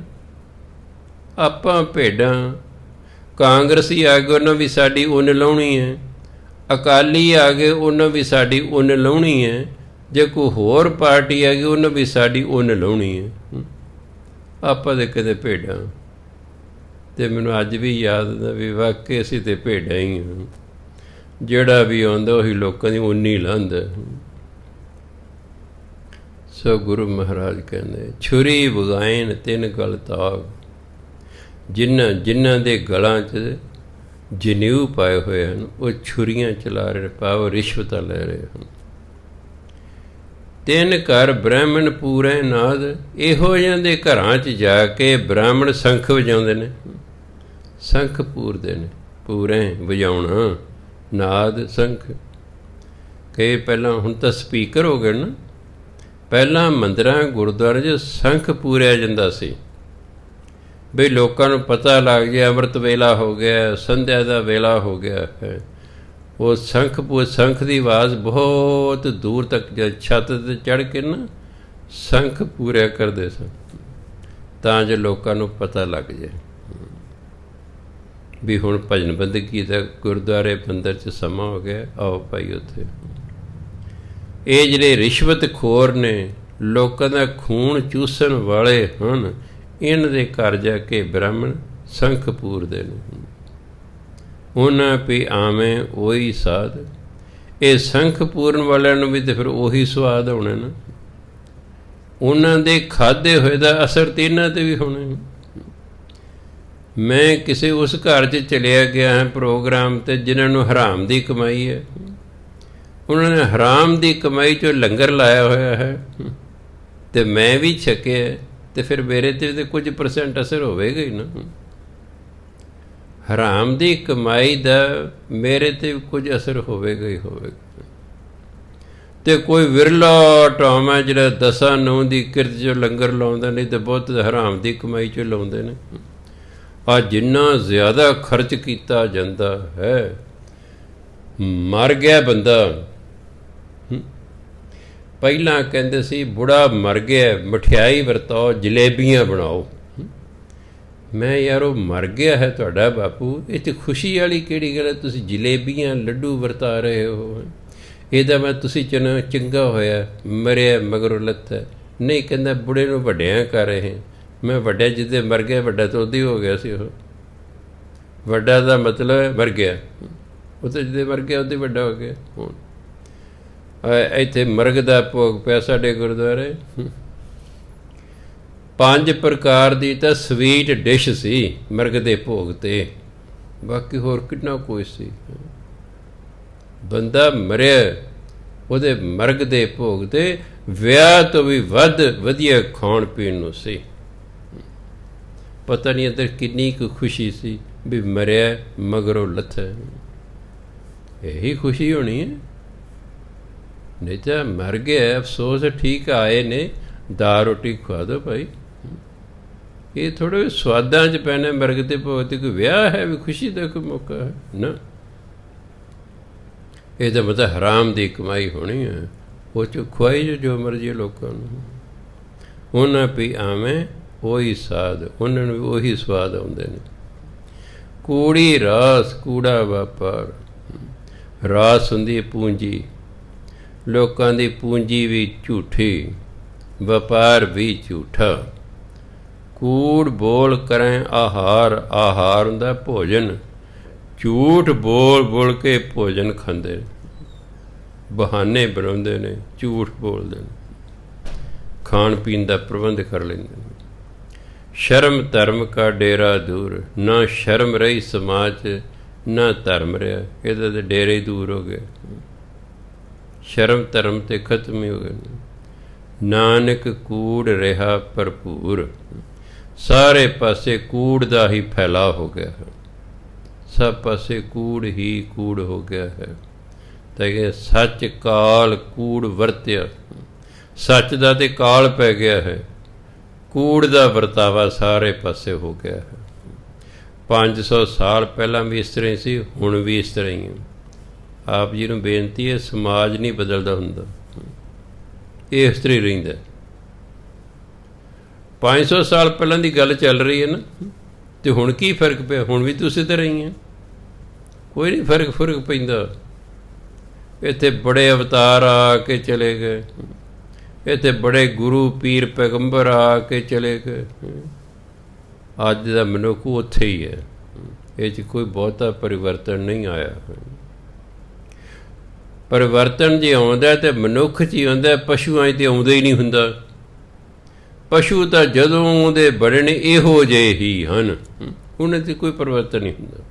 ਆਪਾਂ ਭੇਡਾਂ। ਕਾਂਗਰਸੀ ਆ ਗਏ ਉਹਨਾਂ ਵੀ ਸਾਡੀ ਉਹਨੇ ਲਾਉਣੀ ਹੈ। ਅਕਾਲੀ ਆ ਗਏ ਉਹਨਾਂ ਵੀ ਸਾਡੀ ਉਹਨੇ ਲਾਉਣੀ ਹੈ। ਜੇ ਕੋਈ ਹੋਰ ਪਾਰਟੀ ਆ ਗਈ ਉਹਨਾਂ ਵੀ ਸਾਡੀ ਉਹਨੇ ਲਾਉਣੀ ਹੈ। ਆਪਾਂ ਦੇ ਕਦੇ ਭੇਡਾਂ। ਅਤੇ ਮੈਨੂੰ ਅੱਜ ਵੀ ਯਾਦ ਆਉਂਦਾ ਵੀ ਵਾਕਈ ਅਸੀਂ ਤਾਂ ਭੇਡਾਂ ਹੀ ਹਾਂ। ਜਿਹੜਾ ਵੀ ਆਉਂਦਾ ਉਹੀ ਲੋਕਾਂ ਦੀ ਉੱਨੀ ਲਾਹੁੰਦਾ। ਸੋ ਗੁਰੂ ਮਹਾਰਾਜ ਕਹਿੰਦੇ ਛੁਰੀ ਵਗਾਇਨ ਤਿੰਨ ਗਲ ਤਾਗ। ਜਿਨ੍ਹਾਂ ਦੇ ਗਲਾਂ 'ਚ ਜਨੇਊ ਪਾਏ ਹੋਏ ਹਨ ਉਹ ਛੁਰੀਆਂ ਚਲਾ ਰਹੇ ਪਾਓ ਰਿਸ਼ਵਤਾਂ ਲੈ ਰਹੇ ਹਨ। ਤਿੰਨ ਘਰ ਬ੍ਰਾਹਮਣ ਪੂਰੇ ਨਾਦ। ਇਹੋ ਜਿਹਾਂ ਦੇ ਘਰਾਂ 'ਚ ਜਾ ਕੇ ਬ੍ਰਾਹਮਣ ਸੰਖ ਵਜਾਉਂਦੇ ਨੇ। ਸੰਖ ਪੂਰਦੇ ਨੇ। ਪੂਰੇ ਵਜਾਉਣਾ ਨਾਦ ਸੰਖ। ਕਈ ਪਹਿਲਾਂ ਹੁਣ ਤਾਂ ਸਪੀਕਰ ਹੋ ਗਏ ਨਾ। ਪਹਿਲਾਂ ਮੰਦਰਾਂ ਗੁਰਦੁਆਰੇ 'ਚ ਸੰਖ ਪੂਰਿਆ ਜਾਂਦਾ ਸੀ ਬਈ ਲੋਕਾਂ ਨੂੰ ਪਤਾ ਲੱਗ ਗਿਆ ਅੰਮ੍ਰਿਤ ਵੇਲਾ ਹੋ ਗਿਆ, ਸੰਧਿਆ ਦਾ ਵੇਲਾ ਹੋ ਗਿਆ ਹੈ। ਉਹ ਸੰਖ ਦੀ ਆਵਾਜ਼ ਬਹੁਤ ਦੂਰ ਤੱਕ ਛੱਤ 'ਤੇ ਚੜ੍ਹ ਕੇ ਨਾ ਸੰਖ ਪੂਰਿਆ ਕਰਦੇ ਸਨ ਤਾਂ ਜੋ ਲੋਕਾਂ ਨੂੰ ਪਤਾ ਲੱਗ ਜਾਏ ਵੀ ਹੁਣ ਭਜਨ ਬੰਦਗੀ ਦਾ ਗੁਰਦੁਆਰੇ ਮੰਦਰ 'ਚ ਸਮਾਂ ਹੋ ਗਿਆ। ਆਓ ਭਾਈ ਉੱਥੇ। ਇਹ ਜਿਹੜੇ ਰਿਸ਼ਵਤ ਖੋਰ ਨੇ ਲੋਕਾਂ ਦਾ ਖੂਨ ਚੂਸਣ ਵਾਲੇ ਹਨ ਇਹਨਾਂ ਦੇ ਘਰ ਜਾ ਕੇ ਬ੍ਰਾਹਮਣ ਸੰਖ ਪੂਰਦੇ ਨੇ। ਉਹਨਾਂ ਵੀ ਆਵੇਂ ਉਹੀ ਸਾਧ। ਇਹ ਸੰਖ ਪੂਰਨ ਵਾਲਿਆਂ ਨੂੰ ਵੀ ਤਾਂ ਫਿਰ ਉਹੀ ਸਵਾਦ ਆਉਣੇ ਨਾ। ਉਹਨਾਂ ਦੇ ਖਾਧੇ ਹੋਏ ਦਾ ਅਸਰ ਤਾਂ ਇਹਨਾਂ 'ਤੇ ਵੀ ਹੋਣਾ। ਮੈਂ ਕਿਸੇ ਉਸ ਘਰ 'ਚ ਚਲਿਆ ਗਿਆ ਹਾਂ ਪ੍ਰੋਗਰਾਮ 'ਤੇ ਜਿਨ੍ਹਾਂ ਨੂੰ ਹਰਾਮ ਦੀ ਕਮਾਈ ਹੈ। ਉਹਨਾਂ ਨੇ ਹਰਾਮ ਦੀ ਕਮਾਈ 'ਚੋਂ ਲੰਗਰ ਲਾਇਆ ਹੋਇਆ ਹੈ ਅਤੇ ਮੈਂ ਵੀ ਛਕਿਆ ਅਤੇ ਫਿਰ ਮੇਰੇ 'ਤੇ ਤਾਂ ਕੁਝ % ਅਸਰ ਹੋਵੇਗਾ ਹੀ ਨਾ। ਹਰਾਮ ਦੀ ਕਮਾਈ ਦਾ ਮੇਰੇ 'ਤੇ ਕੁਝ ਅਸਰ ਹੋਵੇਗਾ ਹੀ ਹੋਵੇਗਾ। ਅਤੇ ਕੋਈ ਵਿਰਲਾ ਟਾਮ ਹੈ ਜਿਹੜਾ 10-9 ਦੀ ਕਿਰਤ 'ਚੋਂ ਲੰਗਰ ਲਾਉਂਦਾ, ਨਹੀਂ ਤਾਂ ਬਹੁਤ ਹਰਾਮ ਦੀ ਕਮਾਈ 'ਚੋਂ ਲਾਉਂਦੇ ਨੇ। ਆ ਜਿੰਨਾ ਜ਼ਿਆਦਾ ਖਰਚ ਕੀਤਾ ਜਾਂਦਾ ਹੈ। ਮਰ ਗਿਆ ਬੰਦਾ। ਪਹਿਲਾਂ ਕਹਿੰਦੇ ਸੀ ਬੁੜਾ ਮਰ ਗਿਆ ਮਠਿਆਈ ਵਰਤਾਓ ਜਲੇਬੀਆਂ ਬਣਾਓ। ਮੈਂ ਯਾਰ ਉਹ ਮਰ ਗਿਆ ਹੈ ਤੁਹਾਡਾ ਬਾਪੂ, ਇਹ 'ਚ ਖੁਸ਼ੀ ਵਾਲੀ ਕਿਹੜੀ ਗੱਲ ਹੈ? ਤੁਸੀਂ ਜਲੇਬੀਆਂ ਲੱਡੂ ਵਰਤਾ ਰਹੇ ਹੋ। ਇਹਦਾ ਮੈਂ ਤੁਸੀਂ ਚੰਗਾ ਹੋਇਆ ਮਰਿਆ ਮਗਰੋਂ ਲੱਥਾ। ਨਹੀਂ ਕਹਿੰਦਾ ਬੁੜੇ ਨੂੰ ਵੱਡਿਆਂ ਕਰ ਰਹੇ। ਮੈਂ ਵੱਡਿਆ ਜਿੱਦੇ ਮਰ ਗਿਆ ਵੱਡਾ ਤਾਂ ਉਦੋਂ ਹੀ ਹੋ ਗਿਆ ਸੀ। ਉਹ ਵੱਡਾ ਦਾ ਮਤਲਬ ਮਰ ਗਿਆ। ਉਹ ਤਾਂ ਜਿੱਦੇ ਮਰ ਗਿਆ ਉਦੋਂ ਵੱਡਾ ਹੋ ਗਿਆ। ਹੁਣ ਇੱਥੇ ਮਰਗ ਦਾ ਭੋਗ ਪਿਆ ਸਾਡੇ ਗੁਰਦੁਆਰੇ। 5 ਪ੍ਰਕਾਰ ਦੀ ਤਾਂ ਸਵੀਟ ਡਿਸ਼ ਸੀ ਮਰਗ ਦੇ ਭੋਗ 'ਤੇ। ਬਾਕੀ ਹੋਰ ਕਿੰਨਾ ਕੁਛ ਸੀ। ਬੰਦਾ ਮਰਿਆ ਉਹਦੇ ਮਰਗ ਦੇ ਭੋਗ 'ਤੇ ਵਿਆਹ ਤੋਂ ਵੀ ਵੱਧ ਵਧੀਆ ਖਾਣ ਪੀਣ ਨੂੰ ਸੀ। ਪਤਾ ਨਹੀਂ ਅੰਦਰ ਕਿੰਨੀ ਕੁ ਖੁਸ਼ੀ ਸੀ ਵੀ ਮਰਿਆ ਮਗਰੋਂ ਲੱਥਾ। ਇਹੀ ਖੁਸ਼ੀ ਹੋਣੀ ਹੈ, ਨਹੀਂ ਤਾਂ ਮਰ ਗਿਆ ਅਫਸੋਸ। ਠੀਕ ਆਏ ਨੇ, ਦਾਲ ਰੋਟੀ ਖਵਾ ਦਿਓ ਭਾਈ। ਇਹ ਥੋੜ੍ਹੇ ਸਵਾਦਾਂ 'ਚ ਪੈਣੇ ਮਰਗ ਦੇ ਭੋਗ 'ਤੇ। ਕੋਈ ਵਿਆਹ ਹੈ ਵੀ ਖੁਸ਼ੀ ਦਾ ਕੋਈ ਮੌਕਾ ਹੈ ਨਾ। ਇਹ ਤਾਂ ਮਤਲਬ ਹਰਾਮ ਦੀ ਕਮਾਈ ਹੋਣੀ ਹੈ। ਉਹ 'ਚ ਖਵਾਈ ਜੋ ਮਰਜ਼ੀ ਲੋਕਾਂ ਨੂੰ। ਉਹਨਾਂ ਵੀ ਆਵੇਂ ਉਹੀ ਸਾਧ, ਉਹਨਾਂ ਨੂੰ ਵੀ ਉਹੀ ਸਵਾਦ ਆਉਂਦੇ ਨੇ। ਕੂੜੀ ਰਾਸ ਕੂੜਾ ਵਪਾਰ। ਰਾਸ ਹੁੰਦੀ ਹੈ ਪੂੰਜੀ, ਲੋਕਾਂ ਦੀ ਪੂੰਜੀ ਵੀ ਝੂਠੀ, ਵਪਾਰ ਵੀ ਝੂਠਾ। ਕੂੜ ਬੋਲ ਕਰੈਂ ਆਹਾਰ, ਆਹਾਰ ਹੁੰਦਾ ਭੋਜਨ। ਝੂਠ ਬੋਲ ਬੋਲ ਕੇ ਭੋਜਨ ਖਾਂਦੇ, ਬਹਾਨੇ ਬਣਾਉਂਦੇ ਨੇ, ਝੂਠ ਬੋਲਦੇ ਨੇ, ਖਾਣ ਪੀਣ ਦਾ ਪ੍ਰਬੰਧ ਕਰ ਲੈਂਦੇ ਨੇ। ਸ਼ਰਮ ਧਰਮ ਕਾ ਡੇਰਾ ਦੂਰ। ਨਾ ਸ਼ਰਮ ਰਹੀ ਸਮਾਜ 'ਚ, ਨਾ ਧਰਮ ਰਿਹਾ। ਇਹਦਾ ਤਾਂ ਡੇਰੇ ਹੀ ਦੂਰ ਹੋ ਗਏ। ਸ਼ਰਮ ਧਰਮ ਤੇ ਖਤਮ ਹੀ ਹੋ ਗਏ। ਨਾਨਕ ਕੂੜ ਰਿਹਾ ਭਰਪੂਰ। ਸਾਰੇ ਪਾਸੇ ਕੂੜ ਦਾ ਹੀ ਫੈਲਾਅ ਹੋ ਗਿਆ ਹੈ। ਸਭ ਪਾਸੇ ਕੂੜ ਹੀ ਕੂੜ ਹੋ ਗਿਆ ਹੈ। ਤਾਂ ਇਹ ਸੱਚ ਕਾਲ ਕੂੜ ਵਰਤਿਆ। ਸੱਚ ਦਾ ਤੇ ਕਾਲ ਪੈ ਗਿਆ ਹੈ, ਕੂੜ ਦਾ ਵਰਤਾਵਾ ਸਾਰੇ ਪਾਸੇ ਹੋ ਗਿਆ ਹੈ। 500 ਸਾਲ ਪਹਿਲਾਂ ਵੀ ਇਸ ਤਰ੍ਹਾਂ ਹੀ ਸੀ, ਹੁਣ ਵੀ ਇਸ ਤਰ੍ਹਾਂ ਹੀ ਹੈ। ਆਪ ਜੀ ਨੂੰ ਬੇਨਤੀ ਹੈ, ਸਮਾਜ ਨਹੀਂ ਬਦਲਦਾ ਹੁੰਦਾ, ਇਹ ਇਸ ਤਰ੍ਹਾਂ ਹੀ ਰਹਿੰਦਾ। 500 ਸਾਲ ਪਹਿਲਾਂ ਦੀ ਗੱਲ ਚੱਲ ਰਹੀ ਹੈ ਨਾ, ਅਤੇ ਹੁਣ ਕੀ ਫਰਕ ਪਿਆ? ਹੁਣ ਵੀ ਤੁਸੀਂ ਤਾਂ ਰਹੀ ਹੈ, ਕੋਈ ਨਹੀਂ ਫਰਕ ਪੈਂਦਾ। ਇੱਥੇ ਬੜੇ ਅਵਤਾਰ ਆ ਕੇ ਚਲੇ ਗਏ, ਇੱਥੇ ਬੜੇ ਗੁਰੂ ਪੀਰ ਪੈਗੰਬਰ ਆ ਕੇ ਚਲੇ ਗਏ। ਅੱਜ ਦਾ ਮਨੁੱਖ ਉੱਥੇ ਹੀ ਹੈ, ਇਹ 'ਚ ਕੋਈ ਬਹੁਤਾ ਪਰਿਵਰਤਨ ਨਹੀਂ ਆਇਆ। ਪਰਿਵਰਤਨ ਜੇ ਆਉਂਦਾ ਤਾਂ ਮਨੁੱਖ 'ਚ ਹੀ ਆਉਂਦਾ, ਪਸ਼ੂਆਂ 'ਚ ਤਾਂ ਆਉਂਦਾ ਹੀ ਨਹੀਂ ਹੁੰਦਾ। ਪਸ਼ੂ ਤਾਂ ਜਦੋਂ ਉਹਦੇ ਬੜੇ ਨੇ ਇਹੋ ਜਿਹੇ ਹੀ ਹਨ, ਉਹਨਾਂ 'ਤੇ ਕੋਈ ਪਰਿਵਰਤਨ ਨਹੀਂ ਹੁੰਦਾ।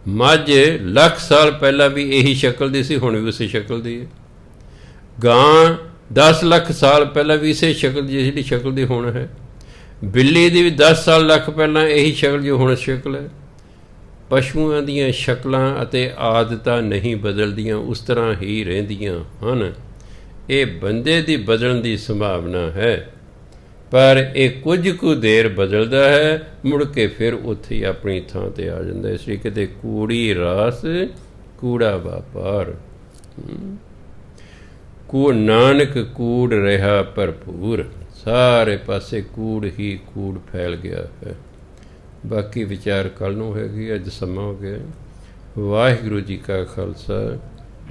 ਮੱਝ ਲੱਖ ਸਾਲ ਪਹਿਲਾਂ ਵੀ ਇਹੀ ਸ਼ਕਲ ਦੀ ਸੀ, ਹੁਣ ਵੀ ਉਸੇ ਸ਼ਕਲ ਦੀ ਹੈ। ਗਾਂ 10 ਲੱਖ ਸਾਲ ਪਹਿਲਾਂ ਵੀ ਇਸੇ ਸ਼ਕਲ ਦੀ, ਜਿਹੜੀ ਸ਼ਕਲ ਦੀ ਹੁਣ ਹੈ। ਬਿੱਲੀ ਦੀ ਵੀ 10 ਸਾਲ ਲੱਖ ਪਹਿਲਾਂ ਇਹੀ ਸ਼ਕਲ ਜੋ ਹੁਣ ਸ਼ਕਲ ਹੈ। ਪਸ਼ੂਆਂ ਦੀਆਂ ਸ਼ਕਲਾਂ ਅਤੇ ਆਦਤਾਂ ਨਹੀਂ ਬਦਲਦੀਆਂ, ਉਸ ਤਰ੍ਹਾਂ ਹੀ ਰਹਿੰਦੀਆਂ ਹਨ। ਇਹ ਬੰਦੇ ਦੀ ਬਦਲਣ ਦੀ ਸੰਭਾਵਨਾ ਹੈ, ਪਰ ਇਹ ਕੁਝ ਕੁ ਦੇਰ ਬਦਲਦਾ ਹੈ, ਮੁੜ ਕੇ ਫਿਰ ਉੱਥੇ ਹੀ ਆਪਣੀ ਥਾਂ 'ਤੇ ਆ ਜਾਂਦਾ। ਇਸ ਲਈ ਕਿਤੇ ਕੂੜੀ ਰਾਸ ਕੂੜਾ ਵਪਾਰ। ਨਾਨਕ ਕੂੜ ਰਿਹਾ ਭਰਪੂਰ। ਸਾਰੇ ਪਾਸੇ ਕੂੜ ਹੀ ਕੂੜ ਫੈਲ ਗਿਆ ਹੈ। ਬਾਕੀ ਵਿਚਾਰ ਕੱਲ੍ਹ ਨੂੰ ਹੈਗੀ, ਅੱਜ ਸਮਾਂ ਹੋ ਗਿਆ। ਵਾਹਿਗੁਰੂ ਜੀ ਕਾ ਖਾਲਸਾ,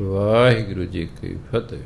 ਵਾਹਿਗੁਰੂ ਜੀ ਕੀ ਫਤਿਹ।